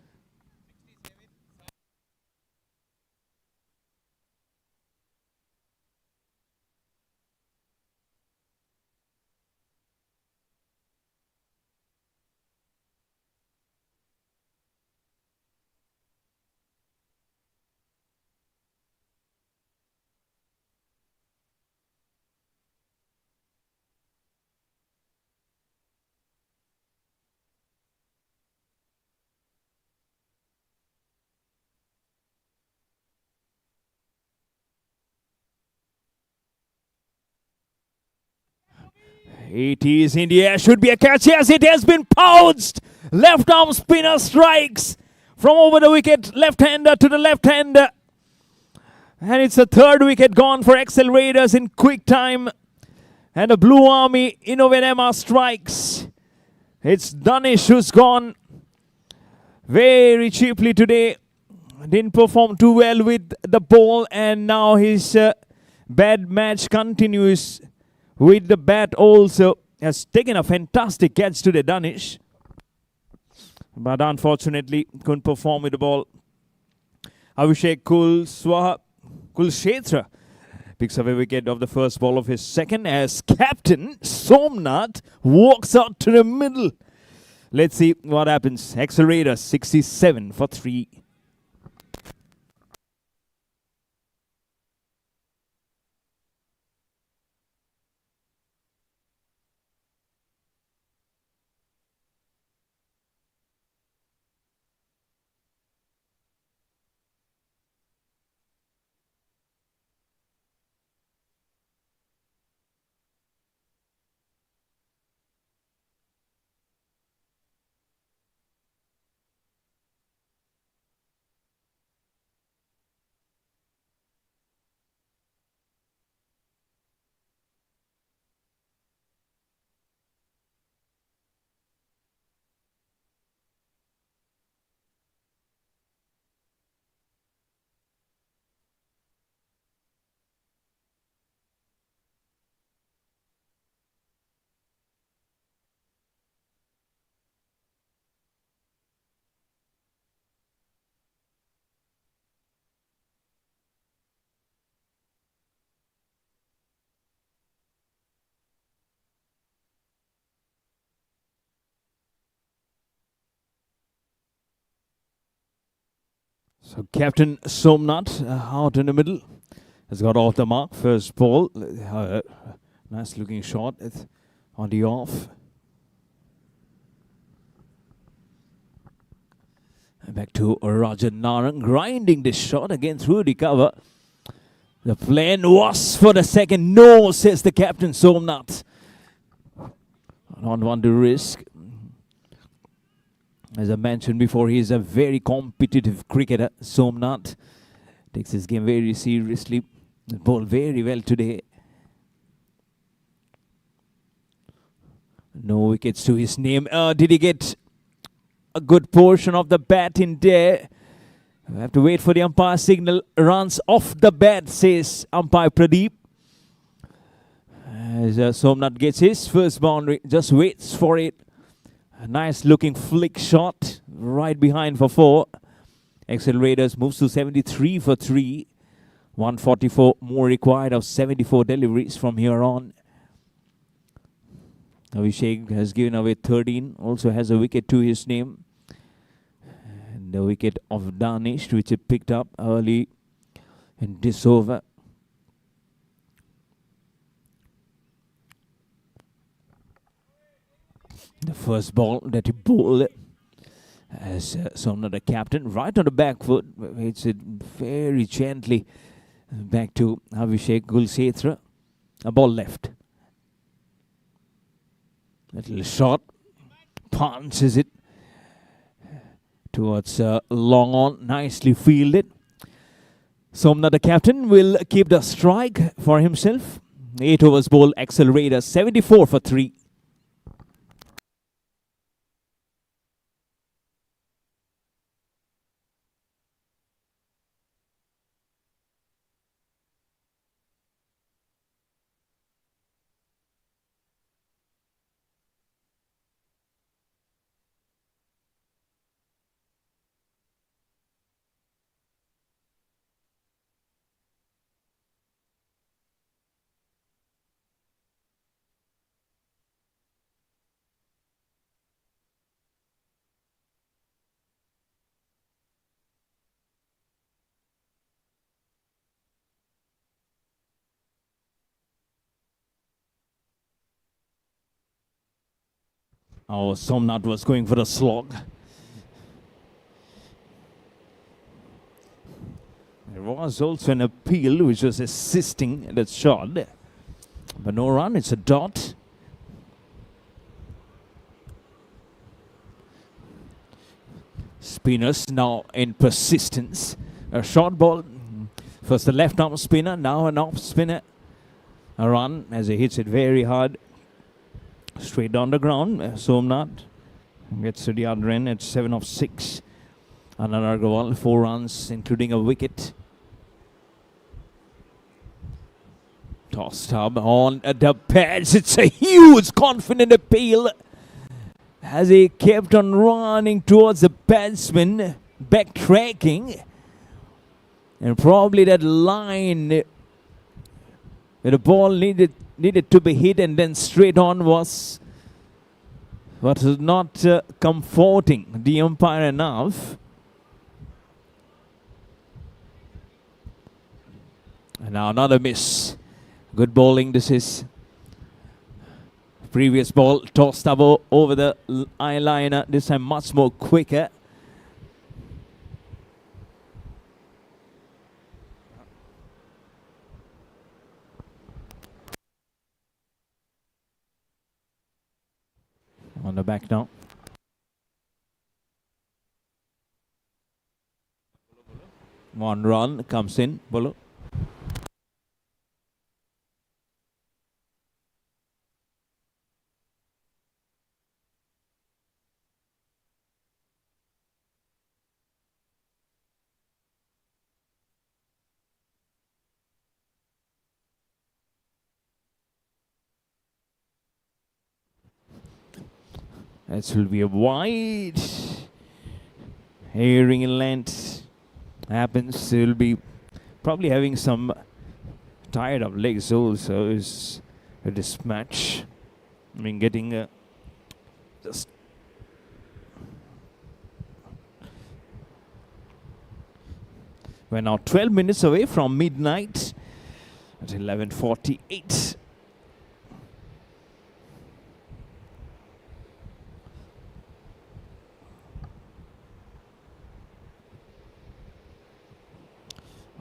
It is in the air, should be a catch. Yes, it has been pounced. Left arm spinner strikes from over the wicket, left-hander to the left-hander. And it's a third wicket gone for Accelerators in quick time. And the Blue Army InnovateMR strikes. It's Danish who's gone very cheaply today. Didn't perform too well with the ball, and now his bad match continues with the bat also. Has taken a fantastic catch today, Danish. But unfortunately, couldn't perform with the ball. Abhishek Kulshetra picks up a wicket of the first ball of his second as Captain Somnath walks out to the middle. Let's see what happens. Accelerator 67 for 3. So Captain Somnath out in the middle has got off the mark. First ball, nice looking shot on the off. And back to Rajan Narang, grinding this shot again through the cover. The plan was for the second. No, says the Captain Somnath. Don't want to risk. As I mentioned before, he is a very competitive cricketer. Somnath takes his game very seriously. Bowled very well today. No wickets to his name. Did he get a good portion of the bat in there? We have to wait for the umpire signal. Runs off the bat, says umpire Pradeep. As Somnath gets his first boundary, just waits for it. A nice looking flick shot right behind for 4. Accelerators moves to 73 for 3. 144 more required of 74 deliveries from here on. Abhishek has given away 13. Also has a wicket to his name. And the wicket of Danish, which he picked up early in this over. The first ball that he bowled as Somnath, the captain, right on the back foot, hits it very gently back to Abhishek Kulshetra. A ball left. Little shot, punches it towards long on, nicely fielded. Somnath, the captain, will keep the strike for himself. 8 overs bowl, accelerator 74 for 3. Oh, Somnath was going for a slog. There was also an appeal which was assisting that shot. But no run, it's a dot. Spinners now in persistence. A short ball. First the left arm spinner, now an off spinner. A run as he hits it very hard. Straight down the ground. Somnath gets to the other end at 7 of 6. Anand Agarwal, 4 runs, including a wicket. Tossed up on the pads. It's a huge confident appeal as he kept on running towards the batsman, backtracking. And probably that line where the ball needed to be hit and then straight on was what was not comforting the umpire enough. And now another miss. Good bowling. This is previous ball tossed up over the eye liner. This time much more quicker. On the back now. One run comes in. Bolo. This will be a wide. Airing in length happens. He'll be probably having some tired of legs also. Is this match? I mean, getting just. We're now 12 minutes away from midnight at 11:48.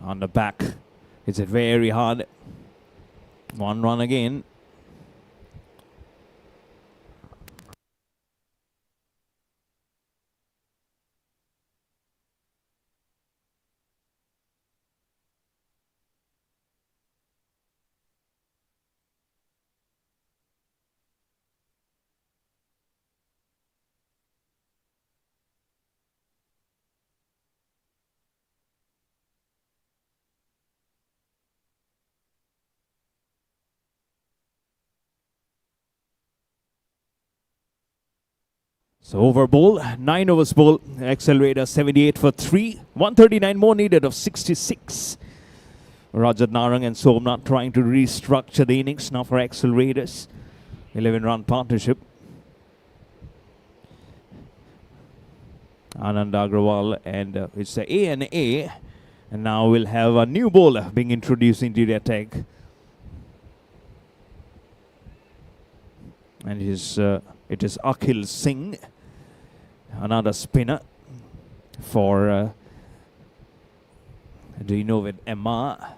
On the back, it's a very hard. One run again. So over bowl, 9 overs bowl, accelerator 78 for 3, 139 more needed of 66. Rajat Narang and Somnath trying to restructure the innings now for accelerators. 11-run partnership. Anand Agarwal and it's the A and A. And now we'll have a new bowler being introduced into the attack. And it is Akhil Singh. Another spinner for the InnovateMR.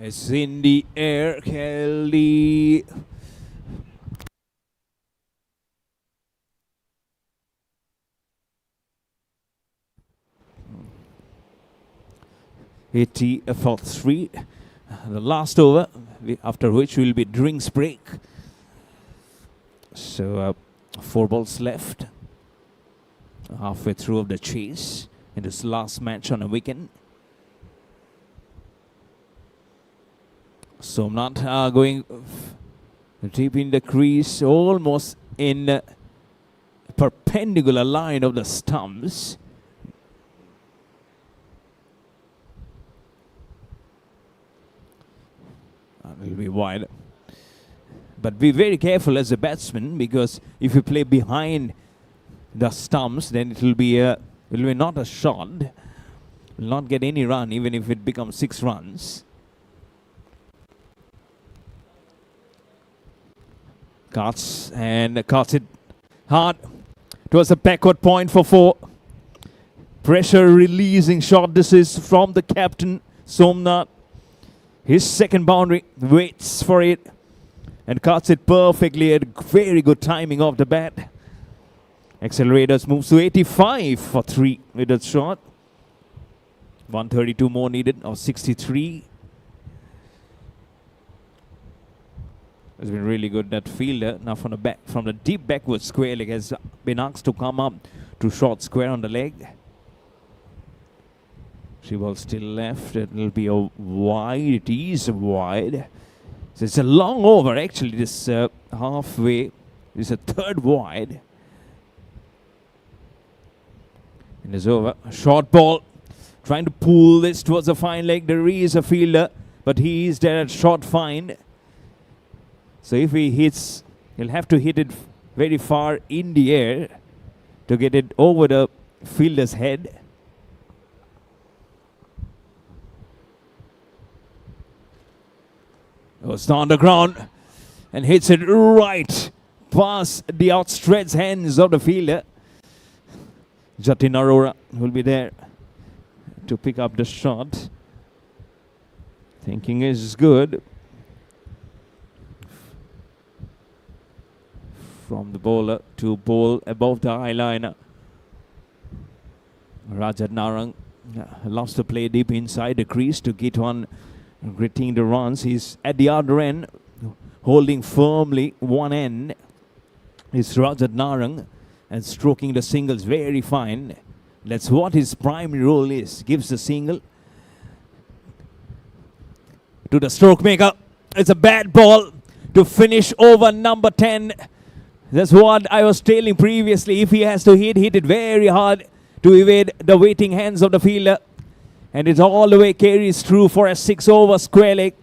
It's in the air, Kelly. $80 for 3. The last over, after which will be drinks break. So 4 balls left. Halfway through of the chase in this last match on a weekend. Somnath going deep in the crease, almost in perpendicular line of the stumps. Will be wide, but be very careful as a batsman, because if you play behind the stumps, then it will be not a shot, will not get any run even if it becomes 6 runs. Cuts it hard towards the backward point for 4. Pressure releasing shot. This is from the captain Somnath. His second boundary, waits for it and cuts it perfectly at very good timing off the bat. Accelerators moves to 85 for 3 with that shot. 132 more needed, or 63. It's been really good, that fielder. Now from the deep backward square leg has been asked to come up to short square on the leg. 3 balls still left. It will be a wide. It is wide. So it's a long over actually. This halfway is a 3rd wide. And it's over. A short ball. Trying to pull this towards the fine leg. There is a fielder, but he is there at short fine. So if he hits, he'll have to hit it very far in the air to get it over the fielder's head. Goes on the ground and hits it right past the outstretched hands of the fielder. Jatin Arora will be there to pick up the shot. Thinking is good. From the bowler to bowl above the eye liner. Rajat Narang loves to play deep inside the crease to get on gritting the runs. He's at the other end, holding firmly one end. Is Rajat Narang and stroking the singles very fine. That's what his primary role is. Gives the single to the stroke maker. It's a bad ball to finish over number 10. That's what I was telling previously. If he has to hit it very hard to evade the waiting hands of the fielder. And it all the way carries through for a 6-over square leg.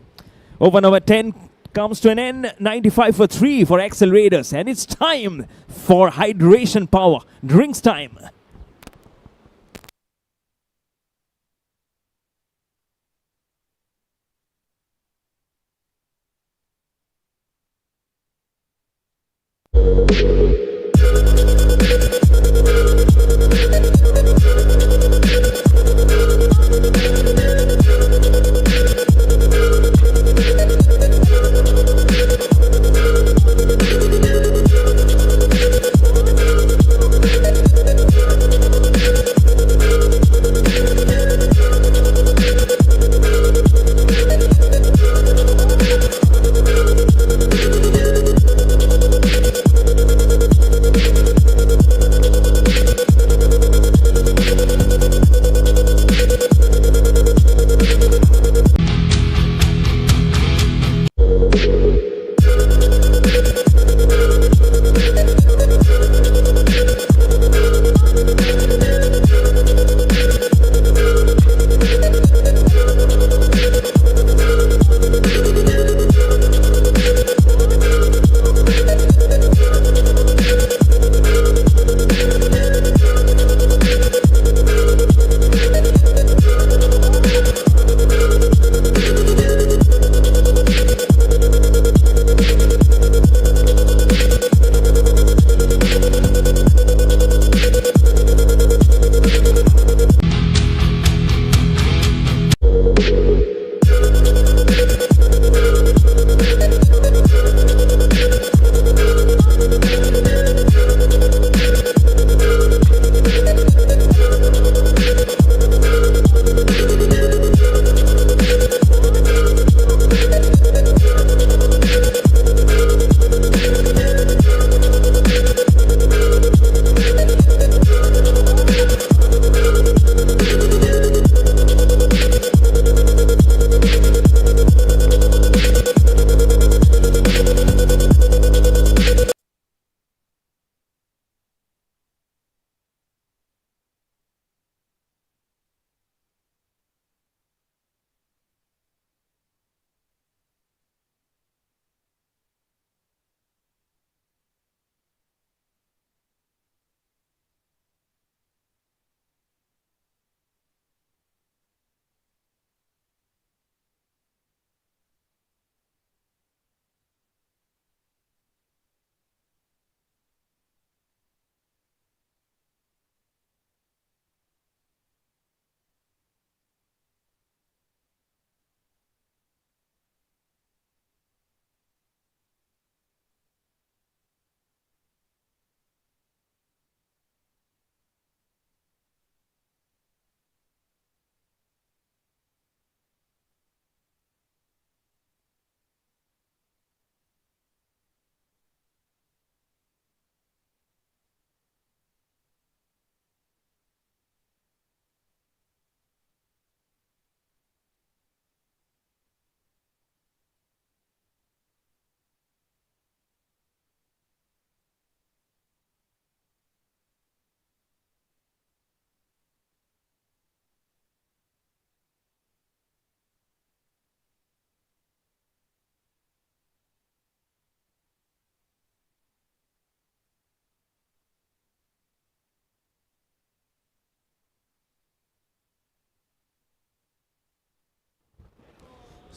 Over number 10 comes to an end. 95 for 3 for accelerators. And it's time for hydration power. Drinks time.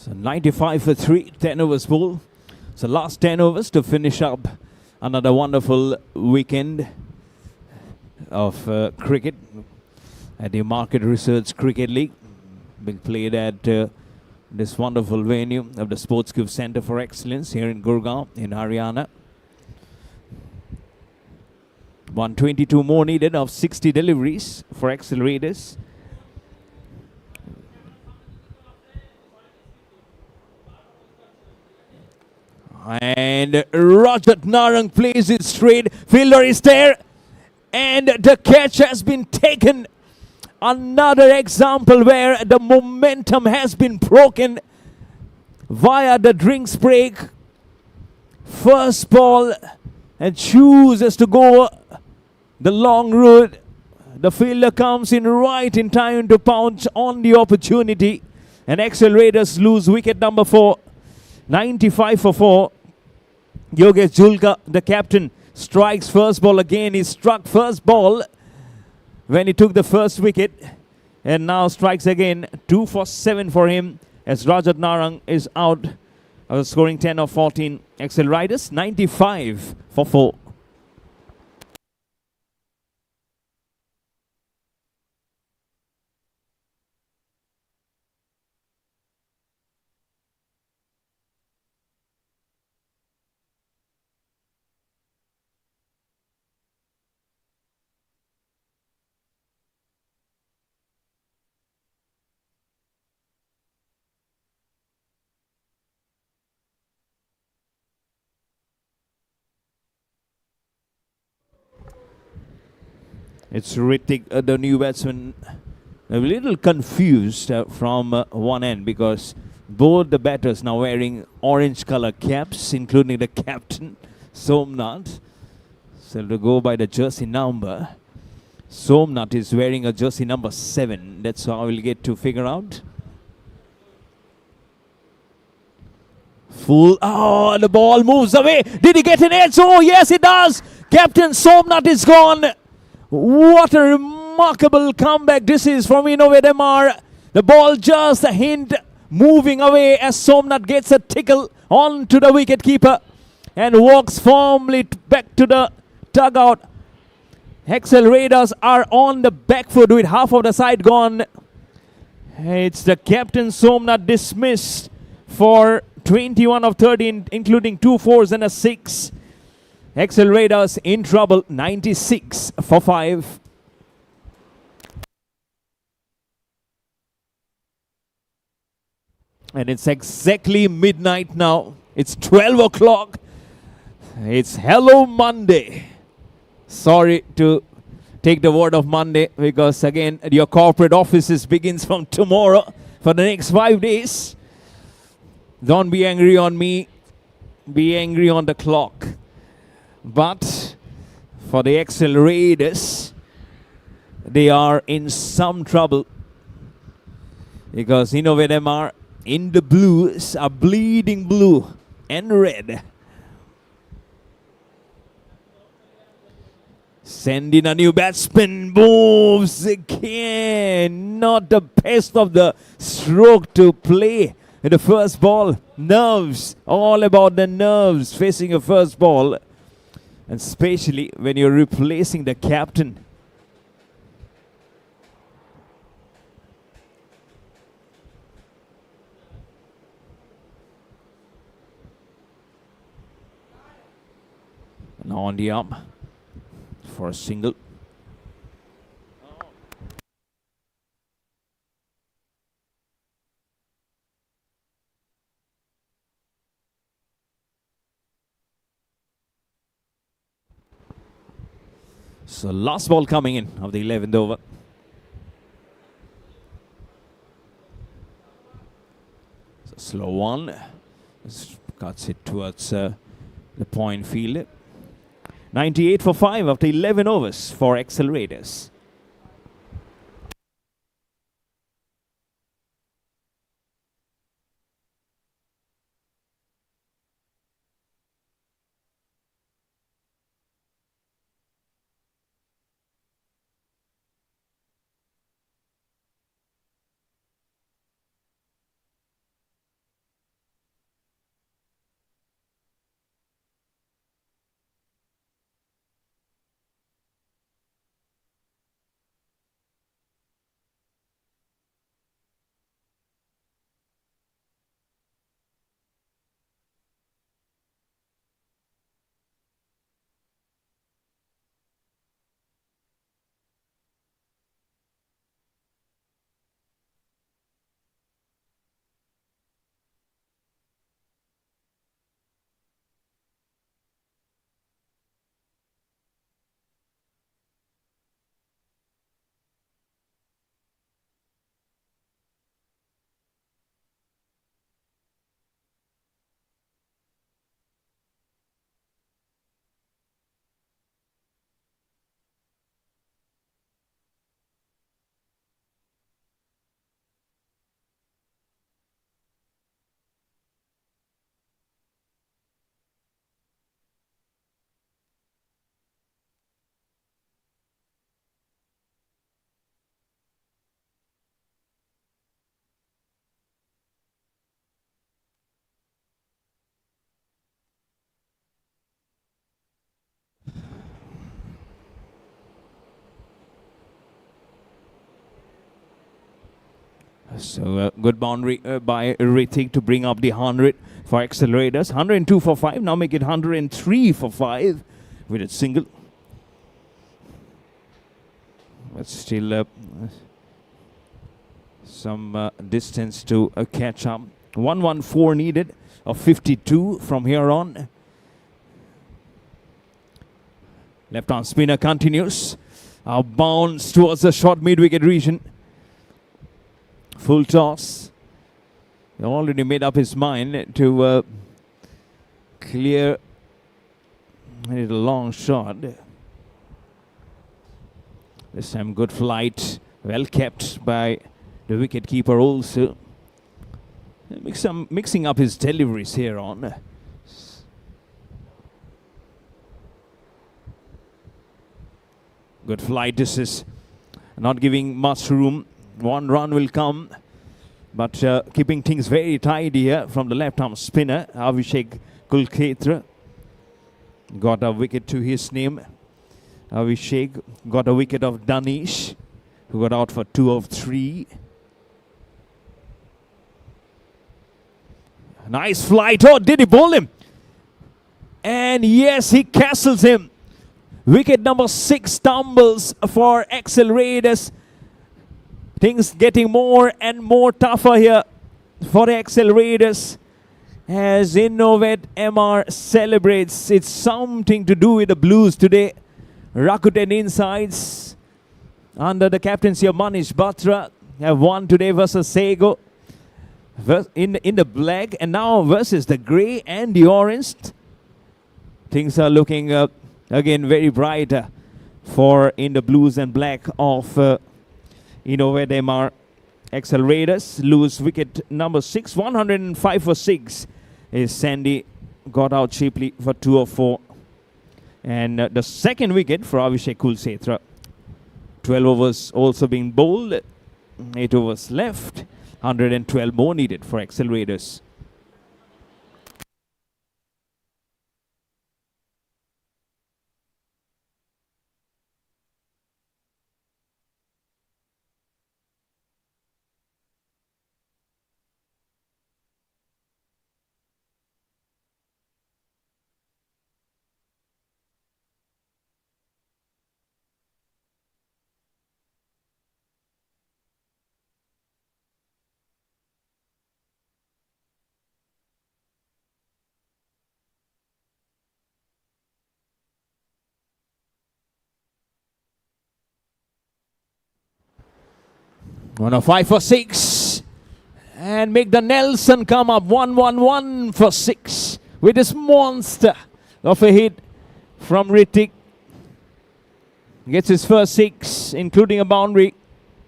So 95 for 3, 10 overs ball. So last 10 overs to finish up another wonderful weekend of cricket at the Market Research Cricket League, being played at this wonderful venue of the Sports Cube Center for Excellence here in Gurgaon in Haryana. 122 more needed of 60 deliveries for accelerators. And Rajat Narang plays it straight. Fielder is there. And the catch has been taken. Another example where the momentum has been broken via the drinks break. First ball and chooses to go the long route. The fielder comes in right in time to pounce on the opportunity. And accelerators lose wicket number 4. 95 for 4. Yogesh Julka, the captain, strikes first ball again. He struck first ball when he took the first wicket. And now strikes again. 2 for 7 for him as Rajat Narang is out. Scoring 10 of 14. Accelerators 95 for 4. It's Ritik, the new batsman, a little confused from one end because both the batters now wearing orange color caps, including the captain, Somnath. So to go by the jersey number, Somnath is wearing a jersey number 7. That's how we'll get to figure out. Full. Oh, the ball moves away. Did he get an edge? Oh, yes, it does. Captain Somnath is gone. What a remarkable comeback this is from InnovateMR. The ball just a hint moving away as Somnath gets a tickle onto the wicketkeeper and walks firmly back to the dugout. Accelerators are on the back foot with half of the side gone. It's the captain Somnath dismissed for 21 of 13, including 2 fours and a 6. Accelerators in trouble, 96 for 5. And it's exactly midnight now. It's 12 o'clock. It's Hello Monday. Sorry to take the word of Monday because again your corporate offices begins from tomorrow for the next 5 days. Don't be angry on me. Be angry on the clock. But for the accelerators, they are in some trouble because InnovateMR in the blues are bleeding blue and red. Send in a new batsman, moves again. Not the best of the stroke to play in the first ball. Nerves, all about the nerves facing a first ball. And especially when you're replacing the captain. Now on the up for a single. So last ball coming in of the 11th over. So slow one. Cuts it towards the point field. 98 for 5 after 11 overs for accelerators. So good boundary by Ritik to bring up the 100 for accelerators. 102 for 5. Now make it 103 for 5 with a single. But still some distance to catch up. 114 needed of 52 from here on. Left arm spinner continues. Bounce towards the short mid-wicket region. Full toss. He already made up his mind to clear a long shot. This time good flight. Well kept by the wicket keeper also. Mixing up his deliveries here on. Good flight. This is not giving much room. One run will come, but keeping things very tight here from the left-arm spinner, Abhishek Kulkhetra. Got a wicket to his name. Abhishek got a wicket of Danish, who got out for 2 of 3. Nice flight. Oh, did he bowl him? And yes, he castles him. Wicket number 6 stumbles for accelerators. Things getting more and more tougher here for the accelerators as InnovateMR celebrates. It's something to do with the Blues today. Rakuten Insights under the captaincy of Manish Batra have won today versus Sego in the black, and now versus the grey and the orange. Things are looking again very bright for in the blues and black of InnovateMR accelerators. Lose wicket number 6, 105 for 6 is Sandy. Got out cheaply for 2 of 4. And the second wicket for Abhishek Kulsetra. 12 overs also being bowled. 8 overs left. 112 more needed for accelerators. On a 5 for 6 and make the Nelson come up. 1-1-1 for 6 with this monster of a hit from Ritik. Gets his first 6 including a boundary.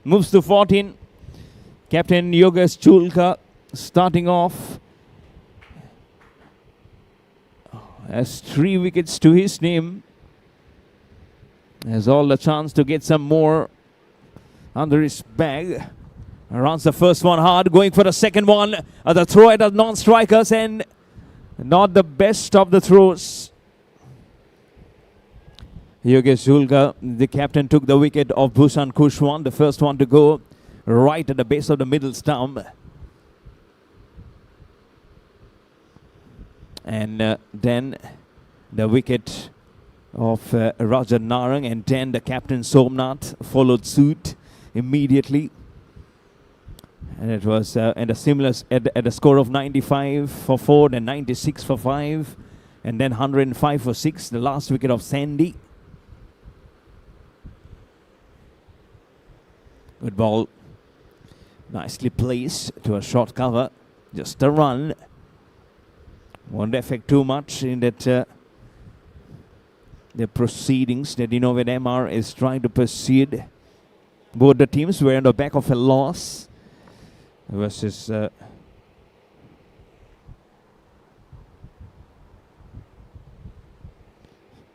Moves to 14. Captain Yogesh Chulka starting off. Has 3 wickets to his name. Has all the chance to get some more under his bag. Runs the first one hard, going for the second one. The throw at the non-strikers and not the best of the throws. Yogesh Chulka, the captain, took the wicket of Bhushan Kushwan, the first one to go right at the base of the middle stump. And then the wicket of Raja Narang, and then the captain Somnath followed suit immediately, and it was at a similar at a score of 95 for 4, then 96 for 5, and then 105 for 6. The last wicket of Sandy. Good ball, nicely placed to a short cover, just a run. Won't affect too much in that the proceedings that InnovateMR is trying to proceed. Both the teams were on the back of a loss versus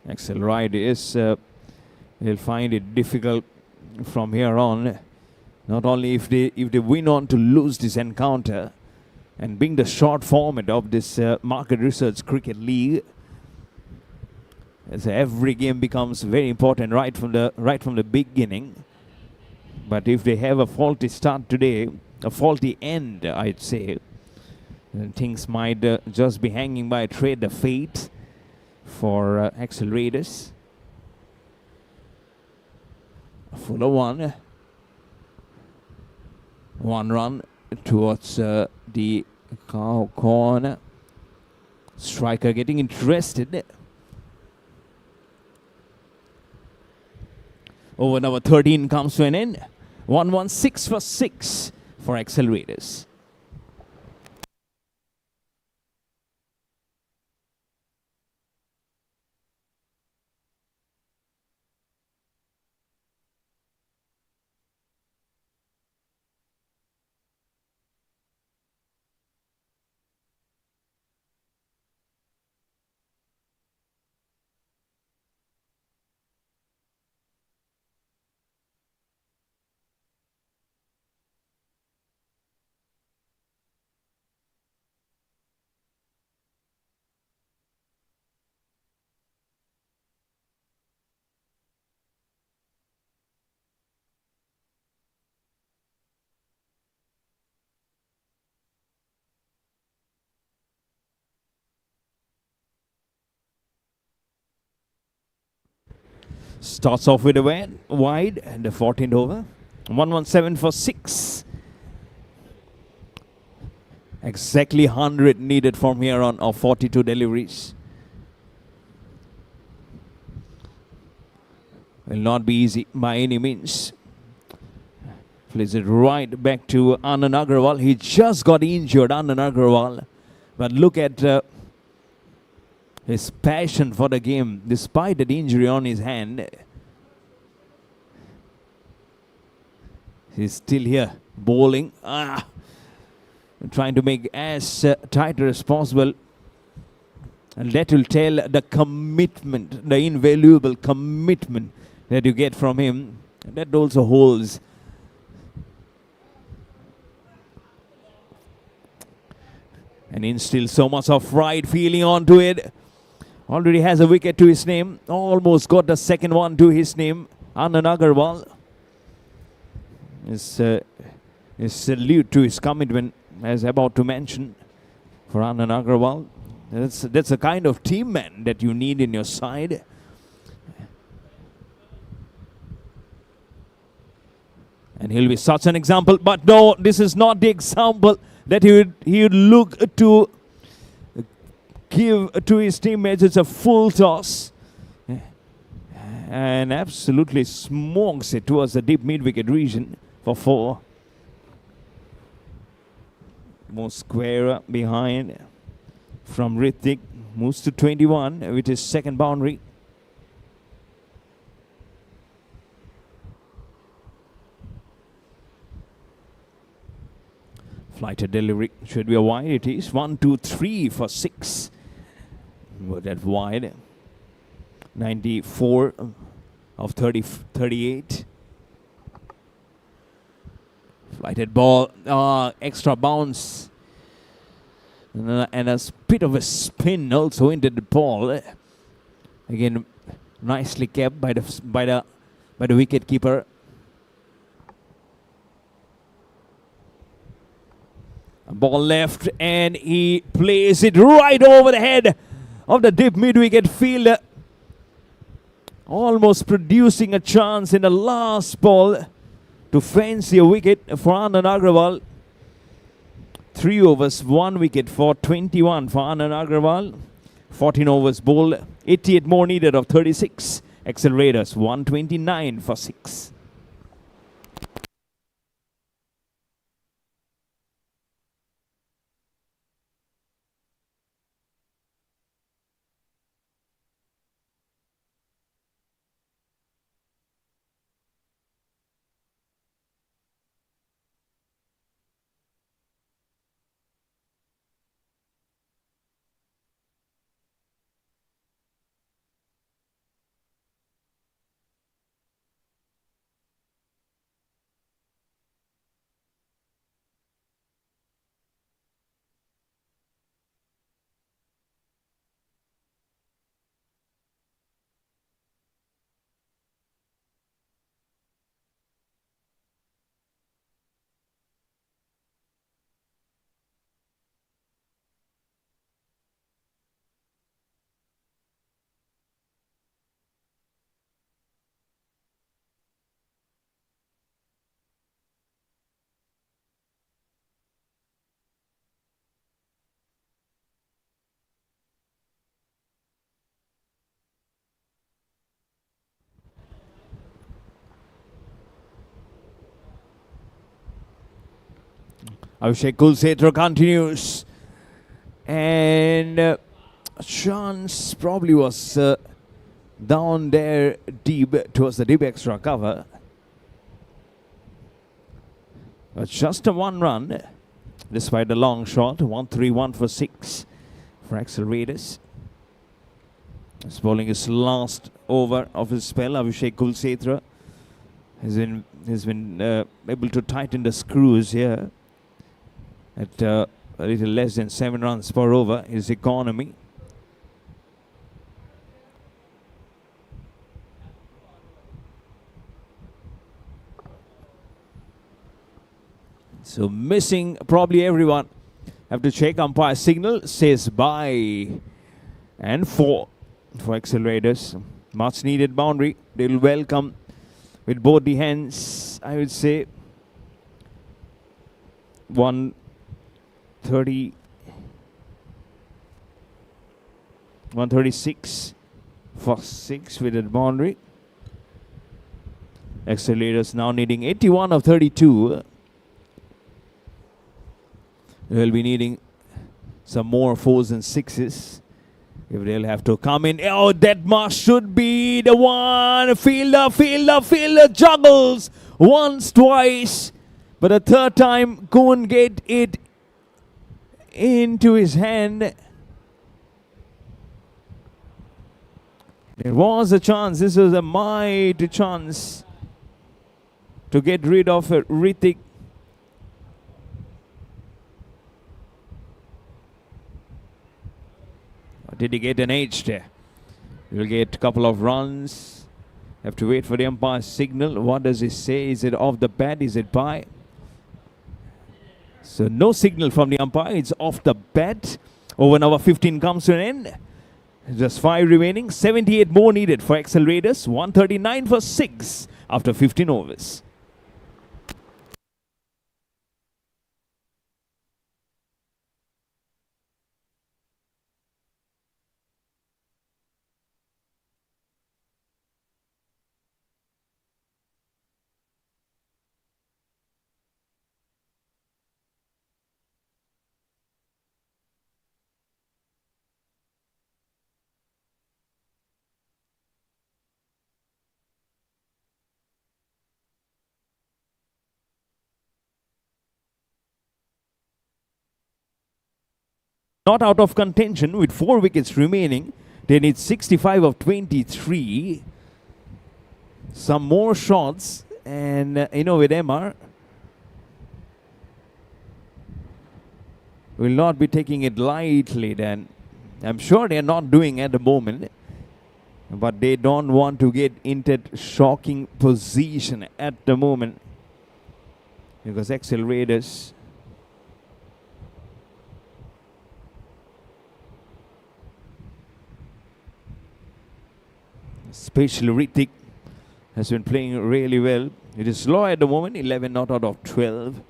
Axel Ride is he'll find it difficult from here on. Not only if they win on to lose this encounter, and being the short format of this Market Research Cricket League, as every game becomes very important right from the beginning. But if they have a faulty start today, a faulty end, I'd say. And things might just be hanging by a thread of fate for accelerators. Fuller one. One run towards the corner. Striker getting interested. Over number 13 comes to an end. 1-1-6 for 6 for accelerators. Starts off with a wide and the 14th over. 1-1-7 for 6. Exactly 100 needed from here on of 42 deliveries. Will not be easy by any means. Plays it right back to Anand Agarwal. He just got injured, Anand Agarwal. But look at his passion for the game, despite that injury on his hand. He's still here, bowling. Trying to make as tighter as possible. And that will tell the commitment, the invaluable commitment that you get from him. That also holds. And instills so much of right feeling onto it. Already has a wicket to his name. Almost got the second one to his name. Anand Agarwal. His salute to his commitment, as about to mention, for Anand Agarwal. That's the kind of team man that you need in your side. And he'll be such an example. But no, this is not the example that he would look to give to his teammates. It's a full toss. And absolutely smokes it towards the deep mid-wicket region for 4. More square behind from Ritik. Moves to 21 with his second boundary. Flighted delivery should be a wide. It is 1-2-3 for 6. But that wide. 94 of 38. Flighted ball. Extra bounce. And a bit of a spin also into the ball. Again, nicely kept by the wicket keeper. Ball left, and he plays it right over the head of the deep mid-wicket fielder. Almost producing a chance in the last ball to fancy a wicket for Anand Agarwal. 3 overs, 1 wicket for 21 for Anand Agarwal. 14 overs bowled, 88 more needed of 36. Accelerators, 129 for 6. Abhishek Kulsetra continues. And chance probably was down there deep towards the deep extra cover. But just a one run, despite the long shot. 1-3-1 for 6 for Accelerators. He's bowling his last over of his spell. Abhishek Kulsetra has been able to tighten the screws here at a little less than 7 runs per over. His economy. So missing probably everyone. Have to check umpire signal. Says bye. And 4 for Accelerators. Much needed boundary. They will welcome with both the hands, I would say. 130. 136 for 6 with a boundary. Accelerators now needing 81 of 32. They'll be needing some more 4s and 6s if they'll have to come in. Oh, that must should be the one. Fielder juggles once, twice, but a third time couldn't get it into his hand. There was a chance. This was a mighty chance to get rid of Ritik. Did he get an edge there? He'll get a couple of runs. Have to wait for the umpire's signal. What does he say? Is it off the bat? Is it by? So no signal from the umpire. It's off the bat. Over number 15 comes to an end. Just 5 remaining. 78 more needed for Accelerators. 139 for 6 after 15 overs. Not out of contention with 4 wickets remaining. They need 65 of 23. Some more shots and InnovateMR will not be taking it lightly then. I'm sure they are not doing at the moment, but they don't want to get into shocking position at the moment because Accelerators especially Ritik has been playing really well. It is slow at the moment, 11 not out of 12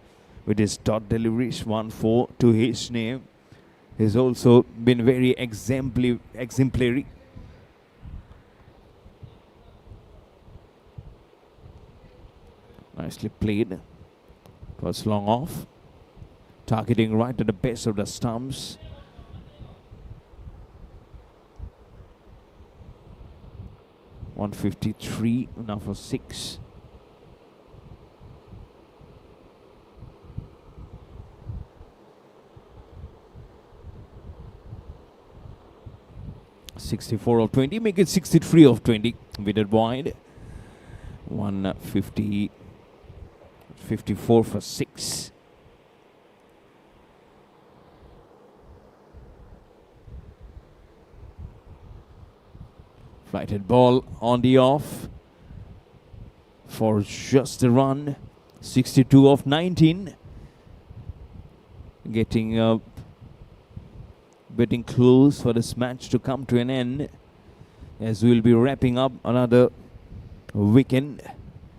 with his dot deliveries, 1-4 to his name. He's also been very exemplary. Nicely played. Was long off. Targeting right at the base of the stumps. .153 now for 6. .64 of 20, make it 63 of 20 with it wide. 150, 54 for 6. Flighted ball on the off for just a run. 62 of 19. Getting close for this match to come to an end, as we'll be wrapping up another weekend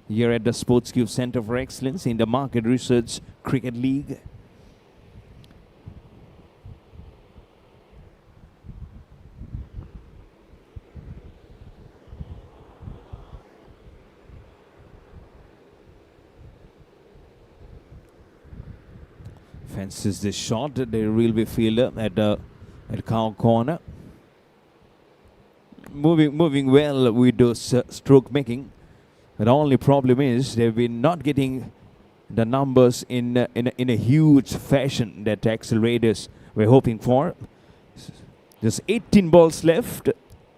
here at the Sports Cube Center for Excellence in the Market Research Cricket League. Fences the shot. There will be fielder at cow corner. Moving well with those stroke making. The only problem is they've been not getting the numbers in a huge fashion that accelerators were hoping for. There's 18 balls left,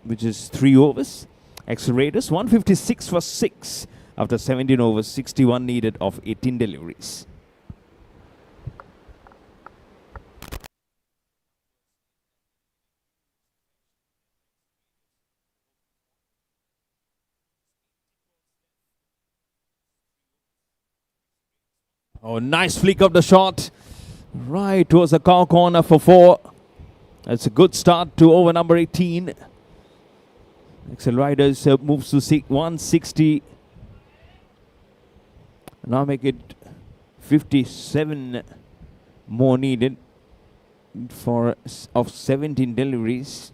which is 3 overs. Accelerators 156 for 6 after 17 overs, 61 needed of 18 deliveries. Oh, nice flick of the shot. Right towards the cow corner for 4. That's a good start to over number 18. Excel Riders moves to 160. Now make it 57 more needed for of 17 deliveries.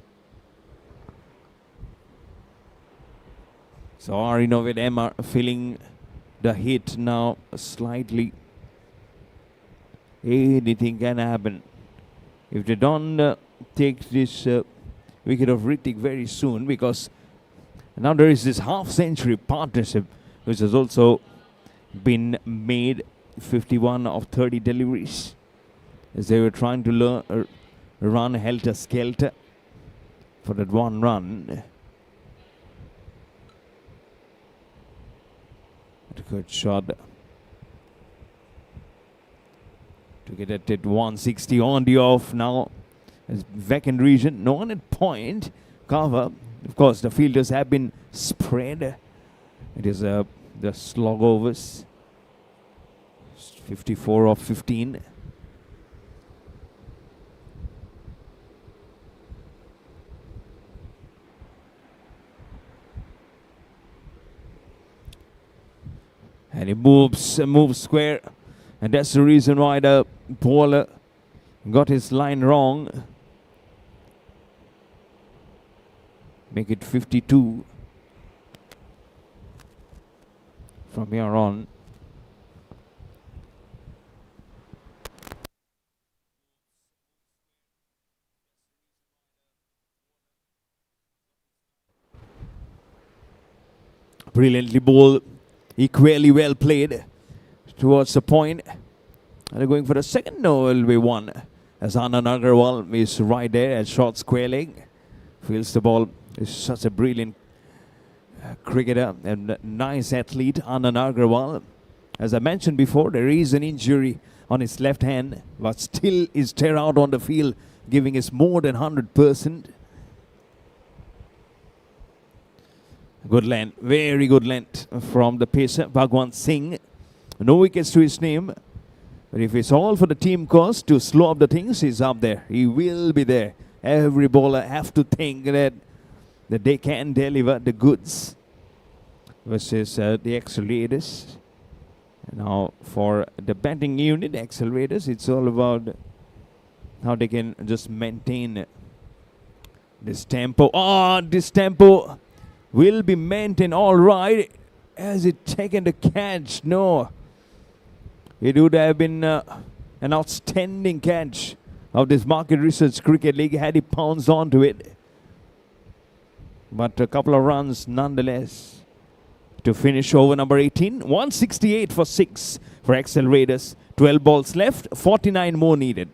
So our InnovateMR feeling the hit now slightly. Anything can happen if they don't take this wicket of Ritik very soon, because now there is this half-century partnership which has also been made, 51 of 30 deliveries, as they were trying to run helter-skelter for that one run. Good shot to get it at 160 on the off now. As vacant region, no one at point. Cover. Of course, the fielders have been spread. It is the slog overs. 54 of 15. And he moves square. And that's the reason why the bowler got his line wrong. Make it 52 from here on. Brilliantly bowled, equally well played towards the point. And they're going for the second. No, it will be one. As Anand Agarwal is right there at short square leg. Feels the ball. Is such a brilliant cricketer and nice athlete, Anand Agarwal. As I mentioned before, there is an injury on his left hand, but still is tear out on the field, giving us more than 100%. Good length, very good length from the pacer, Bhagwan Singh. No wickets to his name. But if it's all for the team cause to slow up the things, he's up there. He will be there. Every bowler have to think that they can deliver the goods versus the accelerators. Now for the batting unit, accelerators, it's all about how they can just maintain this tempo. Oh, this tempo will be maintained all right. Has it taken the catch? No. It would have been an outstanding catch of this Market Research Cricket League had he pounced onto it. But a couple of runs nonetheless to finish over number 18. 168 for 6 for accelerators. 12 balls left, 49 more needed.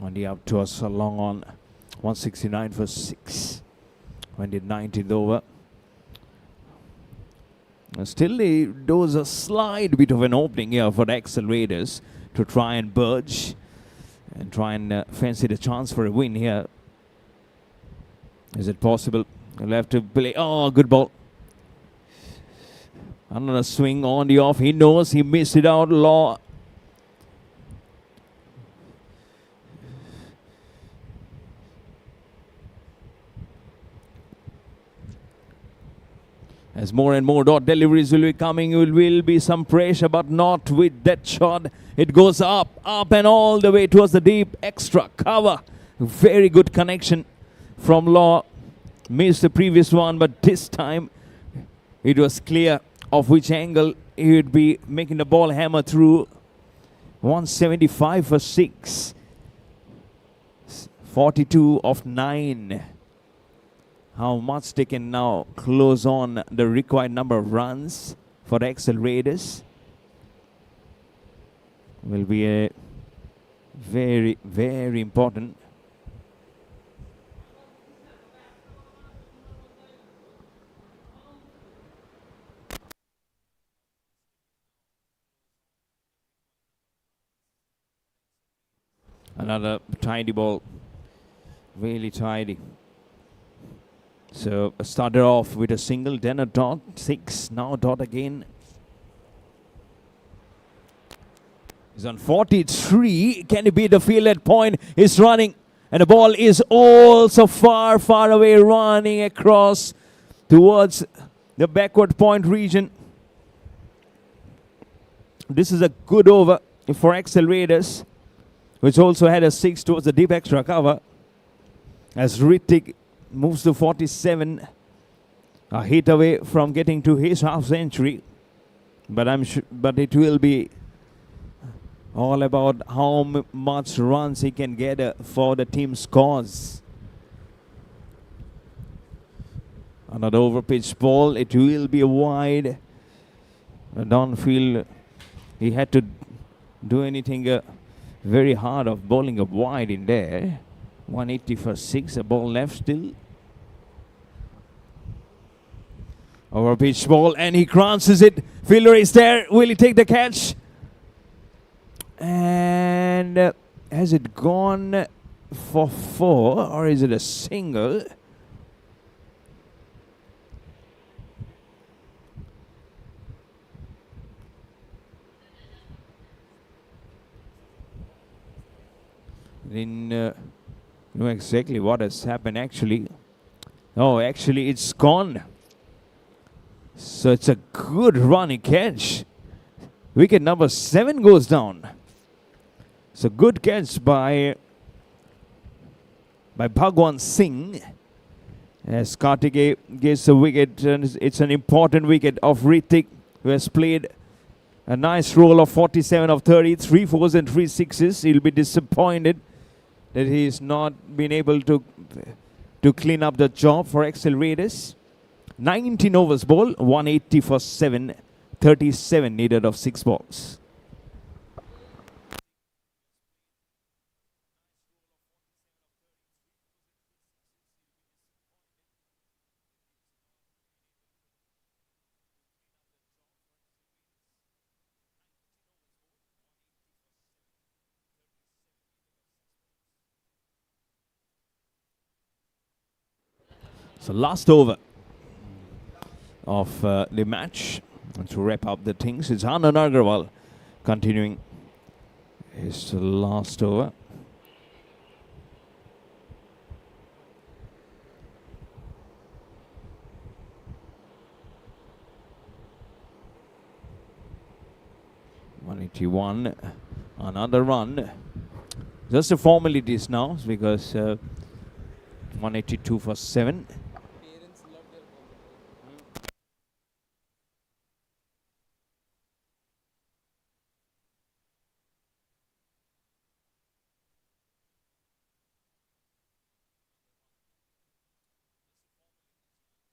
On the up toss along on 169 for 6. When the 19th over. Still, there was a slight bit of an opening here for the accelerators to try and budge and try and fancy the chance for a win here. Is it possible? He'll have to play. Oh, good ball. Another swing on the off. He knows he missed it out. Law. As more and more dot deliveries will be coming, will be some pressure, but not with that shot. It goes up, up and all the way towards the deep. Extra cover. Very good connection from Law. Missed the previous one, but this time it was clear of which angle he would be making the ball hammer through. 175 for 6. 42 of 9. How much they can now close on the required number of runs for the accelerators will be a very, very important. Another tidy ball, really tidy. So started off with a single, then a dot, 6, now dot again. He's on 43. Can he beat the field at point? He's running, and the ball is also far, far away, running across towards the backward point region. This is a good over for accelerators, which also had a 6 towards the deep extra cover. As Ritik moves to 47, a hit away from getting to his half century, but but it will be all about how much runs he can get for the team's cause. Another overpitch ball. It will be wide. I don't feel he had to do anything very hard of bowling up wide in there. 180 for 6, a ball left still. Over pitch ball, and he crunches it. Fielder is there. Will he take the catch? And has it gone for 4, or is it a single? Didn't know exactly what has happened actually. Oh, actually it's gone. So it's a good running catch. Wicket number 7 goes down. It's a good catch by Bhagwan Singh. As Kartike gets a wicket, and it's an important wicket of Ritik, who has played a nice roll of 47 of 30, 3 fours and 3 sixes. He'll be disappointed that he's not been able to clean up the job for accelerators. 19 overs ball, 180 for 7, 37 needed of 6 balls. So last over of the match. And to wrap up the things, it's Anand Agarwal continuing his last over. (181), another run. Just the formalities now, because 182 for 7.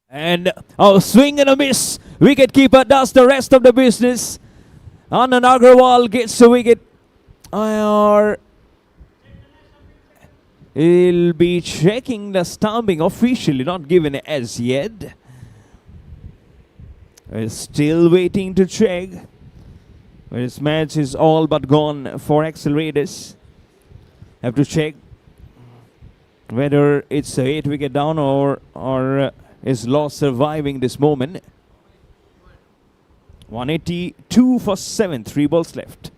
And swing and a miss. Wicket keeper does the rest of the business. Anand Agarwal gets the wicket. He'll be checking the stamping, officially not given as yet. We're still waiting to check. This match is all but gone for accelerators. Have to check whether it's a 8-wicket down or is Law surviving this moment. 182 for 7, 3 balls left.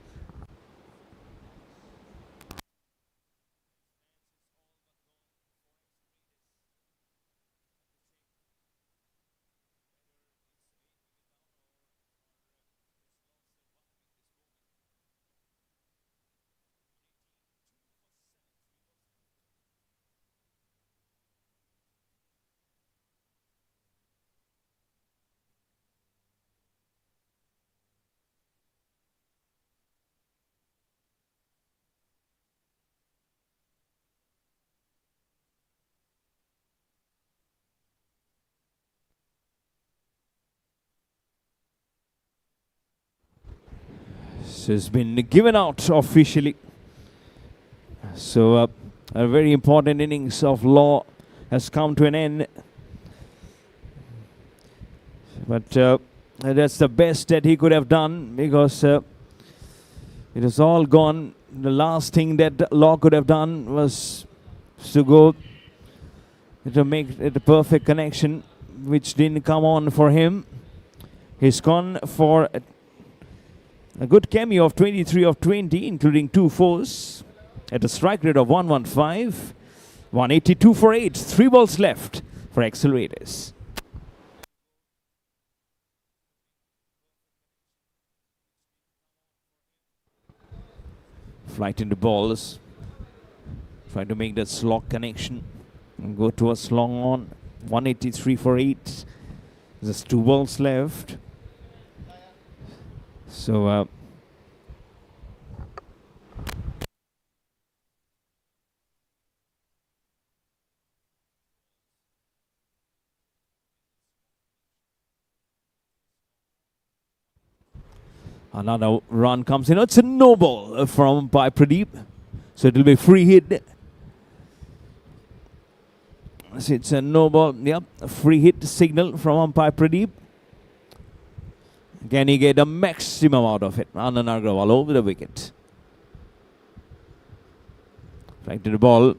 So it's been given out officially. So a very important innings of Law has come to an end. But that's the best that he could have done, because it is all gone. The last thing that Law could have done was to go to make it a perfect connection, which didn't come on for him. He's gone for a good cameo of 23 of 20, including 2 fours, at a strike rate of 115. 182 for 8, 3 balls left for accelerators. Flight into balls. Trying to make that slog connection and go towards long on. 183 for 8. There's 2 balls left. So another run comes in. It's a no ball from by Pradeep. So it will be free hit. So it's a no ball. Yep, a free hit signal from umpire Pradeep. Can he get a maximum out of it? Anand Agarwal over the wicket. Right to the ball.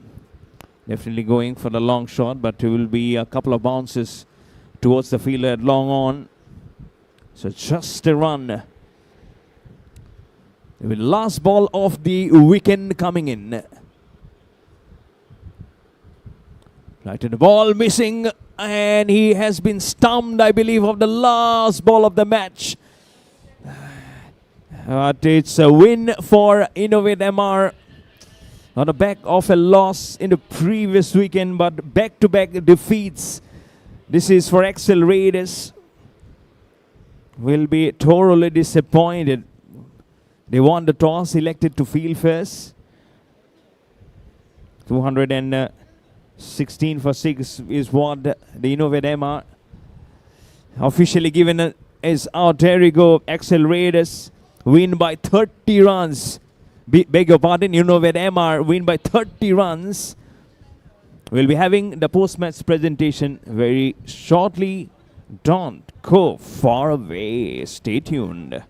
Definitely going for the long shot, but it will be a couple of bounces towards the fielder at long on. So just a run. The last ball of the weekend coming in. Right to the ball, missing, and he has been stumped, I believe, of the last ball of the match. But it's a win for InnovateMR on the back of a loss in the previous weekend, but back-to-back defeats. This is for accelerators. Will be thoroughly disappointed. They won the toss, elected to field first. 216 for 6 is what the InnovateMR officially given as out. There we go. Accelerators win by 30 runs. Beg your pardon, InnovateMR win by 30 runs. We'll be having the post-match presentation very shortly. Don't go far away. Stay tuned.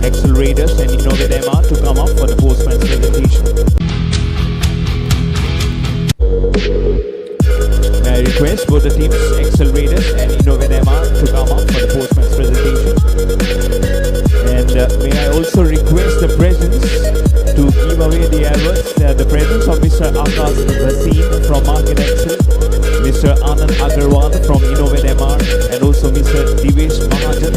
Accelerators and InnovateMR to come up for the postman's presentation. May I request both the teams, Accelerators and InnovateMR, to come up for the postman's presentation. And may I also request the presence to give away the awards. The presence of Mr. Akash Vaseem from MarketXcel, Mr. Anand Agarwal from InnovateMR, and also Mr. Divesh Mahajan.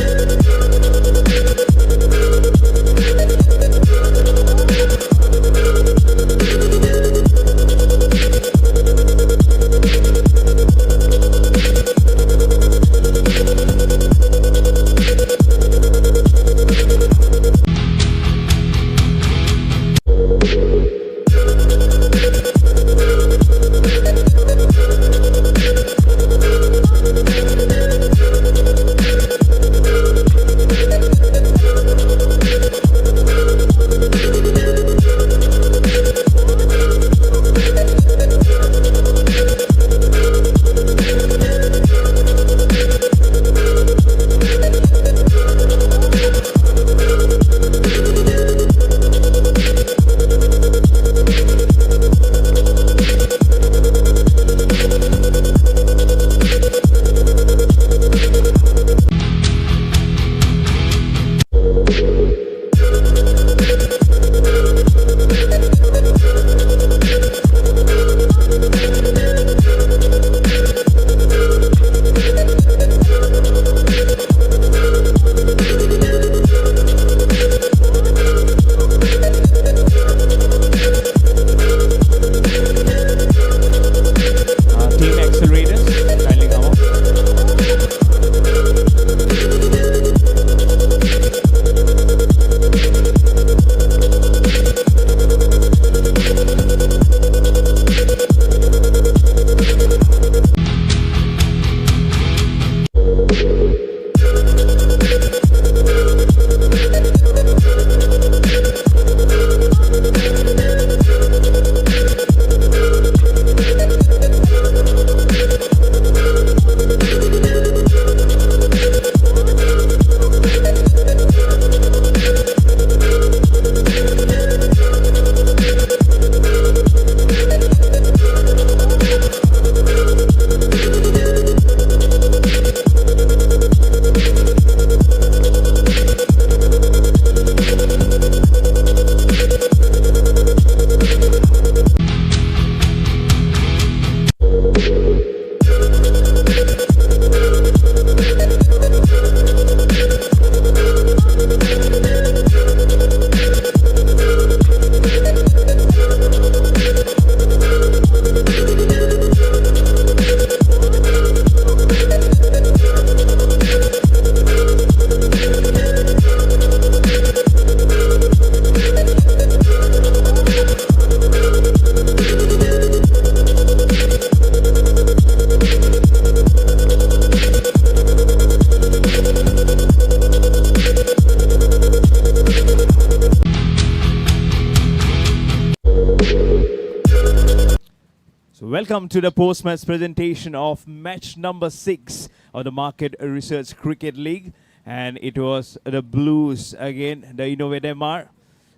Welcome to the postmatch presentation of match number 6 of the Market Research Cricket League. And it was the Blues again, the InnovateMR,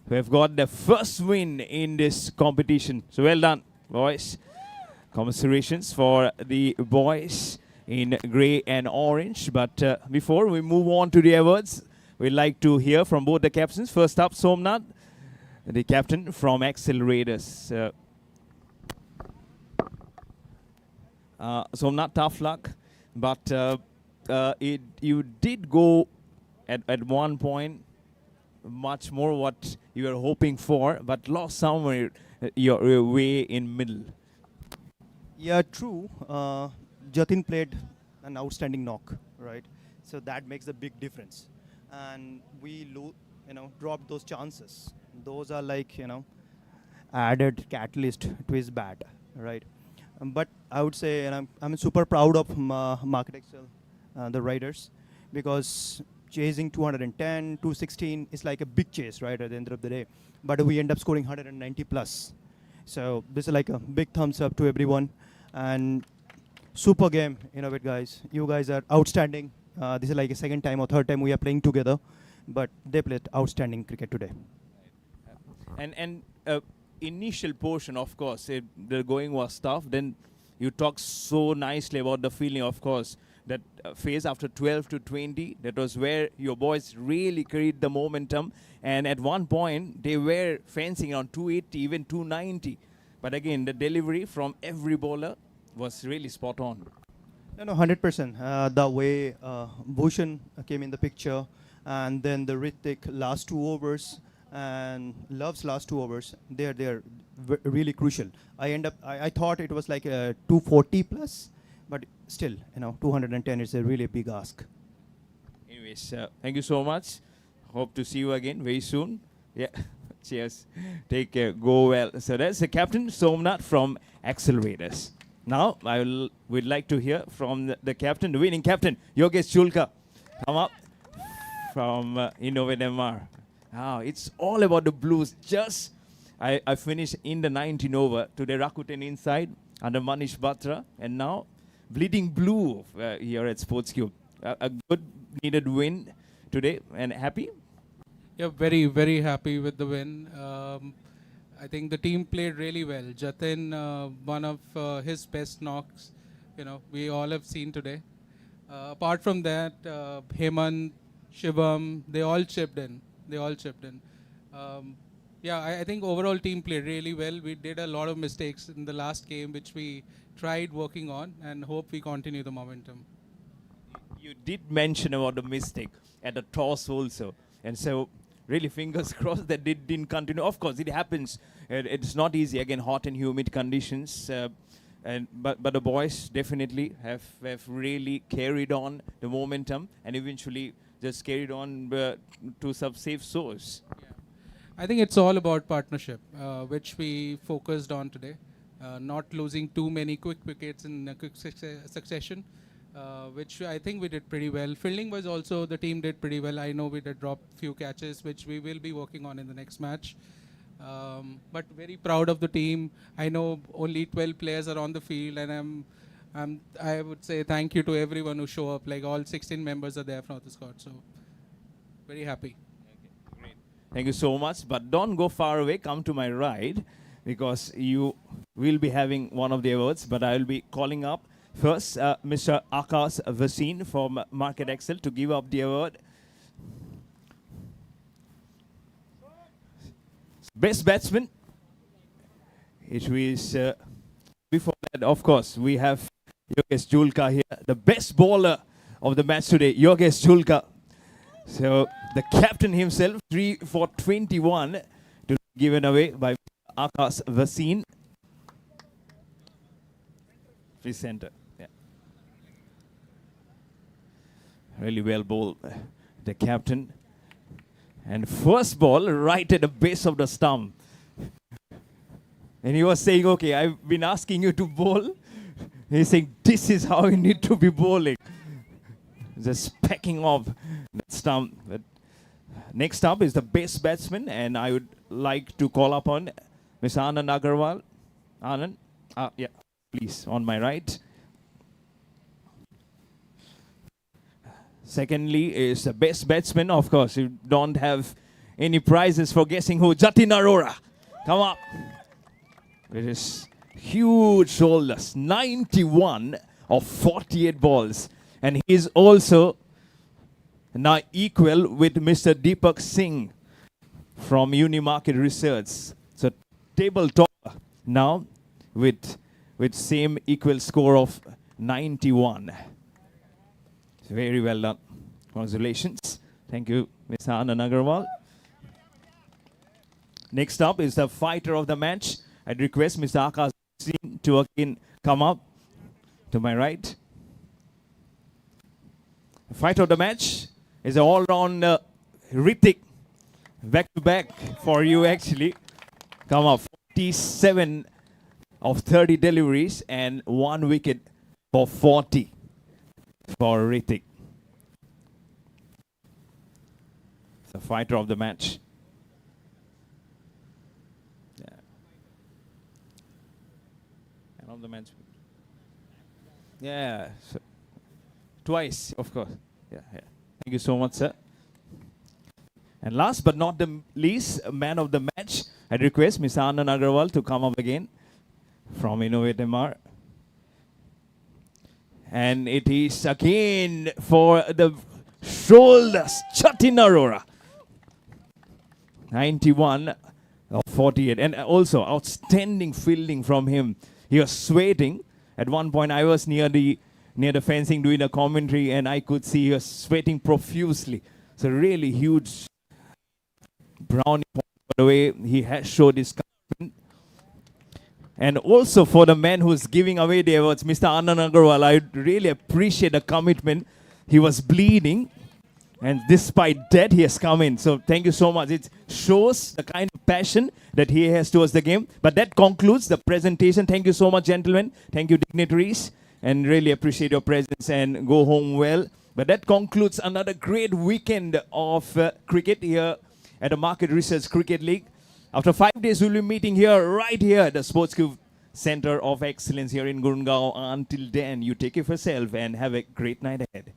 who have got the first win in this competition. So well done, boys. Commiserations for the boys in grey and orange. But before we move on to the awards, we'd like to hear from both the captains. First up, Somnath, the captain from Accelerators. Somnath, tough luck, but you did go at one point much more what you were hoping for, but lost somewhere your way in middle. Yeah, true. Jatin played an outstanding knock, right? So that makes a big difference. And we drop those chances. Those are like, added catalyst to his bat, right? But I would say, and I'm super proud of MarketXcel, the riders, because chasing 210, 216 is like a big chase, right, at the end of the day. But we end up scoring 190 plus. So this is like a big thumbs up to everyone. And super game, Innovate guys. You guys are outstanding. This is like a second time or third time we are playing together. But they played outstanding cricket today. And initial portion, of course, the going was tough. Then you talked so nicely about the feeling, of course, that phase after 12 to 20, that was where your boys really carried the momentum. And at one point, they were fencing on 280, even 290. But again, the delivery from every bowler was really spot on. No, 100%. The way Bhushan came in the picture, and then the Ritik last 2 overs, and Love's last 2 overs, they're really crucial. I thought it was like a 240 plus, but still, 210 is a really big ask. Anyways, thank you so much. Hope to see you again very soon. Yeah, cheers. Take care. Go well. So that's the captain, Somnath from Accelerators. Now, we'd like to hear from the captain, the winning captain, Yogesh Chulka. Come up from InnovateMR. It's all about the Blues. I finished in the 19 over today, Rakuten inside under Manish Batra, and now bleeding blue here at Sports Cube. A good needed win today, and happy? Yeah, very, very happy with the win. I think the team played really well. Jatin, one of his best knocks, we all have seen today. Apart from that, Hemant, Shivam, they all chipped in. I think overall team played really well. We did a lot of mistakes in the last game, which we tried working on, and hope we continue the momentum. You did mention about the mistake at the toss also, and so really fingers crossed that it didn't continue. Of course, it happens. It's not easy, again, hot and humid conditions, but the boys definitely have really carried on the momentum and eventually just carried on to some safe source. Yeah. I think it's all about partnership, which we focused on today. Not losing too many quick wickets in a quick succession, which I think we did pretty well. Fielding was also, the team did pretty well. I know we did drop few catches, which we will be working on in the next match. But very proud of the team. I know only 12 players are on the field, and I would say thank you to everyone who show up. Like all 16 members are there from the squad, so very happy. Okay, great. Thank you so much. But don't go far away. Come to my right, because you will be having one of the awards. But I will be calling up first Mr. Akash Vasin from MarketXcel to give up the award. Best batsman. It was before that, of course, we have Yogesh Chulka here, the best bowler of the match today, Yogesh Chulka. So the captain himself, 3 for 21, to be given away by Akash Vasin. Free center. Yeah. Really well bowled, the captain. And first ball right at the base of the stump. And he was saying, okay, I've been asking you to bowl. He's saying, this is how you need to be bowling. Just pecking off that stump. But next up is the best batsman, and I would like to call upon Ms. Anand Agarwal. Anand, yeah, please, on my right. Secondly is the best batsman. Of course, you don't have any prizes for guessing who. Jatin Arora, come up. With his huge shoulders, 91 of 48 balls. And he's also now equal with Mr. Deepak Singh from Unimarket Research. So table top now with same equal score of 91. Very well done. Congratulations. Thank you, Ms. Anand Agarwal. Next up is the fighter of the match. I'd request Mr. Akash to again come up to my right. Fight of the match is an all-round Ritik. Back to back for you actually. Come up 47 of 30 deliveries and 1 wicket for 40 for Ritik. The fighter of the match. Yeah. And of the match. Yeah. So twice, of course. Yeah. Thank you so much, sir. And last but not the least, man of the match. I request Mr. Anand Agarwal to come up again from InnovateMR. And it is again for the shoulders, Chatin Arora. 91 of 48. And also outstanding fielding from him. He was sweating. At one point I was near the fencing doing a commentary and I could see he was sweating profusely. So really huge brownie point for the way he has showed his commitment. And also for the man who's giving away the awards, Mr. Anand Agarwal, I really appreciate the commitment. He was bleeding, and despite that, he has come in. So thank you so much. It shows the kind of passion that he has towards the game. But that concludes the presentation. Thank you so much, gentlemen. Thank you, dignitaries. And really appreciate your presence and go home well. But that concludes another great weekend of cricket here at the Market Research Cricket League. After 5 days, we'll be meeting here, right here at the Sports Cube Center of Excellence here in Gurungaon. Until then, you take care of yourself and have a great night ahead.